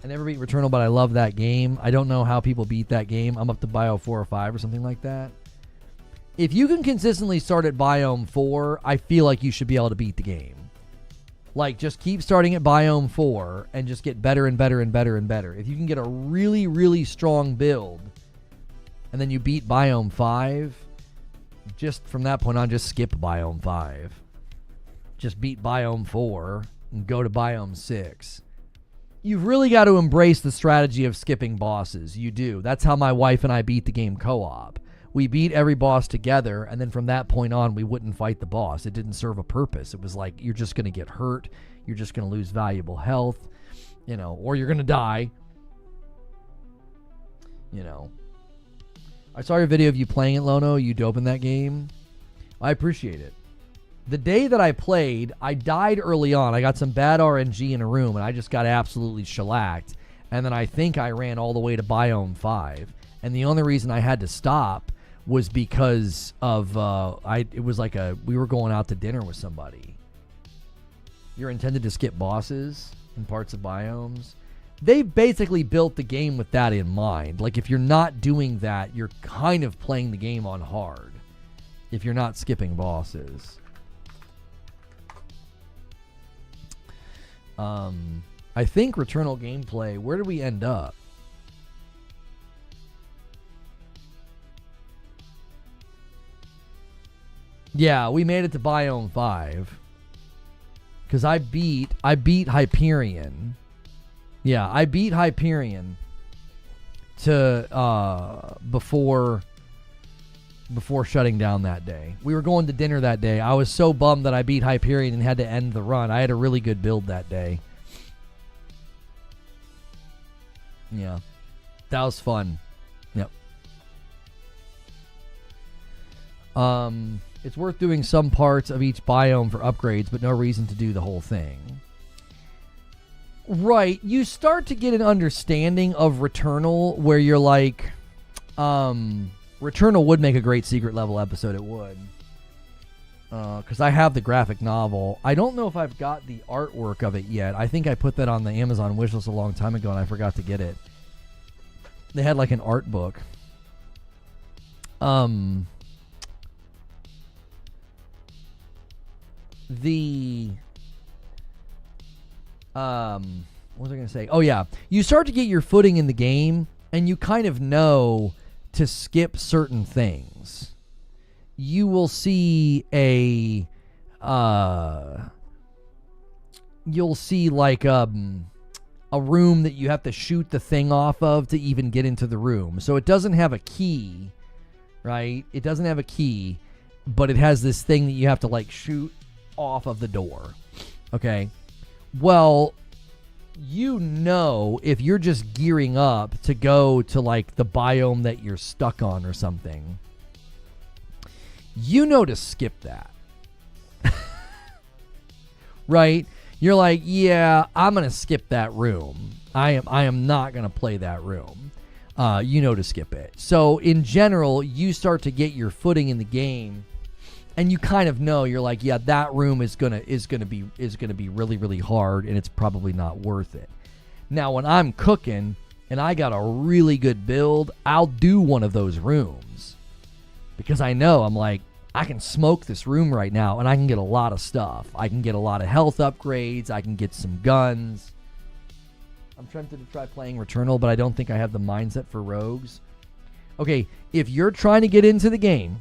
S1: I never beat Returnal, but I love that game. I don't know how people beat that game. I'm up to Bio 4 or 5 or something like that. If you can consistently start at Biome 4, I feel like you should be able to beat the game. Like, just keep starting at Biome 4 and just get better and better and better and better. If you can get a really, really strong build and then you beat Biome 5, just from that point on, just skip Biome 5. Just beat Biome 4 and go to Biome 6. You've really got to embrace the strategy of skipping bosses. You do. That's how my wife and I beat the game co-op. We beat every boss together, and then from that point on, we wouldn't fight the boss. It didn't serve a purpose. It was like, you're just going to get hurt. You're just going to lose valuable health, or you're going to die. I saw your video of you playing it, Lono. You dope in that game. I appreciate it. The day that I played, I died early on. I got some bad RNG in a room, and I just got absolutely shellacked. And then I think I ran all the way to Biome 5. And the only reason I had to stop was because of we were going out to dinner with somebody. You're intended to skip bosses in parts of biomes. They basically built the game with that in mind. Like, if you're not doing that, you're kind of playing the game on hard if you're not skipping bosses. I think Returnal gameplay, where did we end up? Yeah, we made it to Biome 5. because I beat Hyperion. Yeah, I beat Hyperion to before shutting down that day. We were going to dinner that day. I was so bummed that I beat Hyperion and had to end the run. I had a really good build that day. Yeah. That was fun. Yep. It's worth doing some parts of each biome for upgrades, but no reason to do the whole thing. Right. You start to get an understanding of Returnal where you're like, Returnal would make a great secret level episode. It would. Because I have the graphic novel. I don't know if I've got the artwork of it yet. I think I put that on the Amazon wishlist a long time ago and I forgot to get it. They had like an art book. What was I going to say? Oh, yeah. You start to get your footing in the game, and you kind of know to skip certain things. You will see you'll see like a room that you have to shoot the thing off of to even get into the room. So it doesn't have a key, right? It doesn't have a key, but it has this thing that you have to like shoot off of the door. Okay. Well, you know, if you're just gearing up to go to like the biome that you're stuck on or something, you know to skip that. Right? You're like, yeah, I'm going to skip that room. I am not going to play that room. You know to skip it. So in general, you start to get your footing in the game, and you kind of know, you're like, yeah, that room is gonna be really, really hard, and it's probably not worth it. Now, when I'm cooking and I got a really good build, I'll do one of those rooms because I know, I'm like, I can smoke this room right now, and I can get a lot of stuff. I can get a lot of health upgrades. I can get some guns. I'm tempted to try playing Returnal, but I don't think I have the mindset for rogues. Okay, if you're trying to get into the game,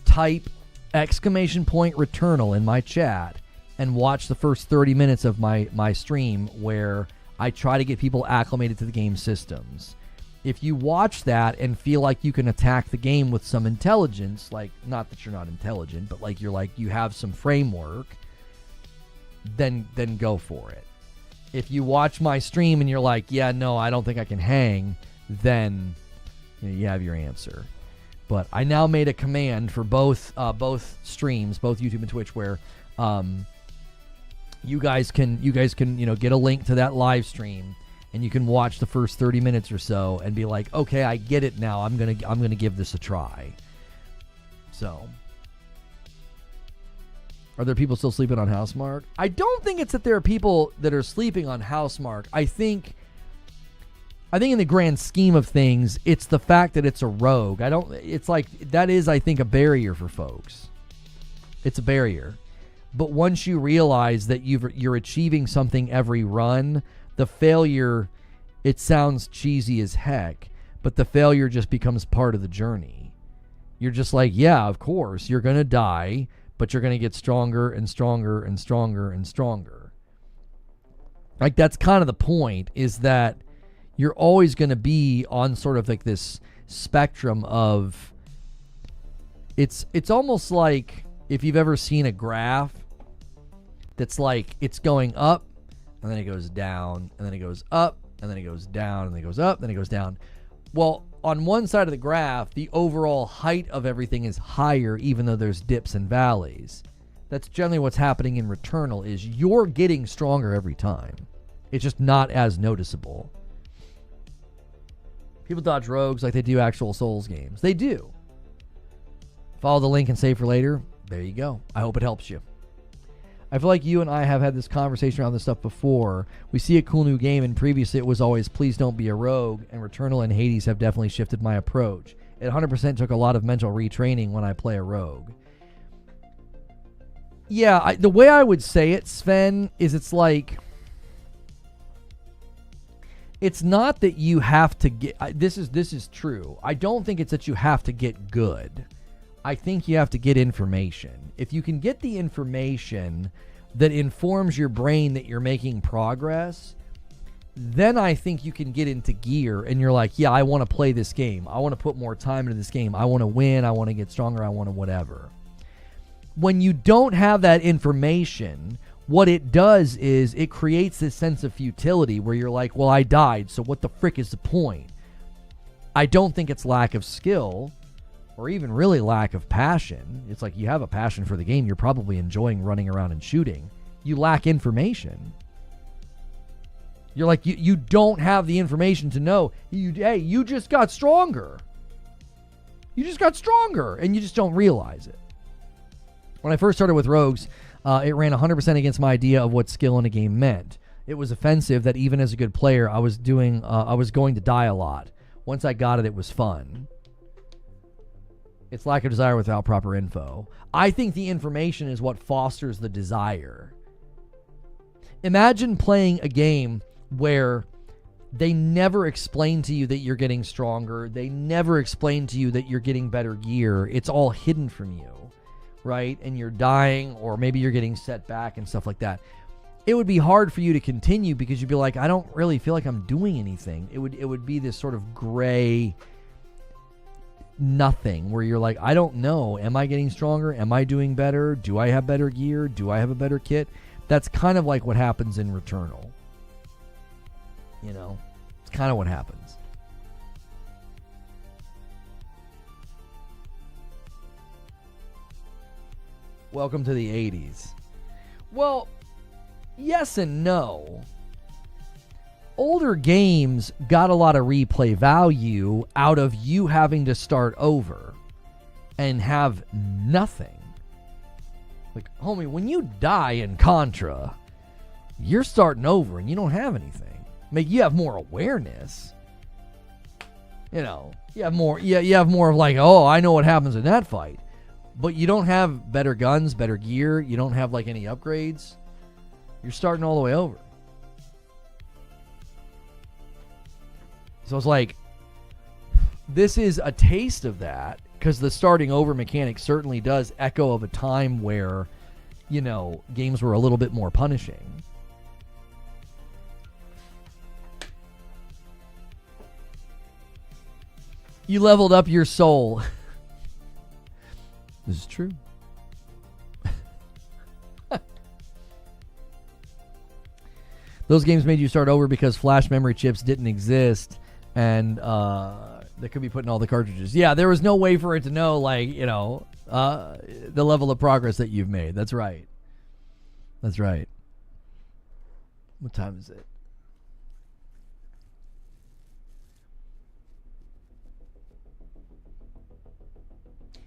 S1: type !Returnal in my chat and watch the first 30 minutes of my stream where I try to get people acclimated to the game systems. If you watch that and feel like you can attack the game with some intelligence, like, not that you're not intelligent, but like you have some framework, then go for it. If you watch my stream and you're like, yeah, no, I don't think I can hang, then you have your answer. But I now made a command for both streams, both YouTube and Twitch, where you guys can get a link to that live stream, and you can watch the first 30 minutes or so and be like, okay, I get it now. I'm gonna give this a try. So, are there people still sleeping on Housemarque? I don't think it's that there are people that are sleeping on Housemarque. I think in the grand scheme of things, it's the fact that it's a rogue. It's like, that is, I think, a barrier for folks. It's a barrier. But once you realize that you're achieving something every run, the failure, it sounds cheesy as heck, but the failure just becomes part of the journey. You're just like, yeah, of course, you're going to die, but you're going to get stronger and stronger and stronger and stronger. Like, that's kind of the point, is that you're always going to be on sort of like this spectrum of, it's almost like if you've ever seen a graph that's like, it's going up and then it goes down and then it goes up and then it goes down and then it goes up, then it goes down. Well, on one side of the graph, the overall height of everything is higher, even though there's dips and valleys. That's generally what's happening in Returnal, is you're getting stronger every time. It's just not as noticeable. People dodge rogues like they do actual Souls games. They do. Follow the link and save for later. There you go. I hope it helps you. I feel like you and I have had this conversation around this stuff before. We see a cool new game, and previously it was always, please don't be a rogue, and Returnal and Hades have definitely shifted my approach. It 100% took a lot of mental retraining when I play a rogue. Yeah, the way I would say it, Sven, is it's like, it's not that you have to get, this is true. I don't think it's that you have to get good. I think you have to get information. If you can get the information, that informs your brain that you're making progress, then I think you can get into gear and you're like, yeah, I want to play this game. I want to put more time into this game. I want to win. I want to get stronger. I want to whatever. When you don't have that information, what it does is it creates this sense of futility where you're like, well, I died, so what the frick is the point? I don't think it's lack of skill or even really lack of passion. It's like you have a passion for the game. You're probably enjoying running around and shooting. You lack information. You're like, you don't have the information to know, hey, you just got stronger. You just got stronger, and you just don't realize it. When I first started with Rogues, it ran 100% against my idea of what skill in a game meant. It was offensive that even as a good player, I was going to die a lot. Once I got it, it was fun. It's lack of desire without proper info. I think the information is what fosters the desire. Imagine playing a game where they never explain to you that you're getting stronger. They never explain to you that you're getting better gear. It's all hidden from you, right? And you're dying, or maybe you're getting set back and stuff like that. It would be hard for you to continue because you'd be like, I don't really feel like I'm doing anything. It would be this sort of gray nothing where you're like, I don't know. Am I getting stronger? Am I doing better? Do I have better gear? Do I have a better kit? That's kind of like what happens in Returnal. You know, it's kind of what happens. Welcome to the 80s. Well, yes and no. Older games got a lot of replay value out of you having to start over and have nothing. Like, homie, when you die in Contra, you're starting over and you don't have anything. Like, you have more awareness. You know, you have more of like, oh, I know what happens in that fight. But you don't have better guns, better gear. You don't have like any upgrades. You're starting all the way over. So it's like, this is a taste of that, because the starting over mechanic certainly does echo of a time where, you know, games were a little bit more punishing. You leveled up your soul. This is true. Those games made you start over because flash memory chips didn't exist, and they could be put in all the cartridges. Yeah, there was no way for it to know, like, you know, the level of progress that you've made. That's right. That's right. What time is it?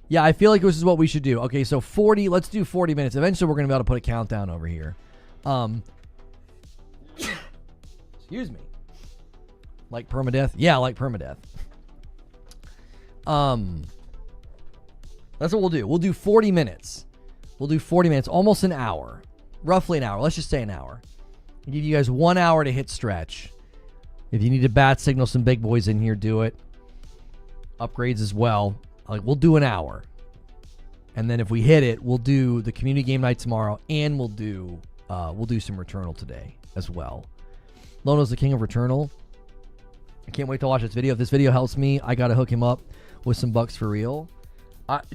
S1: Yeah, I feel like this is what we should do. Okay, so 40, let's do 40 minutes. Eventually, we're going to be able to put a countdown over here. Excuse me. Like permadeath? Yeah, like permadeath. That's what we'll do. We'll do 40 minutes. We'll do 40 minutes, almost an hour. Roughly an hour. Let's just say an hour. I'll give you guys 1 hour to hit stretch. If you need to bat signal some big boys in here, do it. Upgrades as well. Like, we'll do an hour. And then if we hit it, we'll do the community game night tomorrow, and we'll do some Returnal today as well. Lono's the king of Returnal. I can't wait to watch this video. If this video helps me, I got to hook him up with some bucks for real.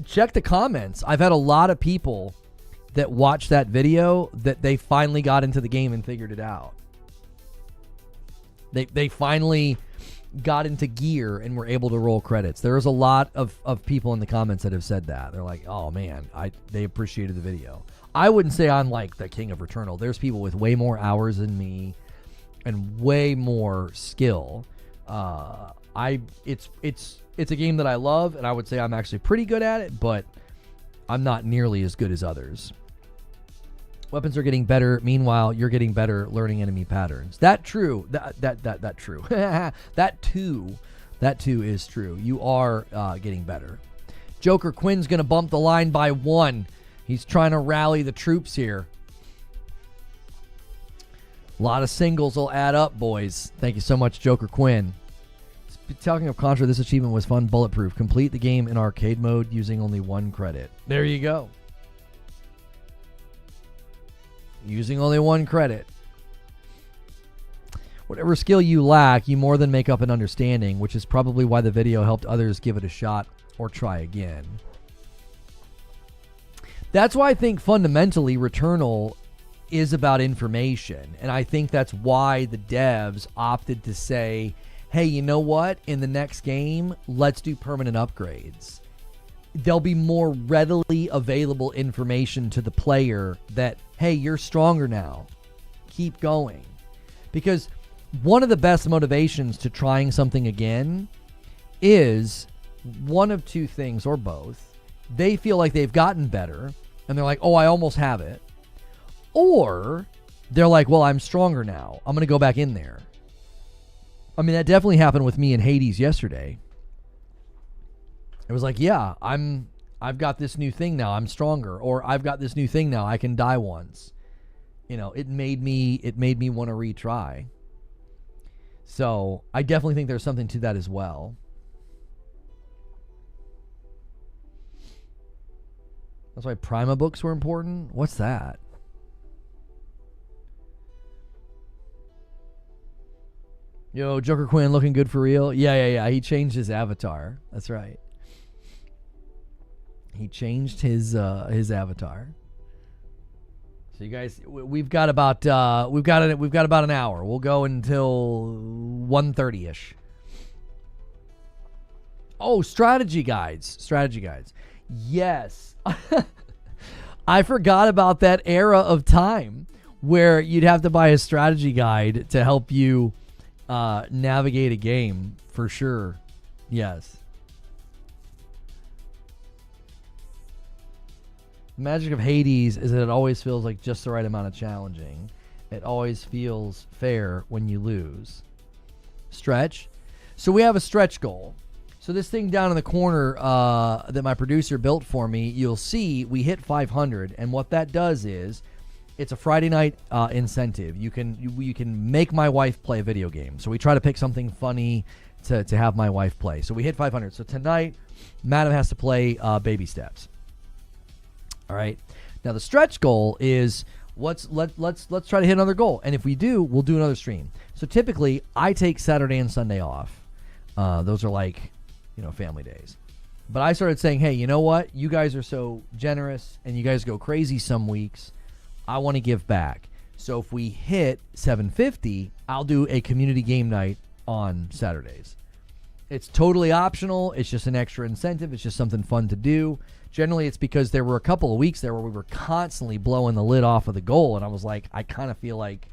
S1: Check the comments. I've had a lot of people that watched that video that they finally got into the game and figured it out. They finally got into gear and were able to roll credits. There's a lot of people in the comments that have said that. They're like, oh man, they appreciated the video. I wouldn't say I'm like the king of Returnal. There's people with way more hours than me and way more skill. It's a game that I love, and I would say I'm actually pretty good at it, but I'm not nearly as good as others. Weapons are getting better. Meanwhile, you're getting better learning enemy patterns. That true. That true. That too is true. You are getting better. Joker Quinn's going to bump the line by 1. He's trying to rally the troops here. A lot of singles will add up, boys. Thank you so much, Joker Quinn. Talking of Contra, this achievement was fun. Bulletproof. Complete the game in arcade mode using only 1 credit. There you go. Using only 1 credit. Whatever skill you lack, you more than make up in understanding, which is probably why the video helped others give it a shot or try again. That's why I think fundamentally Returnal is about information. And I think that's why the devs opted to say, hey, you know what? In the next game, let's do permanent upgrades. There'll be more readily available information to the player that, hey, you're stronger now. Keep going. Because one of the best motivations to trying something again is one of 2 things, or both. They feel like they've gotten better, and they're like, oh, I almost have it. Or they're like, well, I'm stronger now. I'm going to go back in there. I mean, that definitely happened with me in Hades yesterday. It was like, yeah, I've got this new thing now. I'm stronger. Or I've got this new thing now. I can die once. You know, it made me want to retry. So I definitely think there's something to that as well. That's why Prima books were important. What's that? Yo, Joker Quinn looking good for real? Yeah. He changed his avatar. That's right. He changed his avatar. So you guys, we've got about an hour. We'll go until 1:30ish. Oh, strategy guides. Yes. I forgot about that era of time where you'd have to buy a strategy guide to help you navigate a game, for sure. Yes. The magic of Hades is that it always feels like just the right amount of challenging. It always feels fair when you lose. Stretch. So we have a stretch goal. So this thing down in the corner that my producer built for me, you'll see we hit 500. And what that does is it's a Friday night incentive. You can make my wife play a video game. So we try to pick something funny to have my wife play. So we hit 500. So tonight, Madam has to play Baby Steps. All right. Now the stretch goal is let's try to hit another goal, and if we do, we'll do another stream. So typically, I take Saturday and Sunday off. Those are like, family days. But I started saying, hey, you know what? You guys are so generous, and you guys go crazy some weeks. I want to give back. So if we hit 750, I'll do a community game night on Saturdays. It's totally optional. It's just an extra incentive. It's just something fun to do. Generally, it's because there were a couple of weeks there where we were constantly blowing the lid off of the goal, and I was like, I kind of feel like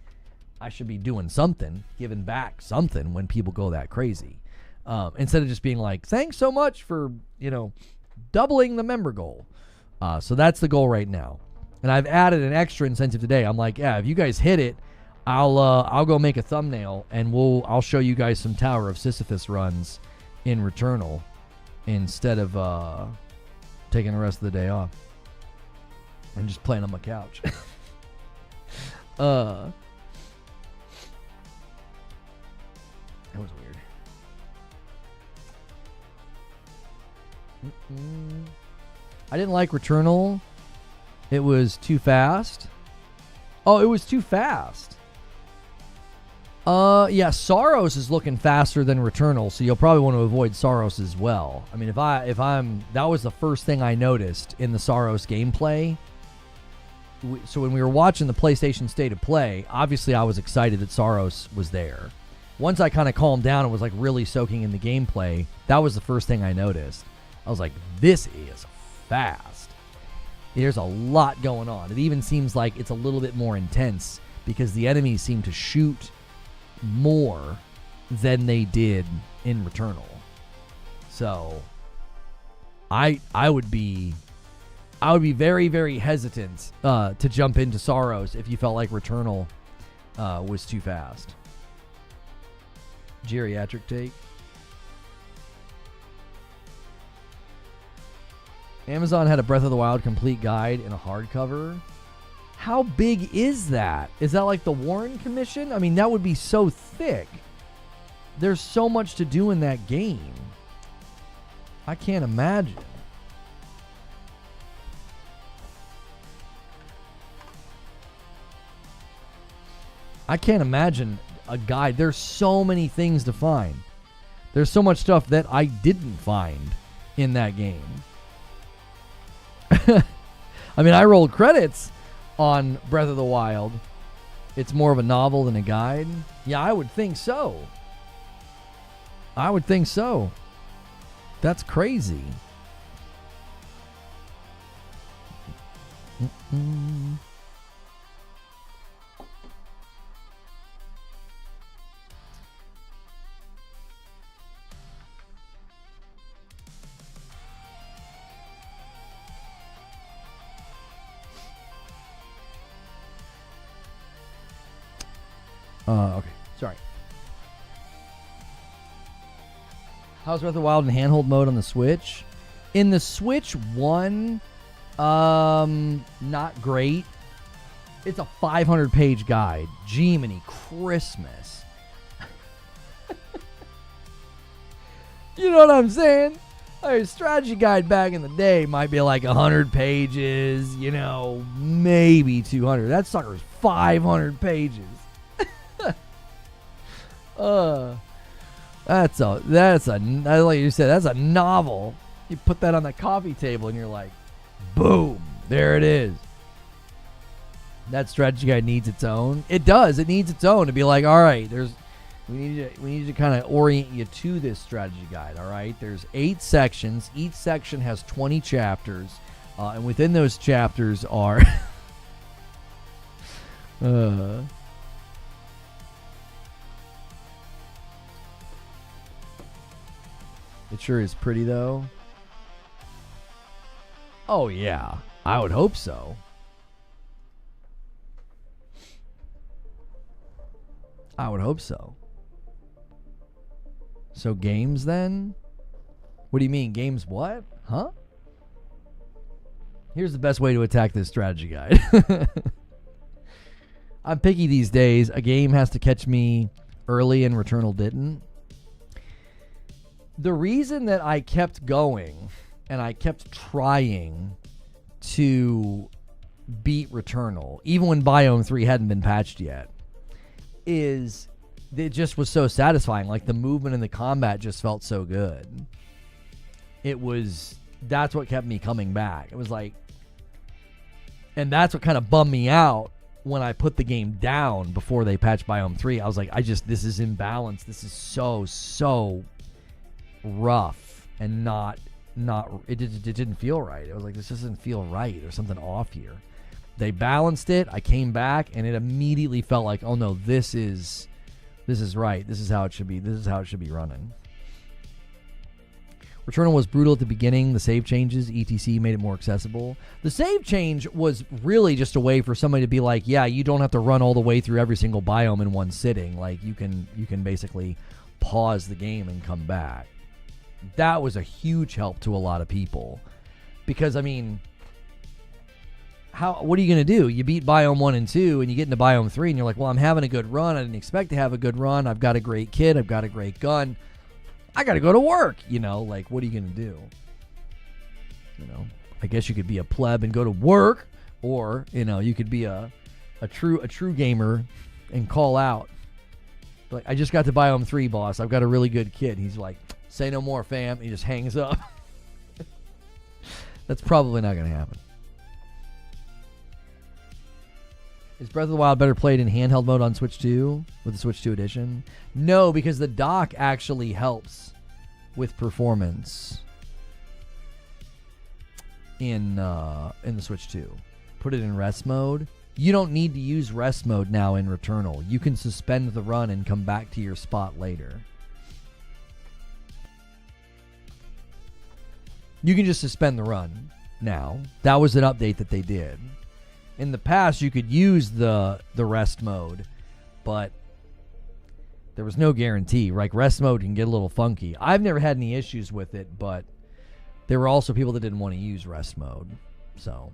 S1: I should be doing something, giving back something when people go that crazy. Instead of just being like, thanks so much for, doubling the member goal. So that's the goal right now. And I've added an extra incentive today. I'm like, yeah, if you guys hit it, I'll go make a thumbnail, and I'll show you guys some Tower of Sisyphus runs in Returnal instead of taking the rest of the day off and just playing on my couch. That was weird. I didn't like Returnal. It was too fast. Oh, it was too fast. Yeah, Saros is looking faster than Returnal, so you'll probably want to avoid Saros as well. I mean, that was the first thing I noticed in the Saros gameplay. So when we were watching the PlayStation State of Play, obviously I was excited that Saros was there. Once I kind of calmed down and was like really soaking in the gameplay, that was the first thing I noticed. I was like, this is fast. There's a lot going on. It even seems like it's a little bit more intense because the enemies seem to shoot more than they did in Returnal. So I would be very, very hesitant to jump into Saros if you felt like Returnal was too fast. Geriatric take. Amazon had a Breath of the Wild complete guide in a hardcover. How big is that? Is that like the Warren Commission? I mean, that would be so thick. There's so much to do in that game. I can't imagine. I can't imagine a guide. There's so many things to find. There's so much stuff that I didn't find in that game. I mean, I rolled credits on Breath of the Wild. It's more of a novel than a guide. Yeah, I would think so. I would think so. That's crazy. Okay, sorry. How's Breath of the Wild in handhold mode on the Switch? In the Switch 1, not great. It's a 500-page guide. Jiminy Christmas. You know what I'm saying? A strategy guide back in the day might be like 100 pages, you know, maybe 200. That sucker's 500 pages. That's a like you said, that's a novel. You put that on the coffee table and you're like, boom, there it is. That strategy guide needs its own. It does. It needs its own to be like, all right, we need to kind of orient you to this strategy guide. All right, there's 8 sections. Each section has 20 chapters, and within those chapters are. It sure is pretty, though. Oh, yeah. I would hope so. I would hope so. So games, then? What do you mean? Games what? Huh? Here's the best way to attack this strategy guide. I'm picky these days. A game has to catch me early and Returnal didn't. The reason that I kept going and I kept trying to beat Returnal, even when Biome 3 hadn't been patched yet, is it just was so satisfying. Like, the movement and the combat just felt so good. That's what kept me coming back. It was like, and that's what kind of bummed me out when I put the game down before they patched Biome 3. I was like, this is imbalanced. This is so rough and it didn't feel right. It was like, this doesn't feel right. There's something off here. They balanced it. I came back and it immediately felt like, oh no, this is right. This is how it should be. This is how it should be running. Returnal was brutal at the beginning. The save changes, etc., made it more accessible. The save change was really just a way for somebody to be like, yeah, you don't have to run all the way through every single biome in one sitting. Like, you can basically pause the game and come back. That was a huge help to a lot of people. Because, I mean, what are you going to do? You beat Biome 1 and 2, and you get into Biome 3, and you're like, well, I'm having a good run. I didn't expect to have a good run. I've got a great kid. I've got a great gun. I got to go to work. You know, like, what are you going to do? You know, I guess you could be a pleb and go to work, or, you know, you could be a true gamer and call out. Like, I just got to Biome 3, boss. I've got a really good kid. He's like, say no more, fam. He just hangs up. That's probably not going to happen. Is Breath of the Wild better played in handheld mode on Switch 2 with the Switch 2 edition? No, because the dock actually helps with performance in the Switch 2. Put it in rest mode. You don't need to use rest mode now in Returnal. You can suspend the run and come back to your spot later. You can just suspend the run now. That was an update that they did. In the past, you could use the rest mode, but there was no guarantee. Like, rest mode can get a little funky. I've never had any issues with it, but there were also people that didn't want to use rest mode. So,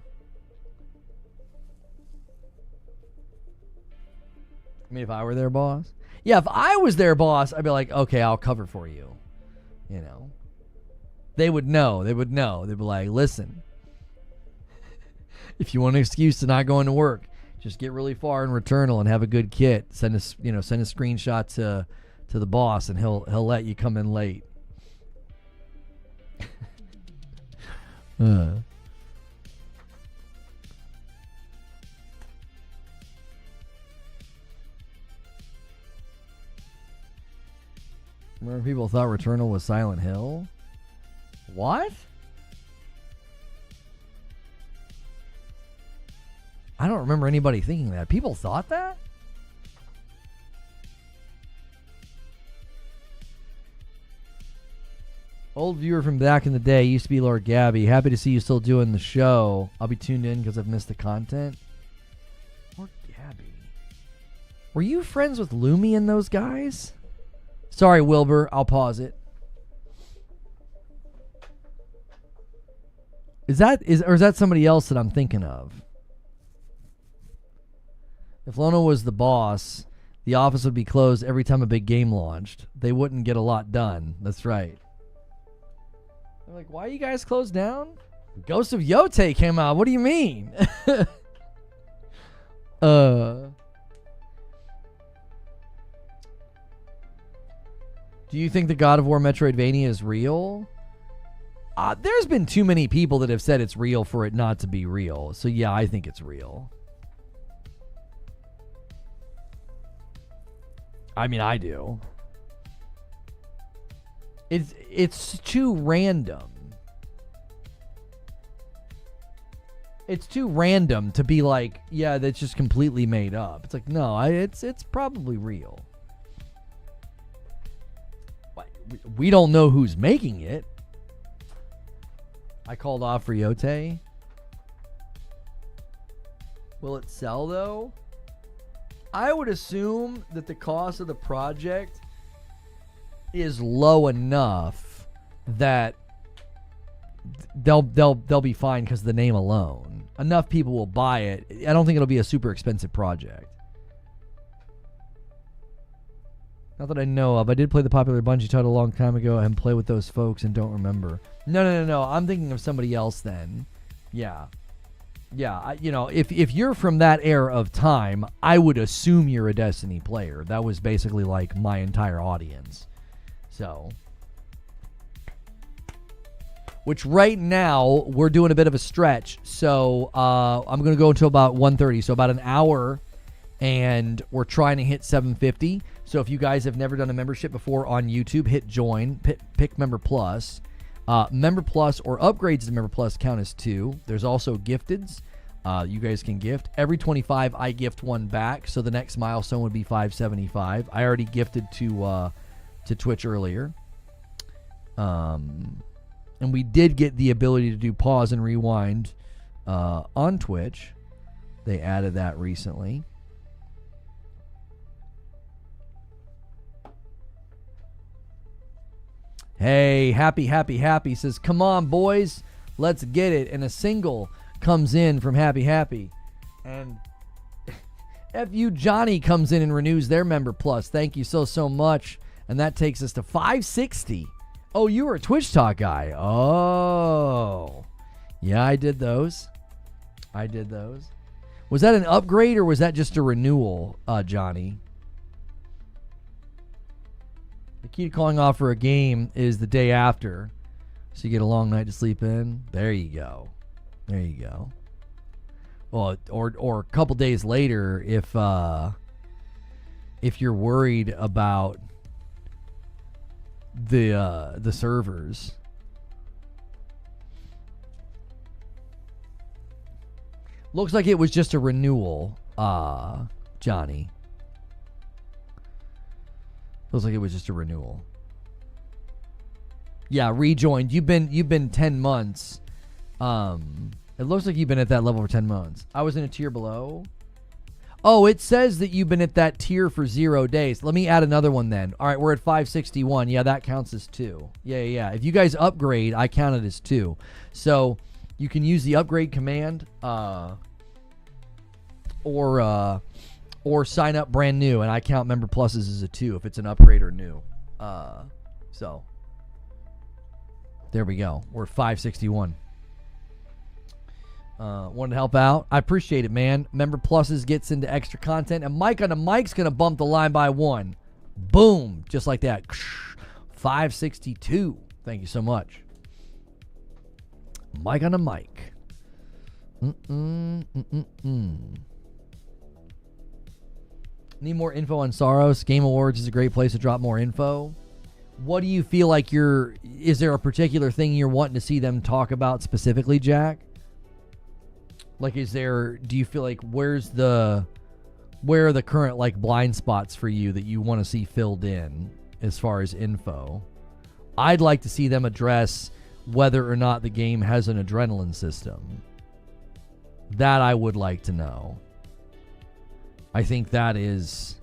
S1: I mean, if I were their boss? Yeah, if I was their boss, I'd be like, okay, I'll cover for you. You know? They would know. They'd be like, listen, if you want an excuse to not going to work, Just get really far in Returnal and have a good kit. Send us, send a screenshot to the boss, and he'll let you come in late. Remember, people thought Returnal was Silent Hill? What? I don't remember anybody thinking that. People thought that? Old viewer from back in the day. Used to be Lord Gabby. Happy to see you still doing the show. I'll be tuned in because I've missed the content. Lord Gabby. Were you friends with Lumi and those guys? Sorry, Wilbur. I'll pause it. Is that somebody else that I'm thinking of? If Lona was the boss, the office would be closed every time a big game launched. They wouldn't get a lot done. That's right. I'm like, why are you guys closed down? Ghost of Yote came out. What do you mean? Do you think the God of War Metroidvania is real? There's been too many people that have said it's real for it not to be real. So yeah, I think it's real. I mean, I do. It's too random. It's too random to be like, yeah, that's just completely made up. It's like, no, it's probably real. We don't know who's making it. I called off for Yote. Will it sell, though? I would assume that the cost of the project is low enough that they'll be fine because of the name alone. Enough people will buy it. I don't think it'll be a super expensive project. Not that I know of. I did play the popular Bungie title a long time ago and play with those folks and don't remember. No. I'm thinking of somebody else then. Yeah. Yeah, if you're from that era of time, I would assume you're a Destiny player. That was basically like my entire audience. So, which right now we're doing a bit of a stretch. So I'm going to go until about 1:30, so about an hour, and we're trying to hit 750. So if you guys have never done a membership before on YouTube, hit join, pick Member Plus. Member Plus or upgrades to Member Plus count as 2. There's also gifteds. You guys can gift. Every 25, I gift one back. So the next milestone would be 575. I already gifted to Twitch earlier. And we did get the ability to do pause and rewind on Twitch. They added that recently. Hey, Happy says, come on, boys, let's get it. And a single comes in from Happy. And FU Johnny comes in and renews their Member Plus. Thank you so much. And that takes us to 560. Oh, you were a Twitch Talk guy. Oh. Yeah, I did those. Was that an upgrade or was that just a renewal, Johnny? The key to calling off for a game is the day after, so you get a long night to sleep in. There you go. Well, or a couple days later if you're worried about the servers. Looks like it was just a renewal, Johnny. Looks like it was just a renewal. Yeah, rejoined. You've been 10 months. It looks like you've been at that level for 10 months. I was in a tier below. Oh, it says that you've been at that tier for 0 days. Let me add another one then. All right, we're at 561. Yeah, that counts as 2. Yeah. If you guys upgrade, I count it as 2. So you can use the upgrade command or sign up brand new, and I count Member Pluses as a 2 if it's an upgrade or new. So there we go. We're at 561. Wanted to help out. I appreciate it, man. Member Pluses gets into extra content. And Mike on the mic's going to bump the line by 1. Boom. Just like that. 562. Thank you so much. Mike on the mic. Need more info on Saros. Game Awards is a great place to drop more info. What do you feel like is there a particular thing you're wanting to see them talk about specifically, Jack? Like, do you feel like where are the current like blind spots for you that you want to see filled in as far as info? I'd like to see them address whether or not the game has an adrenaline system. That I would like to know. I think that's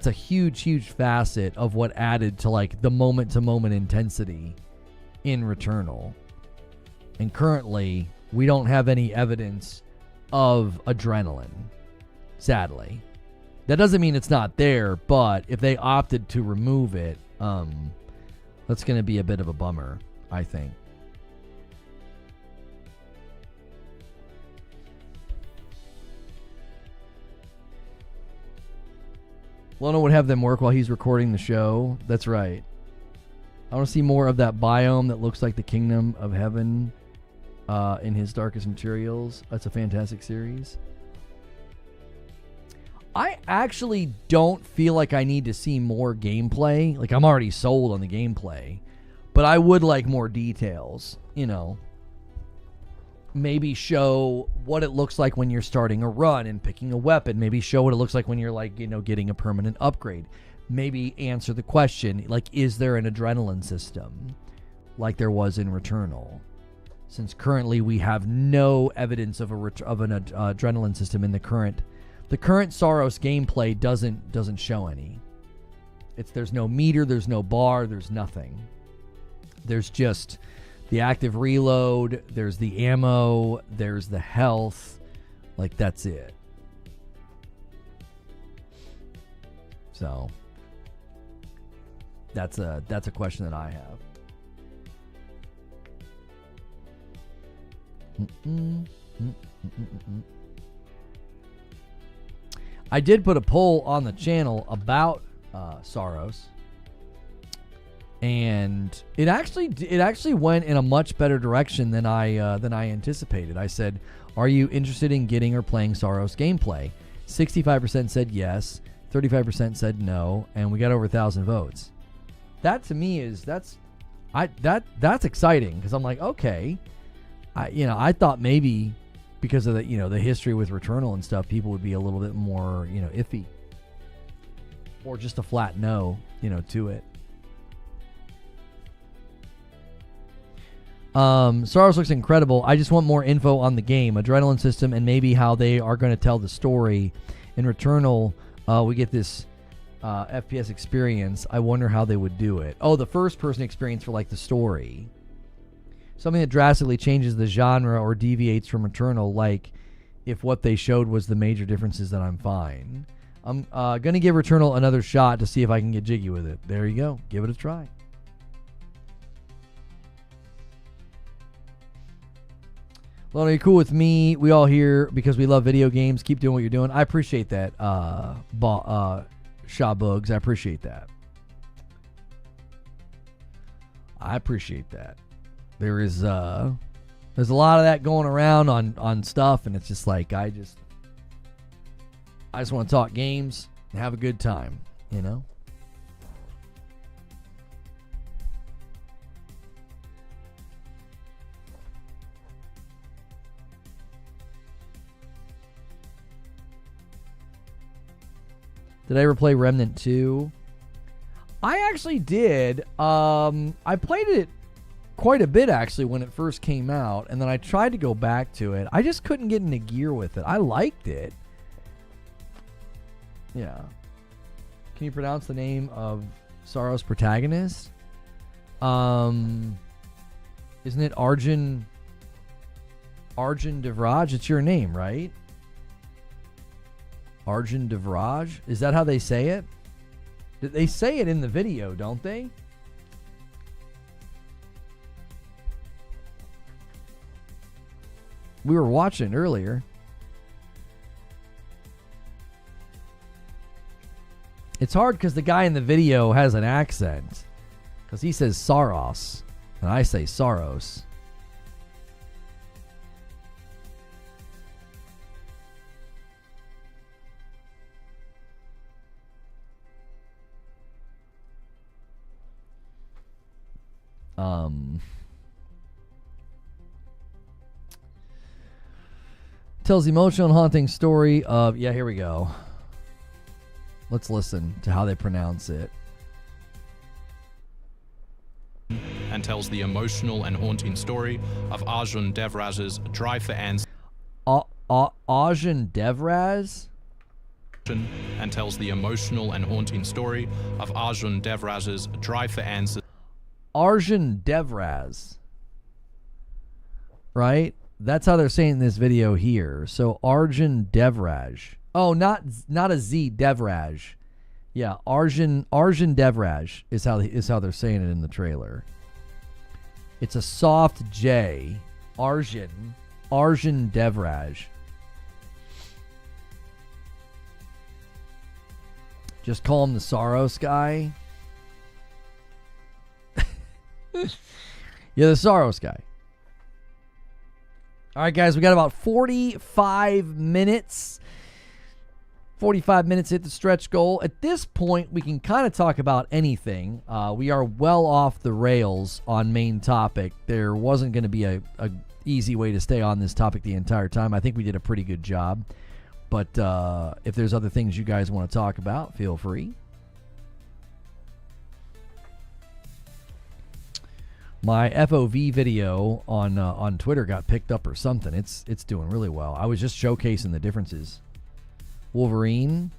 S1: a huge facet of what added to like the moment to moment intensity in Returnal. And currently, we don't have any evidence of adrenaline, sadly. That doesn't mean it's not there, but if they opted to remove it, that's going to be a bit of a bummer, I think. Lono would have them work while he's recording the show. That's right. I want to see more of that biome that looks like the Kingdom of Heaven in his Darkest Materials. That's a fantastic series. I actually don't feel like I need to see more gameplay. Like, I'm already sold on the gameplay. But I would like more details, you know. Maybe show what it looks like when you're starting a run and picking a weapon. Maybe show what it looks like when you're, like, you know, getting a permanent upgrade. Maybe answer the question, like, is there an adrenaline system like there was in Returnal? Since currently we have no evidence of an adrenaline system in the current Saros gameplay doesn't show any. There's no meter, there's no bar, there's nothing. There's just the active reload, there's the ammo, there's the health. Like, that's it. So that's a question that I have. I did put a poll on the channel about Saros, and it actually went in a much better direction than I anticipated. I said, "Are you interested in getting or playing Saros gameplay?" 65% said yes, 35% said no, and we got over 1,000 votes. That to me that's exciting, because I'm like, okay. I thought maybe because of the history with Returnal and stuff, people would be a little bit more, iffy. Or just a flat no, to it. Saros looks incredible. I just want more info on the game, adrenaline system, and maybe how they are going to tell the story. In Returnal, we get this FPS experience. I wonder how they would do it. Oh, the first person experience for like the story. Something that drastically changes the genre or deviates from Returnal, like if what they showed was the major differences, then I'm fine. I'm going to give Returnal another shot to see if I can get jiggy with it. There you go. Give it a try. Lona, you're cool with me. We all here because we love video games. Keep doing what you're doing. I appreciate that, Shaw Bugs. I appreciate that. I appreciate that. There's a lot of that going around on stuff, and it's just like I just want to talk games and have a good time, Did I ever play Remnant 2? I actually did. I played it quite a bit, actually, when it first came out, and then I tried to go back to it. I just couldn't get into gear with it. I liked it. Yeah. Can you pronounce the name of Saros' protagonist? Isn't it Arjun Devraj? It's your name, right? Arjun Devraj? Is that how they say it? They say it in the video, don't they? We were watching it earlier. It's hard because the guy in the video has an accent. Because he says Saros, and I say Saros. Tells the emotional and haunting story of... Yeah, here we go. Let's listen to how they pronounce it.
S3: And tells the emotional and haunting story of Arjun Devraj's drive for ancestry.
S1: Arjun Devraz?
S3: And tells the emotional and haunting story of Arjun Devraj's drive for ancestry. Arjun
S1: Devraz. Right? That's how they're saying this video here. So Arjun Devraj. Oh, not a Z, Devraj. Yeah, Arjun Devraj is how they're saying it in the trailer. It's a soft J. Arjun Devraj. Just call him the Saros guy. Yeah, the Saros guy. All right, guys, we got about 45 minutes. 45 minutes hit the stretch goal. At this point, we can kind of talk about anything. We are well off the rails on main topic. There wasn't going to be a easy way to stay on this topic the entire time. I think we did a pretty good job. But if there's other things you guys want to talk about, feel free. My FOV video on Twitter got picked up or something. It's doing really well. I was just showcasing the differences. Wolverine.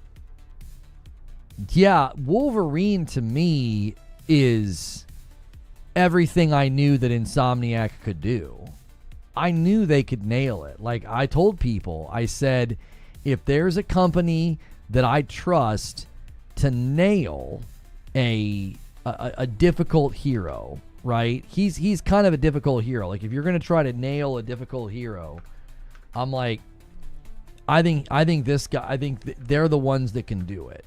S1: Yeah, Wolverine to me is everything I knew that Insomniac could do. I knew they could nail it. Like I told people, I said, if there's a company that I trust to nail a difficult hero, right? He's kind of a difficult hero. Like if you're going to try to nail a difficult hero, I'm like, I think this guy, I think they're the ones that can do it.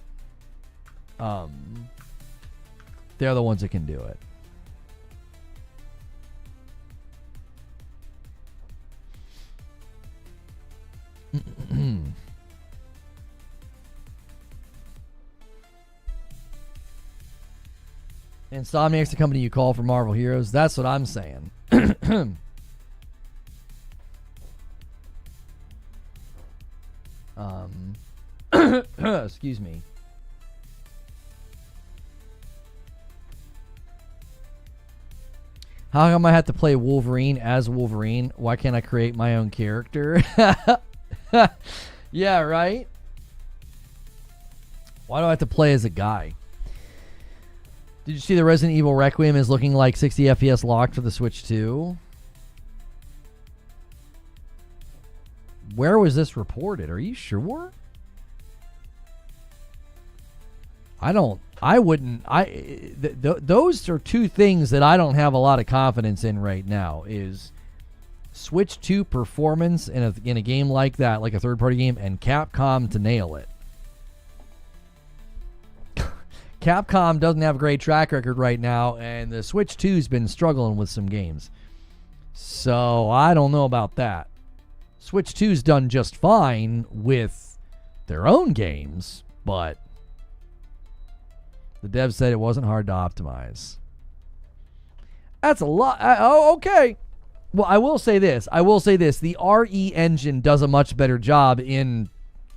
S1: They're the ones that can do it. Insomniac's the company you call for Marvel heroes. That's what I'm saying. Excuse me. How come I have to play Wolverine as Wolverine? Why can't I create my own character? Yeah, right? Why do I have to play as a guy? Did you see the Resident Evil Requiem is looking like 60 FPS locked for the Switch 2? Where was this reported? Are you sure? Those are two things that I don't have a lot of confidence in right now is Switch 2 performance in a game like that, like a third-party game, and Capcom to nail it. Capcom doesn't have a great track record right now, and the Switch 2's been struggling with some games. So I don't know about that. Switch 2's done just fine with their own games, but the devs said it wasn't hard to optimize. That's a lot. Okay. Well, I will say this. The RE engine does a much better job in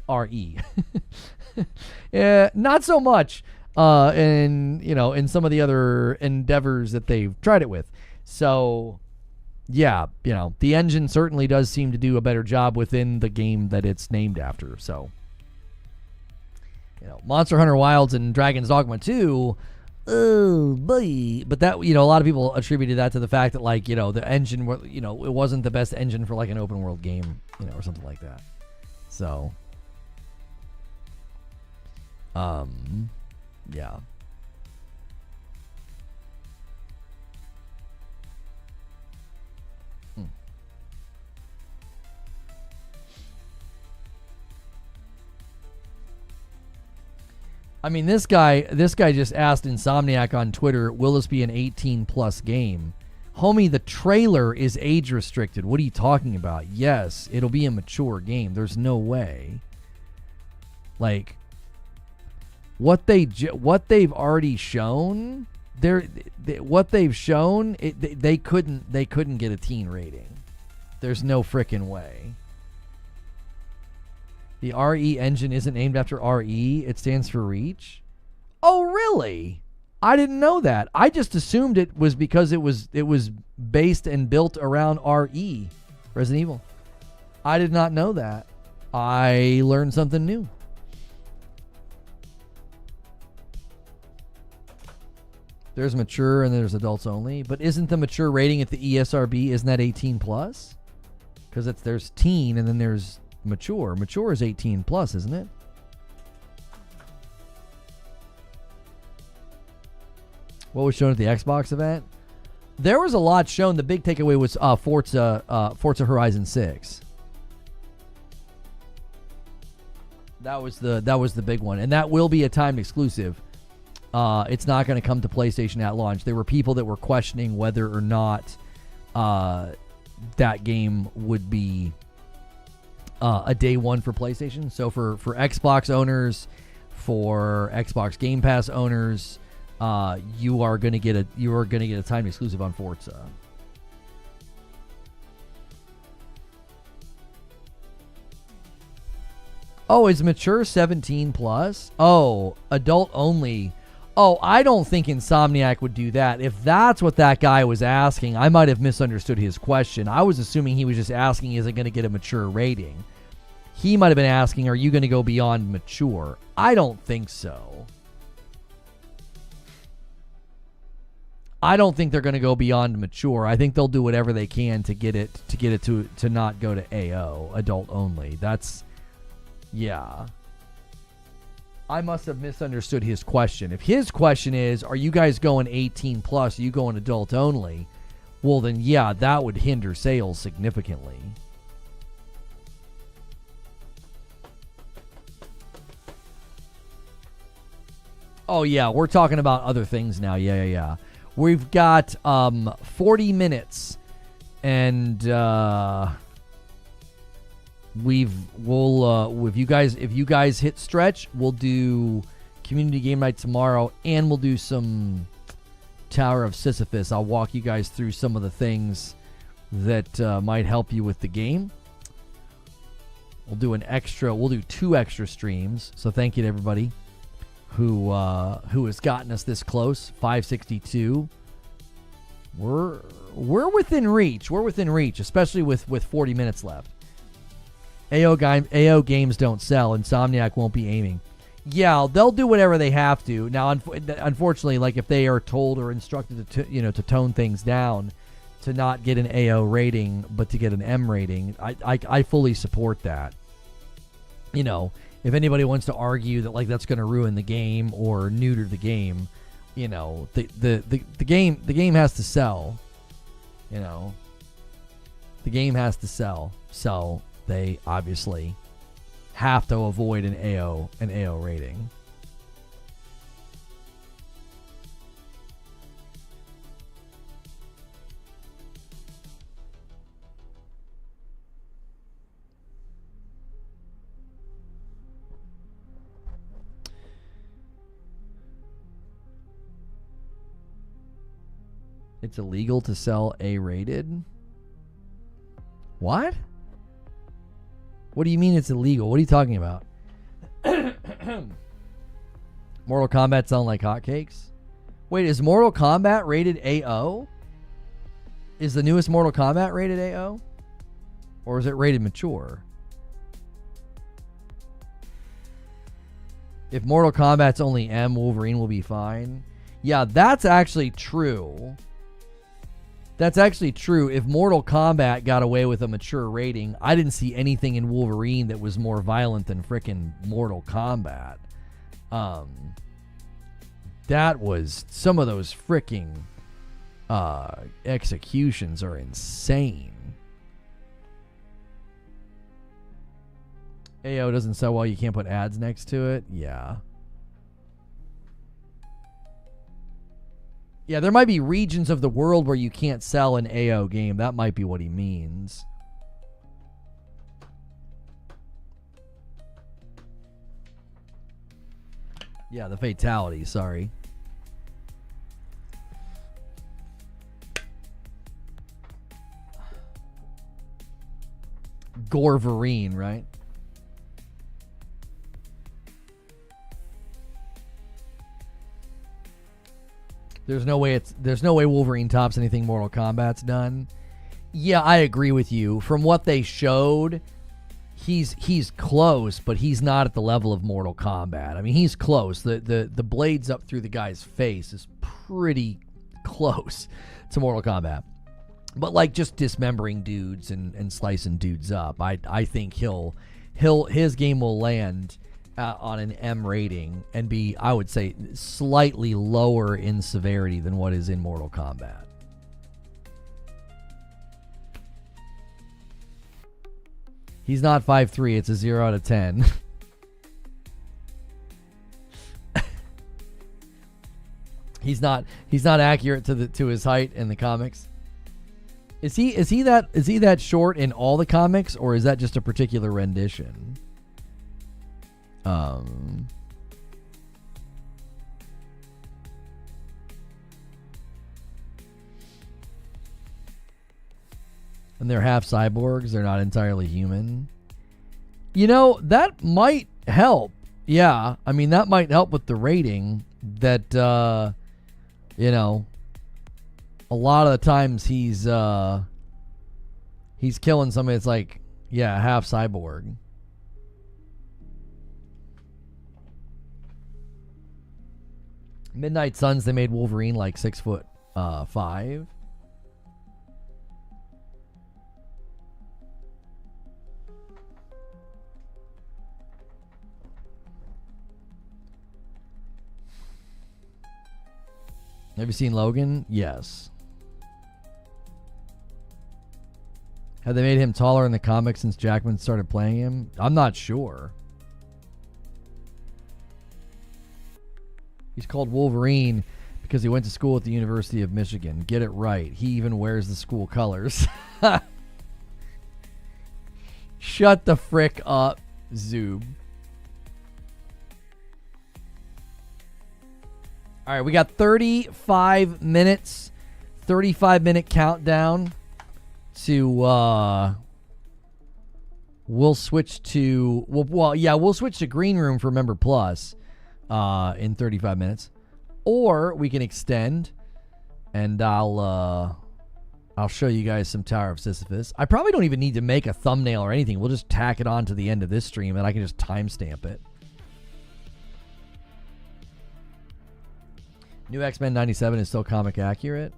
S1: RE. Not so much in some of the other endeavors that they've tried it with. So, yeah, the engine certainly does seem to do a better job within the game that it's named after. So, Monster Hunter Wilds and Dragon's Dogma 2, oh boy. But that, a lot of people attributed that to the fact that, the engine, it wasn't the best engine for like an open world game, or something like that. So, yeah. I mean, this guy just asked Insomniac on Twitter, will this be an 18-plus game? Homie, the trailer is age restricted. What are you talking about? Yes, it'll be a mature game. There's no way. Like, what they've already shown, what they've shown, they couldn't get a teen rating. There's no frickin' way. The RE engine isn't named after RE. It stands for Reach. Oh, really? I didn't know that. I just assumed it was because it was based and built around RE, Resident Evil. I did not know that. I learned something new. There's mature and there's adults only, but isn't the mature rating at the ESRB, isn't that 18 plus? Because there's teen and then there's mature. Mature is 18 plus, isn't it? What was shown at the Xbox event? There was a lot shown. The big takeaway was Forza Horizon 6. That was the big one, and that will be a timed exclusive. It's not going to come to PlayStation at launch. There were people that were questioning whether or not that game would be a day one for PlayStation. So for Xbox owners, for Xbox Game Pass owners, you are going to get a timed exclusive on Forza. Oh, is mature 17 plus? Oh, adult only. Oh, I don't think Insomniac would do that. If that's what that guy was asking, I might have misunderstood his question. I was assuming he was just asking, is it going to get a mature rating? He might have been asking, are you going to go beyond mature? I don't think so. I don't think they're going to go beyond mature. I think they'll do whatever they can to get it to not go to AO, adult only. Yeah. I must have misunderstood his question. If his question is, are you guys going 18 plus, are you going adult only? Well, then yeah, that would hinder sales significantly. Oh yeah, we're talking about other things now. Yeah. We've got 40 minutes, and if you guys hit stretch, we'll do community game night tomorrow, and we'll do some Tower of Sisyphus. I'll walk you guys through some of the things that might help you with the game. We'll do 2 extra streams. So thank you to everybody who has gotten us this close. 562. We're within reach. We're within reach, especially with 40 minutes left. AO games don't sell. Insomniac won't be aiming. Yeah, they'll do whatever they have to. Now, unfortunately, like if they are told or instructed to tone things down, to not get an AO rating but to get an M rating, I fully support that. If anybody wants to argue that like that's going to ruin the game or neuter the game, the game has to sell. The game has to sell. So they obviously have to avoid an AO rating. It's illegal to sell A-rated? What? What do you mean it's illegal? What are you talking about? Mortal Kombat sound like hotcakes? Wait, is Mortal Kombat rated AO? Is the newest Mortal Kombat rated AO? Or is it rated mature? If Mortal Kombat's only M, Wolverine will be fine. Yeah, that's actually true. That's actually true. If Mortal Kombat got away with a mature rating, I didn't see anything in Wolverine that was more violent than frickin' Mortal Kombat. That was, some of those fricking executions are insane. AO doesn't sell well, you can't put ads next to it? Yeah. Yeah, there might be regions of the world where you can't sell an AO game. That might be what he means. Yeah, the fatality, sorry. Gorverine, right? There's no way Wolverine tops anything Mortal Kombat's done. Yeah, I agree with you. From what they showed, he's close, but he's not at the level of Mortal Kombat. I mean, he's close. The blades up through the guy's face is pretty close to Mortal Kombat. But like just dismembering dudes and slicing dudes up, I think his game will land on an M rating and be, I would say, slightly lower in severity than what is in Mortal Kombat. He's not 5'3", it's a 0 out of 10. He's not accurate to his height in the comics. Is he that short in all the comics, or is that just a particular rendition? And they're half cyborgs. They're not entirely human. You know, that might help. Yeah, I mean, that might help with the rating. That, you know, a lot of the times he's killing somebody that's like, yeah, half cyborg. Midnight Suns, they made Wolverine like 6'5". Have you seen Logan? Yes. Have they made him taller in the comics since Jackman started playing him? I'm not sure. He's called Wolverine because he went to school at the University of Michigan. Get it right. He even wears the school colors. Shut the frick up, Zoob. All right, we got 35 minutes. 35-minute countdown to we'll switch to we'll switch to Green Room for Member Plus in 35 minutes, or we can extend, and I'll show you guys some Tower of Sisyphus. I probably don't even need to make a thumbnail or anything. We'll just tack it on to the end of this stream, and I can just timestamp it. New X-Men 97 is still comic accurate.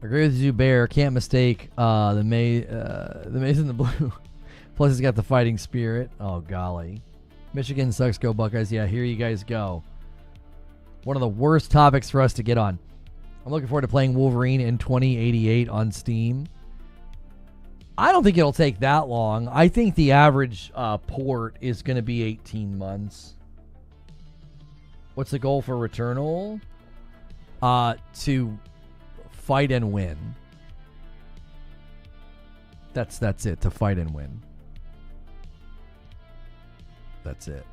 S1: Agree with you, Bear. Can't mistake the maze in the blue. Plus, it's got the fighting spirit. Oh, golly. Michigan sucks. Go Buckeyes. Yeah, here you guys go. One of the worst topics for us to get on. I'm looking forward to playing Wolverine in 2088 on Steam. I don't think it'll take that long. I think the average port is going to be 18 months. What's the goal for Returnal? To fight and win. That's it. To fight and win. That's it.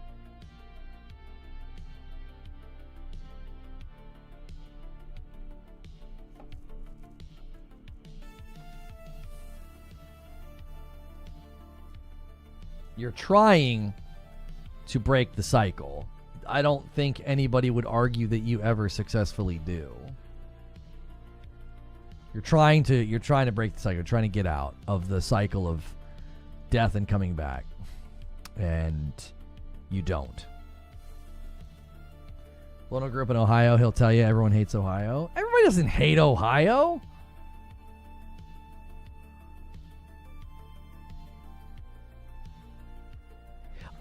S1: You're trying to break the cycle. I don't think anybody would argue that you ever successfully do. You're trying to break the cycle. You're trying to get out of the cycle of death and coming back. And you don't. Lono grew up in Ohio. He'll tell you everyone hates Ohio. Everybody doesn't hate Ohio.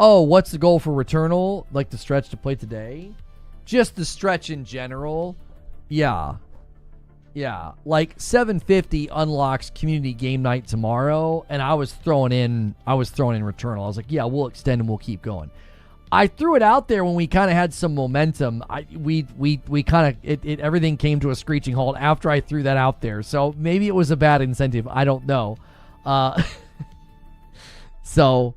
S1: Oh, what's the goal for Returnal? Like the stretch to play today? Just the stretch in general. Yeah. Yeah, like 750 unlocks community game night tomorrow, and I was throwing in Returnal. I was like, yeah, we'll extend and we'll keep going. I threw it out there when we kind of had some momentum. We kind of everything came to a screeching halt after I threw that out there. So maybe it was a bad incentive. I don't know. So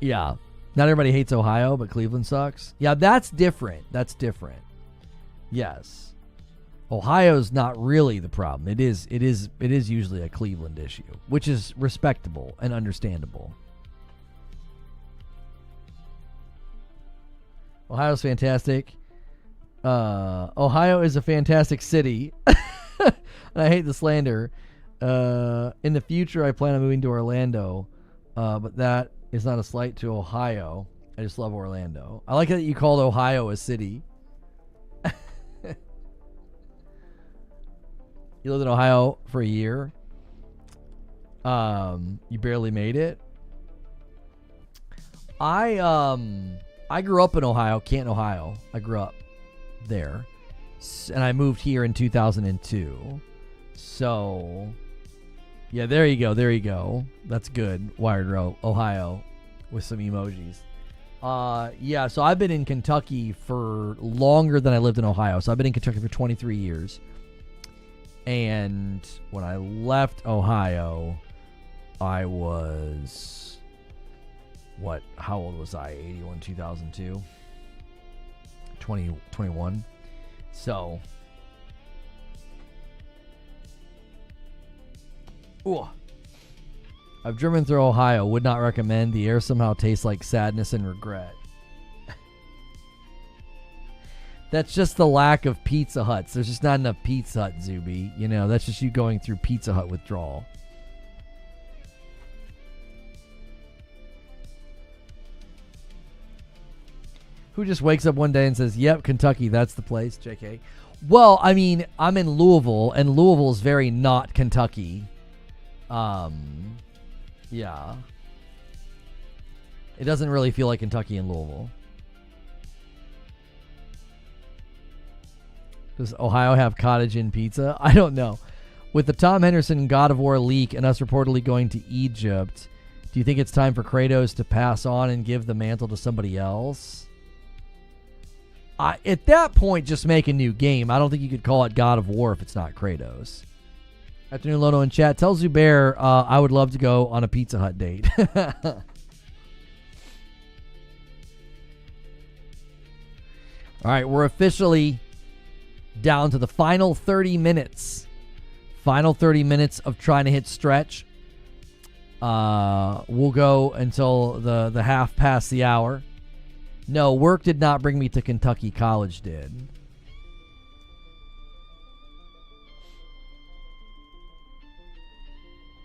S1: yeah, not everybody hates Ohio, but Cleveland sucks. Yeah, that's different. That's different. Yes. Ohio's not really the problem. It is usually a Cleveland issue, which is respectable and understandable. Ohio's fantastic. Ohio is a fantastic city. And I hate the slander. In the future, I plan on moving to Orlando, but that is not a slight to Ohio. I just love Orlando. I like that you called Ohio a city. You lived in Ohio for a year. You barely made it. I grew up in Ohio, Canton, Ohio. I grew up there. And I moved here in 2002. So, yeah, there you go. There you go. That's good. Wired Row, Ohio, with some emojis. Yeah, so I've been in Kentucky for longer than I lived in Ohio. So I've been in Kentucky for 23 years. And when I left Ohio, I was, how old was I? 81, 2002? 21. So, ooh. I've driven through Ohio. Would not recommend. The air somehow tastes like sadness and regret. That's just the lack of Pizza Huts. There's just not enough Pizza Hut, Zuby. You know, that's just you going through Pizza Hut withdrawal. Who just wakes up one day and says, yep, Kentucky, that's the place, JK. Well, I mean, I'm in Louisville, and Louisville is very not Kentucky. Yeah. It doesn't really feel like Kentucky in Louisville. Does Ohio have cottage in pizza? I don't know. With the Tom Henderson God of War leak and us reportedly going to Egypt, do you think it's time for Kratos to pass on and give the mantle to somebody else? At that point, just make a new game. I don't think you could call it God of War if it's not Kratos. Afternoon, Lono in chat. Tell Zubair I would love to go on a Pizza Hut date. All right, we're officially down to the final 30 minutes. Final 30 minutes of trying to hit stretch. We'll go until the half past the hour. No, work did not bring me to Kentucky. College did.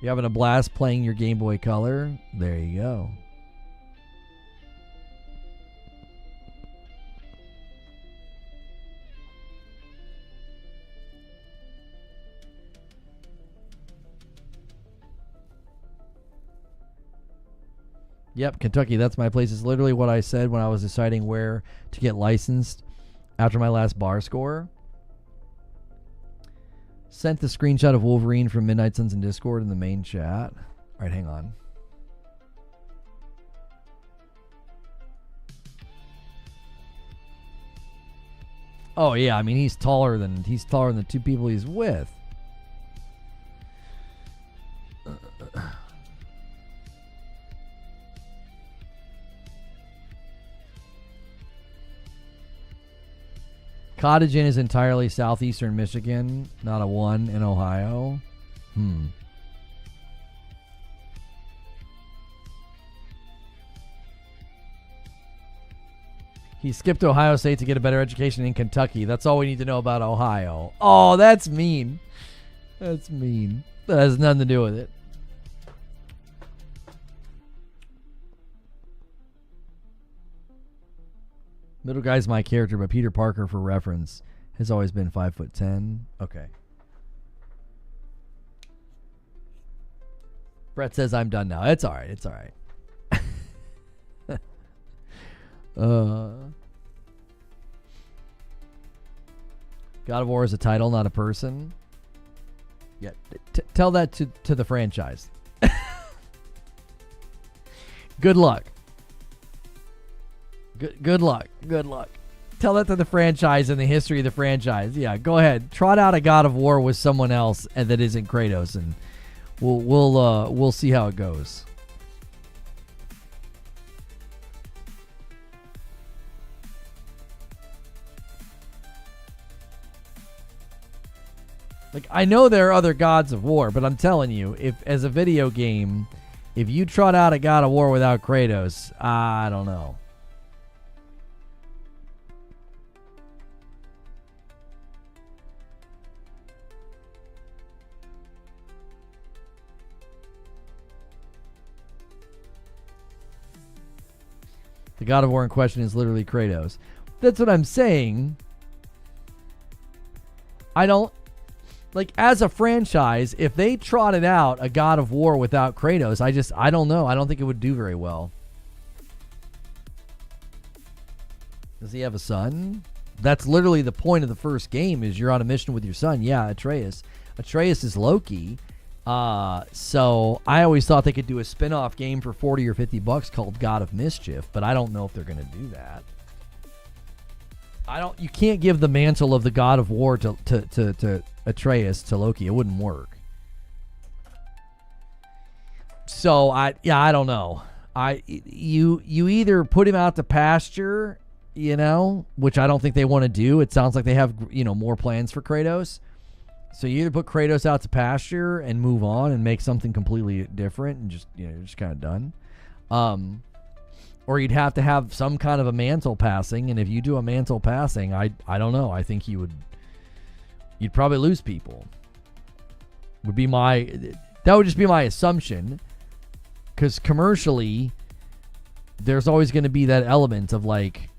S1: You having a blast playing your Game Boy Color? There you go. Yep, Kentucky, that's my place. It's literally what I said when I was deciding where to get licensed after my last bar score. Sent the screenshot of Wolverine from Midnight Suns in Discord in the main chat. All right, hang on. Oh yeah, I mean he's taller than the two people he's with. Cottage Inn is entirely southeastern Michigan, not a one in Ohio. He skipped Ohio State to get a better education in Kentucky. That's all we need to know about Ohio. Oh, that's mean. That's mean. That has nothing to do with it. Middle guy's my character, but Peter Parker, for reference, has always been 5'10". Okay. Brett says I'm done now. It's all right. It's all right. God of War is a title, not a person. Yeah, tell that to the franchise. Good luck. Good luck. Good luck. Tell that to the franchise and the history of the franchise. Yeah, go ahead. Trot out a God of War with someone else and that isn't Kratos, and we'll see how it goes. Like, I know there are other gods of war, but I'm telling you, if as a video game, if you trot out a God of War without Kratos, I don't know. The God of War in question is literally Kratos. That's what I'm saying. I don't... Like, as a franchise, if they trotted out a God of War without Kratos, I don't know. I don't think it would do very well. Does he have a son? That's literally the point of the first game, is you're on a mission with your son. Yeah, Atreus. Atreus is Loki. So I always thought they could do a spin-off game for $40 or $50 called God of Mischief, but I don't know if they're going to do that. You can't give the mantle of the God of War to Atreus to Loki. It wouldn't work. So I don't know. You either put him out to pasture, which I don't think they want to do. It sounds like they have, more plans for Kratos. So you either put Kratos out to pasture and move on and make something completely different and just, you're just kind of done. Or you'd have to have some kind of a mantle passing, and if you do a mantle passing, I don't know. I think you'd probably lose people. That would just be my assumption, because commercially, there's always going to be that element of like,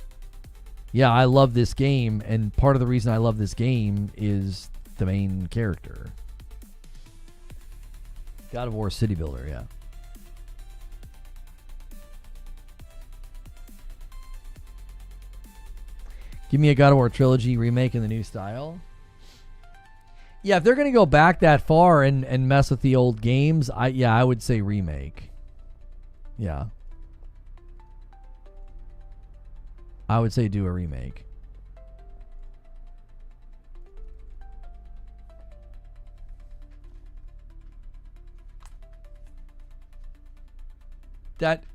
S1: yeah, I love this game, and part of the reason I love this game is the main character. God of War City Builder, yeah. Give me a God of War trilogy remake in the new style. Yeah, if they're going to go back that far and mess with the old games, I would say remake. Yeah. I would say do a remake.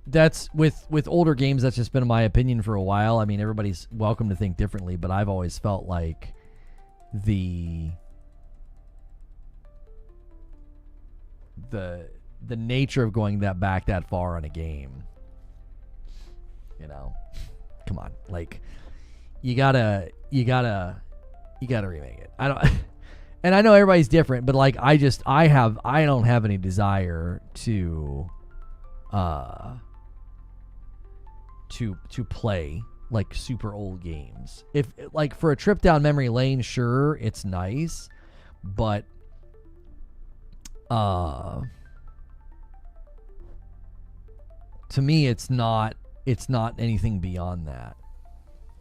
S1: That's with older games, that's just been my opinion for a while. I mean, everybody's welcome to think differently, but I've always felt like the nature of going back that far on a game, come on, like you gotta remake it. I don't and I know everybody's different, but like I don't have any desire to play like super old games. If like for a trip down memory lane, sure, it's nice, but to me it's not anything beyond that.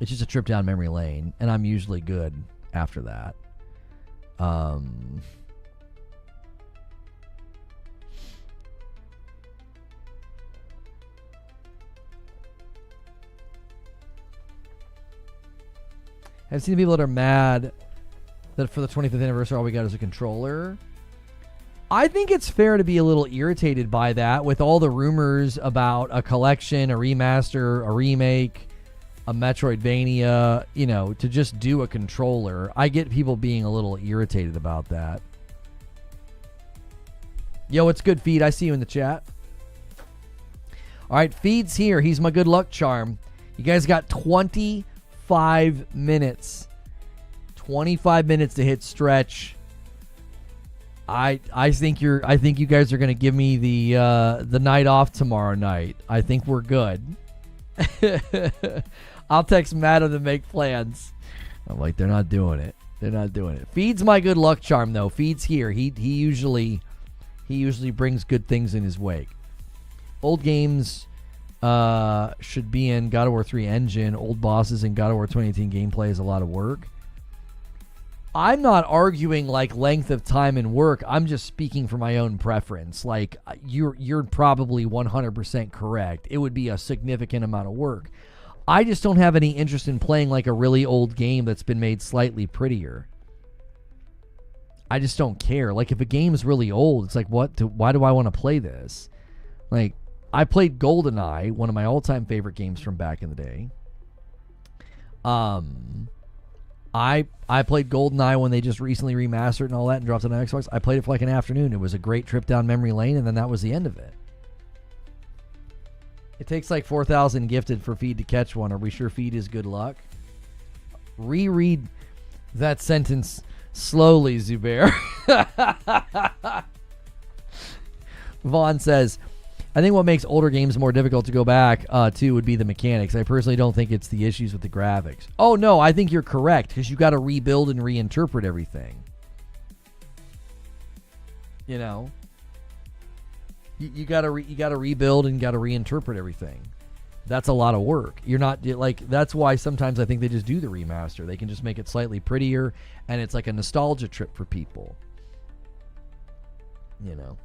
S1: It's just a trip down memory lane, and I'm usually good after that. I've seen people that are mad that for the 25th anniversary all we got is a controller. I think it's fair to be a little irritated by that, with all the rumors about a collection, a remaster, a remake, a Metroidvania, to just do a controller. I get people being a little irritated about that. Yo, it's good, Feed. I see you in the chat. All right, Feed's here. He's my good luck charm. You guys got 25 minutes. 25 minutes to hit stretch. I think you guys are gonna give me the night off tomorrow night. I think we're good. I'll text Madam to make plans. I'm like, they're not doing it. They're not doing it. Feed's my good luck charm though. Feed's here. He usually brings good things in his wake. Old games should be in God of War 3 engine. Old bosses in God of War 2018 gameplay is a lot of work. I'm not arguing like length of time and work. I'm just speaking for my own preference. Like you're probably 100% correct. It would be a significant amount of work. I just don't have any interest in playing like a really old game that's been made slightly prettier. I just don't care. Like if a game's really old, it's like why do I want to play this? Like I played GoldenEye, one of my all-time favorite games from back in the day. I played GoldenEye when they just recently remastered and all that and dropped it on Xbox. I played it for like an afternoon. It was a great trip down memory lane, and then that was the end of it. It takes like 4,000 gifted for feed to catch one. Are we sure feed is good luck? Reread that sentence slowly, Zubair. Vaughn says, I think what makes older games more difficult to go back to would be the mechanics. I personally don't think it's the issues with the graphics. Oh, no, I think you're correct because you got to rebuild and reinterpret everything. You know? You got to rebuild and got to reinterpret everything. That's a lot of work. You're not like that's why sometimes I think they just do the remaster. They can just make it slightly prettier and it's like a nostalgia trip for people. You know.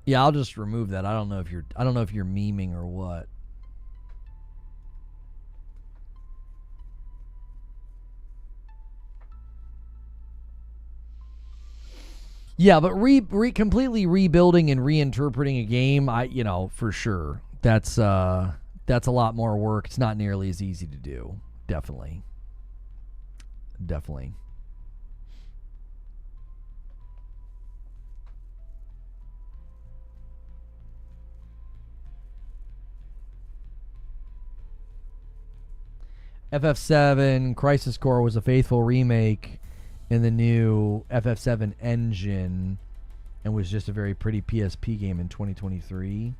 S1: Yeah, I'll just remove that. I don't know if you're memeing or what. Yeah, but completely rebuilding and reinterpreting a game, for sure. That's a lot more work. It's not nearly as easy to do. Definitely. FF7 Crisis Core was a faithful remake in the new FF7 engine and was just a very pretty PSP game in 2023.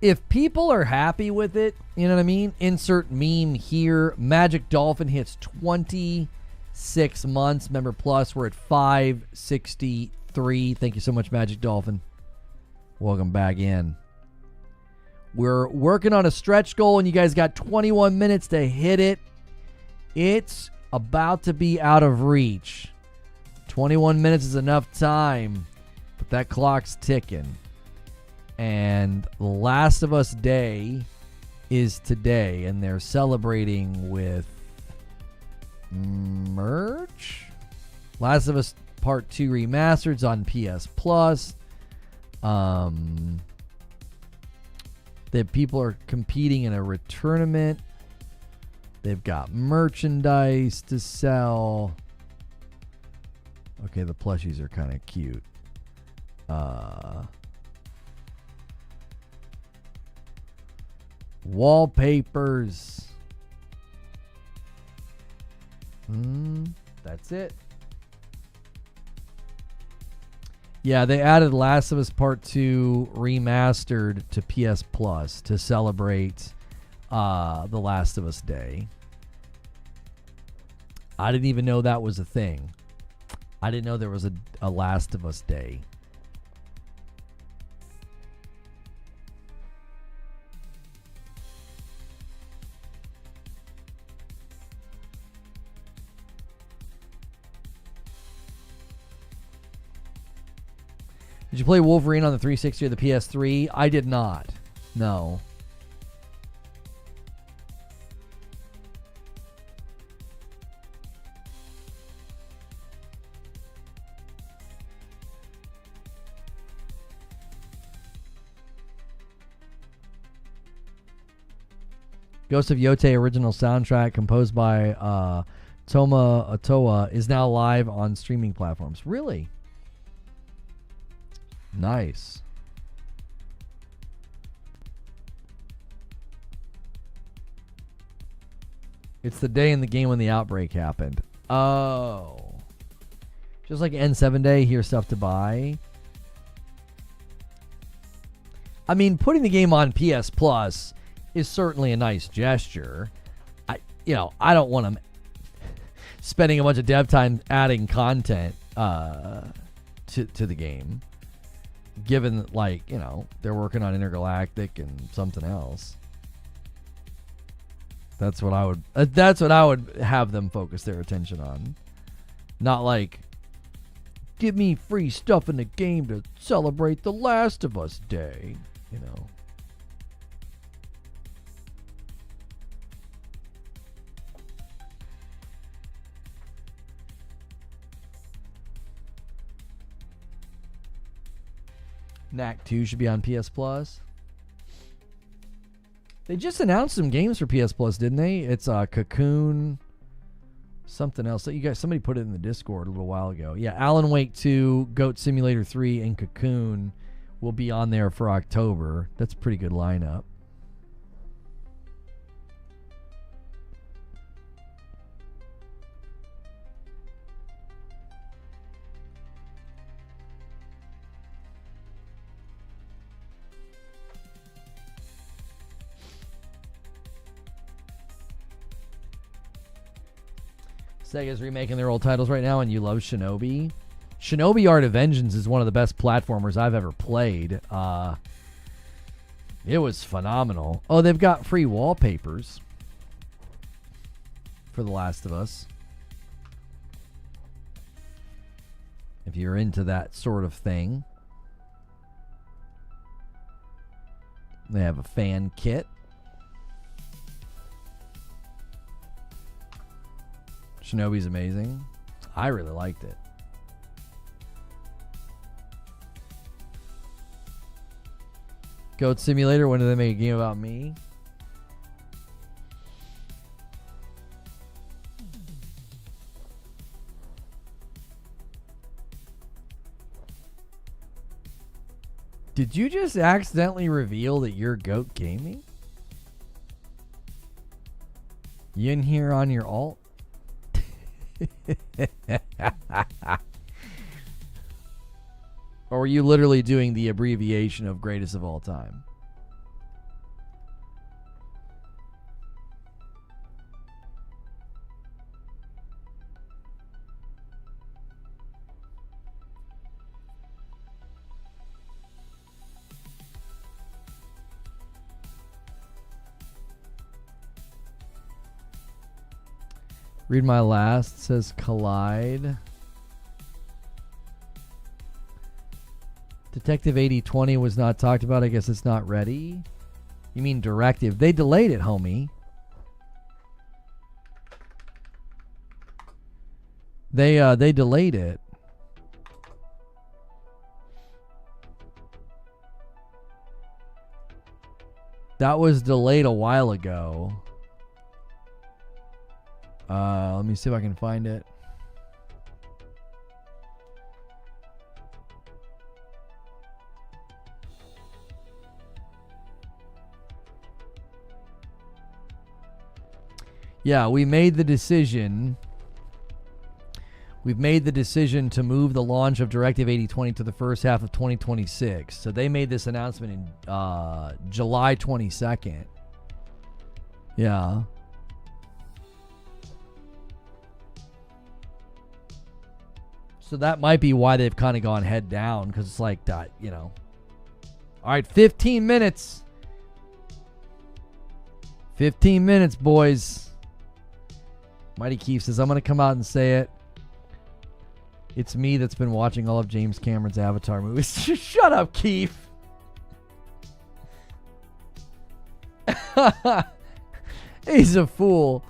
S1: If people are happy with it, you know what I mean? Insert meme here. Magic Dolphin hits 26 months. Member Plus, we're at 563. Thank you so much, Magic Dolphin. Welcome back in. We're working on a stretch goal, and you guys got 21 minutes to hit it. It's about to be out of reach. 21 minutes is enough time, but that clock's ticking. And The Last of Us Day is today, and they're celebrating with merch. Last of Us Part 2 Remastered's on PS Plus. That people are competing in a returnament. They've got merchandise to sell. Okay, the plushies are kind of cute. Wallpapers. That's it. Yeah, they added Last of Us Part 2 Remastered to PS Plus to celebrate The Last of Us Day. I didn't even know that was a thing. I didn't know there was a Last of Us Day. Did you play Wolverine on the 360 or the PS3? I did not. No. Ghost of Yote original soundtrack composed by Toma Otoa is now live on streaming platforms. Really? Nice. It's the day in the game when the outbreak happened. Oh. Just like N7 Day, here's stuff to buy. I mean, putting the game on PS Plus is certainly a nice gesture. I don't want them spending a bunch of dev time adding content to the game, given that, like, they're working on Intergalactic and something else. That's what I would have them focus their attention on. Not like, give me free stuff in the game to celebrate The Last of Us Day, Knack 2 should be on PS Plus. They just announced some games for PS Plus, didn't they? It's Cocoon, something else. Somebody put it in the Discord a little while ago. Yeah, Alan Wake 2, Goat Simulator 3, and Cocoon will be on there for October. That's a pretty good lineup. Sega's remaking their old titles right now, and you love Shinobi. Shinobi Art of Vengeance is one of the best platformers I've ever played. It was phenomenal. Oh, they've got free wallpapers for The Last of Us, if you're into that sort of thing. They have a fan kit. Shinobi's amazing. I really liked it. Goat Simulator, when did they make a game about me? Did you just accidentally reveal that you're Goat Gaming? You in here on your alt? Or were you literally doing the abbreviation of greatest of all time? Read my last, says Collide. Detective 8020 was not talked about. I guess it's not ready. You mean Directive? They delayed it, homie. They delayed it. That was delayed a while ago. Let me see if I can find it. Yeah, we made the decision. We've made the decision to move the launch of Directive 8020 to the first half of 2026. So they made this announcement in July 22nd. Yeah. So that might be why they've kind of gone head down, because it's like that, you know. All right, 15 minutes. 15 minutes, boys. Mighty Keith says, I'm going to come out and say it. It's me that's been watching all of James Cameron's Avatar movies. Shut up, Keith. He's a fool.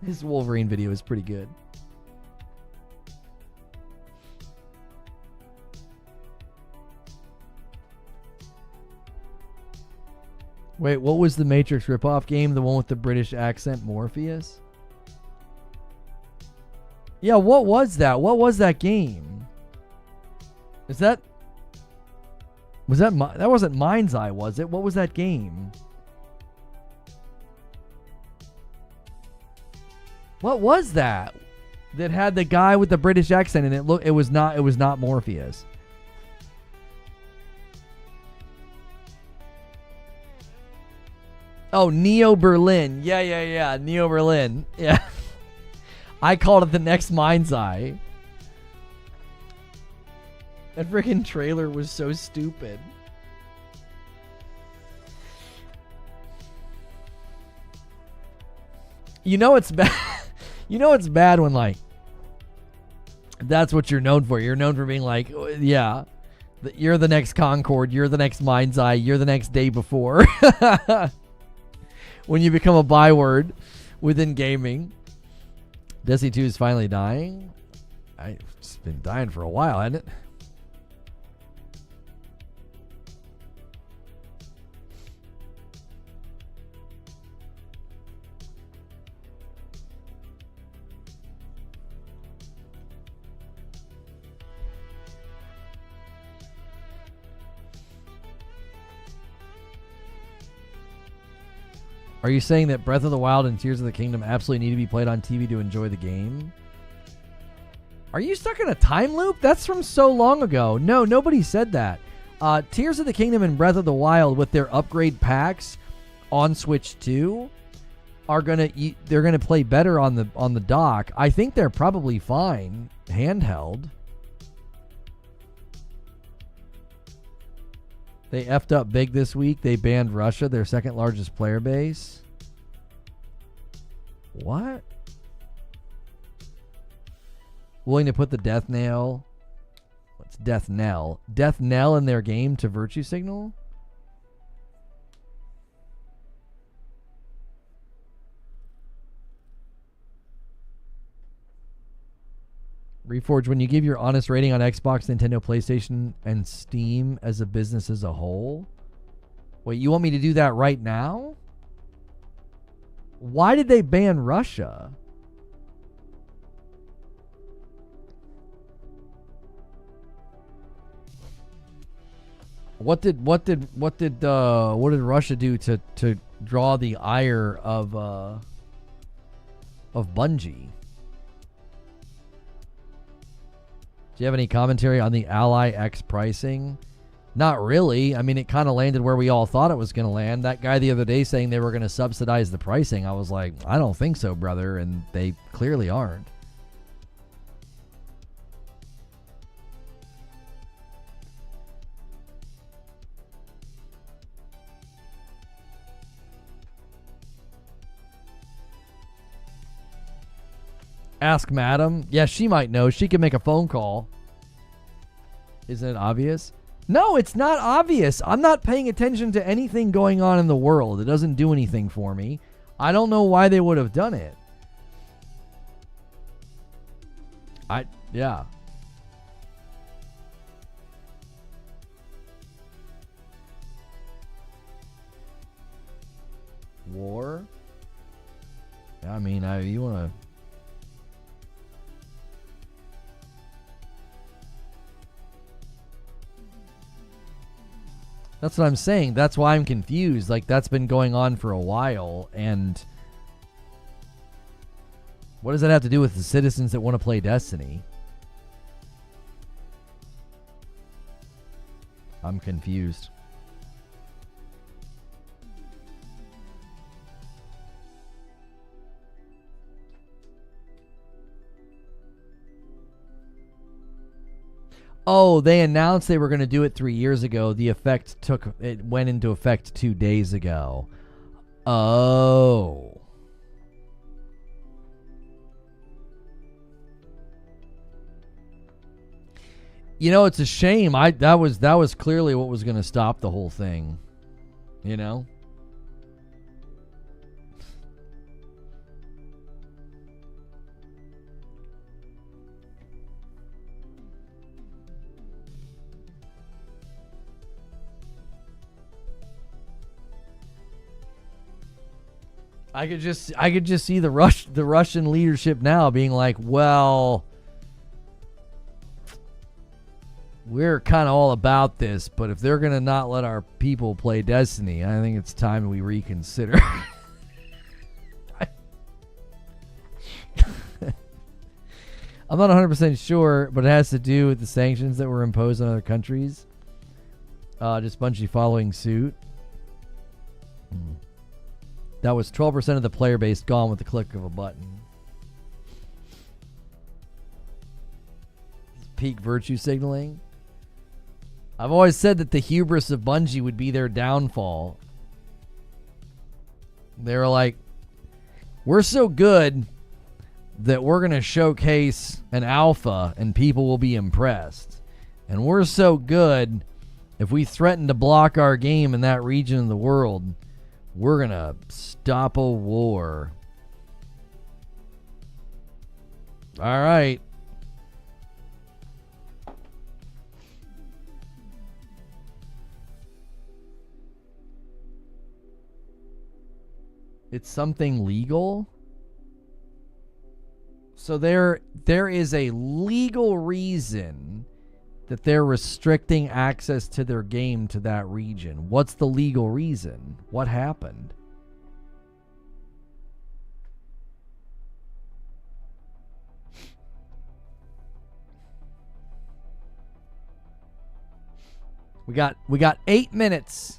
S1: His Wolverine video is pretty good. Wait, what was the Matrix ripoff game? The one with the British accent, Morpheus? Yeah, what was that? What was that game? Is that... Was that... That wasn't Mind's Eye, was it? What was that game? What was that? That had the guy with the British accent and it was not Morpheus. Oh, Neo Berlin. Yeah. Neo Berlin. Yeah. I called it the next Mind's Eye. That freaking trailer was so stupid. You know it's bad. You know it's bad when, like, that's what you're known for. You're known for being like, yeah, you're the next Concord, you're the next Mind's Eye, you're the next Day Before. When you become a byword within gaming. Destiny 2 is finally dying. It's been dying for a while, hasn't it? Are you saying that Breath of the Wild and Tears of the Kingdom absolutely need to be played on TV to enjoy the game? Are you stuck in a time loop? That's from so long ago. No, nobody said that. Tears of the Kingdom and Breath of the Wild with their upgrade packs on Switch 2 are they're gonna play better on the dock. I think they're probably fine handheld. They effed up big this week. They banned Russia, their second largest player base. What? Willing to put the death nail. What's death knell? Death knell in their game to virtue signal? Reforge, when you give your honest rating on Xbox, Nintendo, PlayStation, and Steam as a business as a whole. Wait, you want me to do that right now? Why did they ban Russia? What did Russia do to draw the ire of Bungie? Do you have any commentary on the Ally X pricing? Not really. I mean, it kind of landed where we all thought it was going to land. That guy the other day saying they were going to subsidize the pricing, I was like, I don't think so, brother, and they clearly aren't. Ask Madam. Yeah, she might know. She can make a phone call. Isn't it obvious? No, it's not obvious. I'm not paying attention to anything going on in the world. It doesn't do anything for me. I don't know why they would have done it. Yeah. War? I mean, you want to... That's what I'm saying. That's why I'm confused. Like, that's been going on for a while, and what does that have to do with the citizens that want to play Destiny? I'm confused. Oh, they announced they were going to do it 3 years ago. It went into effect 2 days ago. Oh. You know, it's a shame. That was clearly what was going to stop the whole thing. You know? I could just see the Russian leadership now being like, well, we're kind of all about this, but if they're going to not let our people play Destiny, I think it's time we reconsider. I'm not 100% sure, but it has to do with the sanctions that were imposed on other countries. Just Bungie following suit. That was 12% of the player base gone with the click of a button. Peak virtue signaling. I've always said that the hubris of Bungie would be their downfall. They were like, we're so good that we're going to showcase an alpha and people will be impressed. And we're so good, if we threaten to block our game in that region of the world, we're going to stop a war. All right. It's something legal? So there is a legal reason that they're restricting access to their game to that region. What's the legal reason? What happened? We got 8 minutes.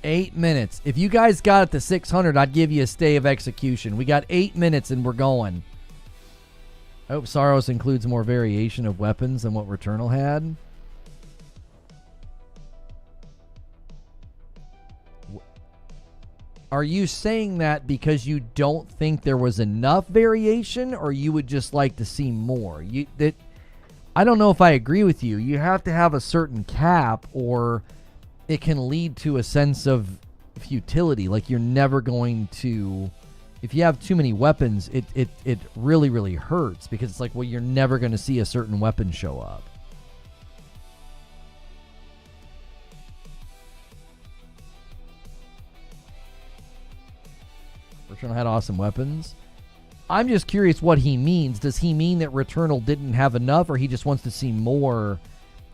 S1: 8 minutes. If you guys got it to 600, I'd give you a stay of execution. We got 8 minutes and we're going. I hope Saros includes more variation of weapons than what Returnal had. Are you saying that because you don't think there was enough variation, or you would just like to see more? I don't know if I agree with you. You have to have a certain cap, or it can lead to a sense of futility. Like, you're never going to, if you have too many weapons, it really, really hurts, because it's like, well, you're never going to see a certain weapon show up. Returnal had awesome weapons. I'm just curious what he means. Does he mean that Returnal didn't have enough, or he just wants to see more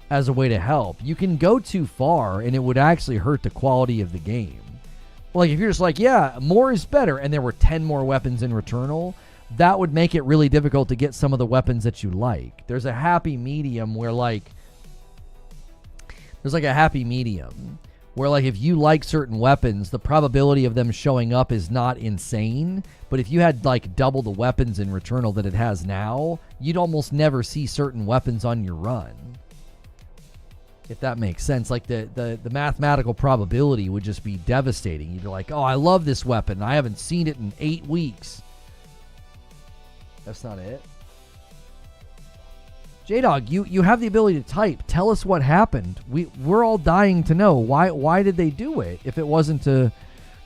S1: as a way to help? You can go too far and it would actually hurt the quality of the game. Like, if you're just like, yeah, more is better, and there were 10 more weapons in Returnal, that would make it really difficult to get some of the weapons that you like. There's a happy medium where, like, if you like certain weapons, the probability of them showing up is not insane. But if you had, like, double the weapons in Returnal that it has now, you'd almost never see certain weapons on your run. If that makes sense. Like, the mathematical probability would just be devastating. You'd be like, oh, I love this weapon. I haven't seen it in 8 weeks. That's not it. J-Dog, you have the ability to type. Tell us what happened. We're all dying to know. Why did they do it if it wasn't to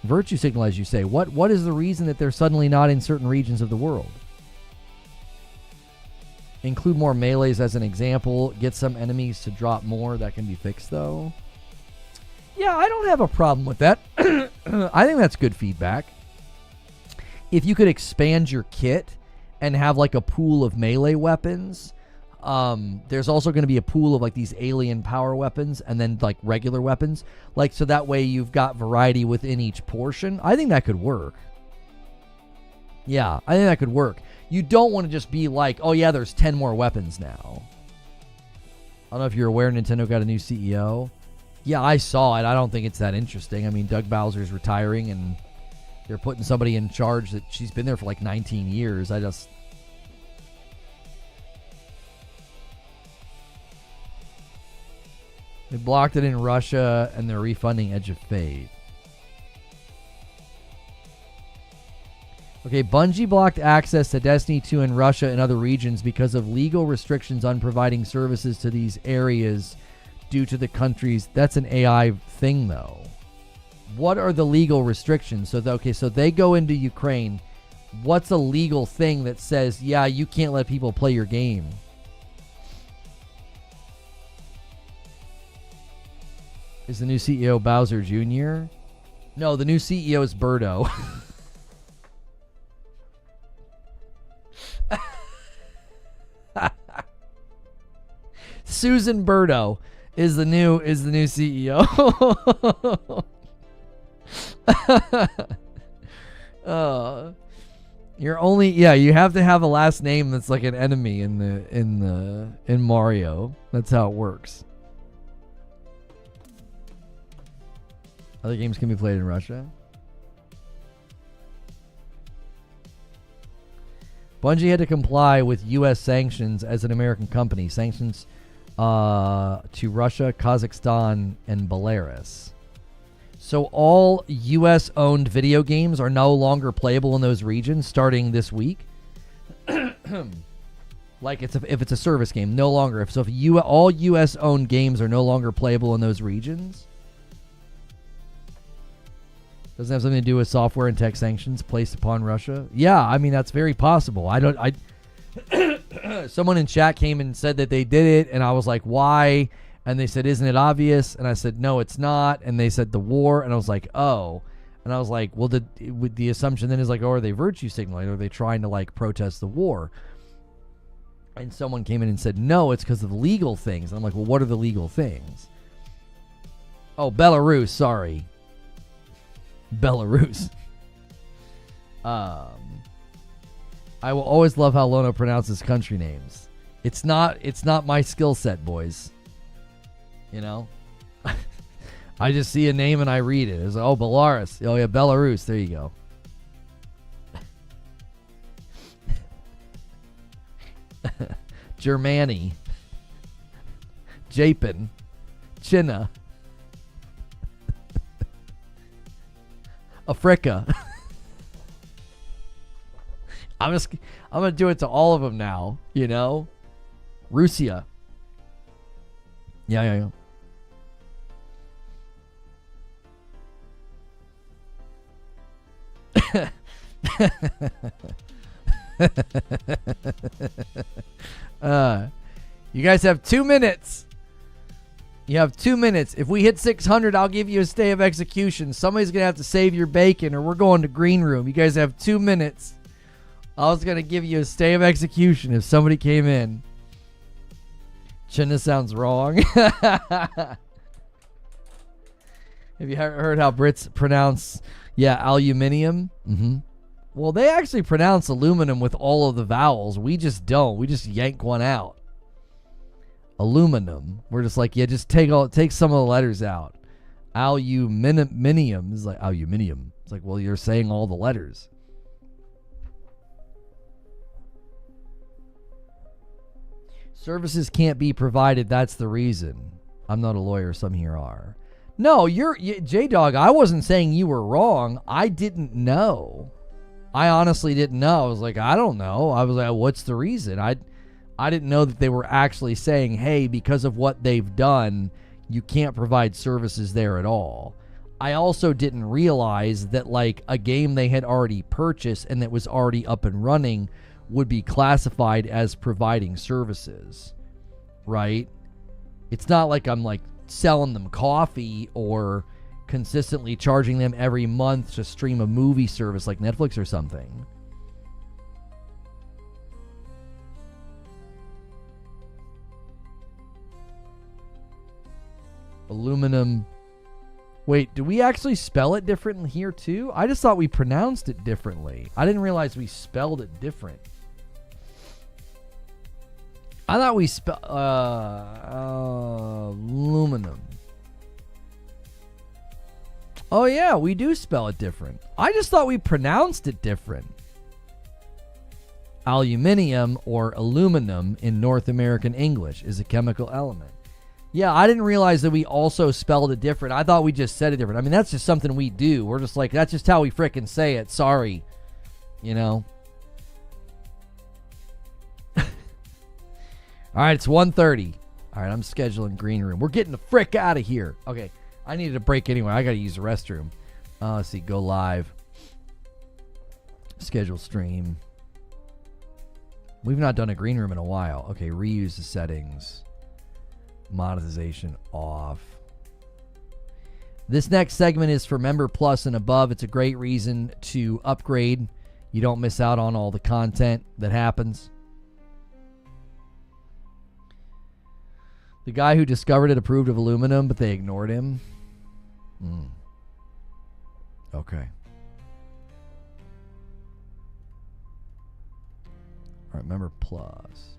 S1: virtue signal, as you say? What is the reason that they're suddenly not in certain regions of the world? Include more melees as an example. Get some enemies to drop more. That can be fixed, though. Yeah, I don't have a problem with that. I think that's good feedback. If you could expand your kit and have, like, a pool of melee weapons. There's also going to be a pool of, like, these alien power weapons and then, like, regular weapons. Like, so that way you've got variety within each portion. I think that could work. Yeah, I think that could work. You don't want to just be like, oh, yeah, there's 10 more weapons now. I don't know if you're aware Nintendo got a new CEO. Yeah, I saw it. I don't think it's that interesting. I mean, Doug Bowser's retiring, and they're putting somebody in charge that she's been there for, like, 19 years. They blocked it in Russia, and they're refunding Edge of Fate. Okay, Bungie blocked access to Destiny 2 in Russia and other regions because of legal restrictions on providing services to these areas due to the countries. That's an AI thing, though. What are the legal restrictions? So they go into Ukraine. What's a legal thing that says, yeah, you can't let people play your game? Is the new CEO Bowser Jr.? No, the new CEO is Birdo. Susan Birdo is the new CEO. You have to have a last name that's like an enemy in Mario. That's how it works. Other games can be played in Russia. Bungie had to comply with U.S. sanctions as an American company. Sanctions to Russia, Kazakhstan, and Belarus. So all U.S.-owned video games are no longer playable in those regions starting this week. Like if it's a service game, no longer. If all U.S.-owned games are no longer playable in those regions. Doesn't have something to do with software and tech sanctions placed upon Russia? Yeah, I mean, that's very possible. Someone in chat came and said that they did it, and I was like, why? And they said, isn't it obvious? And I said, no, it's not. And they said the war, and I was like, oh. And I was like, well, the assumption then is like, oh, are they virtue signaling? Are they trying to like protest the war? And someone came in and said, no, it's because of the legal things. And I'm like, well, what are the legal things? Oh, Belarus, sorry. Belarus. I will always love how Lono pronounces country names. It's not my skill set, boys. You know? I just see a name and I read it. It's like, oh, Belarus. Oh, yeah, Belarus. There you go. Germany. Japan. China. Africa. I'm gonna do it to all of them now, you know? Russia. Yeah. You guys have 2 minutes. You have 2 minutes. If we hit 600, I'll give you a stay of execution. Somebody's going to have to save your bacon or we're going to green room. You guys have 2 minutes. I was going to give you a stay of execution if somebody came in. China sounds wrong. Have you heard how Brits pronounce, aluminium? Mm-hmm. Well, they actually pronounce aluminum with all of the vowels. We just don't. We just yank one out. Aluminum. We're just like, just take some of the letters out. Aluminium is like aluminium. It's like, well, you're saying all the letters. Services can't be provided. That's the reason. I'm not a lawyer. Some here are. No, J-Dog, I wasn't saying you were wrong. I didn't know. I honestly didn't know. I was like, I don't know. I was like, what's the reason? I didn't know that they were actually saying, hey, because of what they've done, you can't provide services there at all. I also didn't realize that like a game they had already purchased and that was already up and running would be classified as providing services, right? It's not like I'm like selling them coffee or consistently charging them every month to stream a movie service like Netflix or something. Aluminum. Wait, do we actually spell it differently here too? I just thought we pronounced it differently. I didn't realize we spelled it different. I thought we spelled aluminum. Oh yeah, we do spell it different. I just thought we pronounced it different. Aluminium or aluminum in North American English is a chemical element. Yeah, I didn't realize that we also spelled it different. I thought we just said it different. I mean, that's just something we do. We're just like, that's just how we frickin' say it. Sorry. You know? All right, it's 1:30. All right, I'm scheduling green room. We're getting the frick out of here. Okay, I needed a break anyway. I got to use the restroom. Let's see, go live. Schedule stream. We've not done a green room in a while. Okay, reuse the settings. Monetization off. This next segment is for Member Plus and above. It's a great reason to upgrade. You don't miss out on all the content that happens. The guy who discovered it approved of aluminum, but they ignored him. Okay. All right, Member Plus.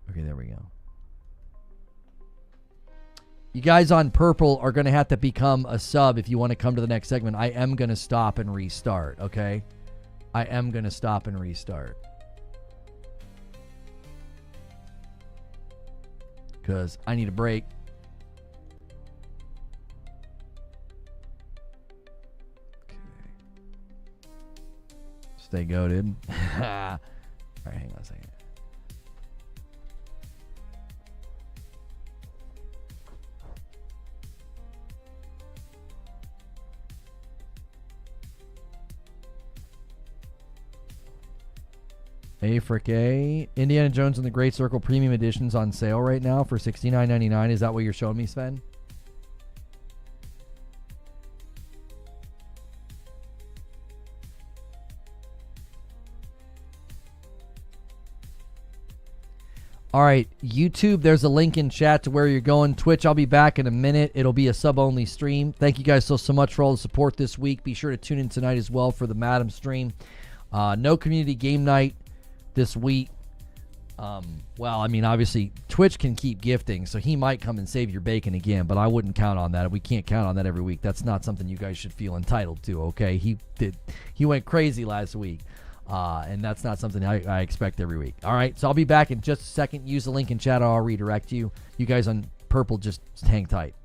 S1: Okay, there we go. You guys on purple are going to have to become a sub if you want to come to the next segment. I am going to stop and restart, okay? I am going to stop and restart. Because I need a break. Okay. Stay goated. All right, hang on a second. A frick A. Indiana Jones and the Great Circle Premium Edition's on sale right now for $69.99. Is that what you're showing me, Sven? All right, YouTube, there's a link in chat to where you're going. Twitch, I'll be back in a minute. It'll be a sub-only stream. Thank you guys so much for all the support this week. Be sure to tune in tonight as well for the Madam stream. No community game night this week. Well, I mean, obviously, Twitch can keep gifting, so he might come and save your bacon again, but I wouldn't count on that. We can't count on that every week. That's not something you guys should feel entitled to, okay? He went crazy last week, and that's not something I expect every week. All right, so I'll be back in just a second. Use the link in chat, or I'll redirect you. You guys on purple, just hang tight.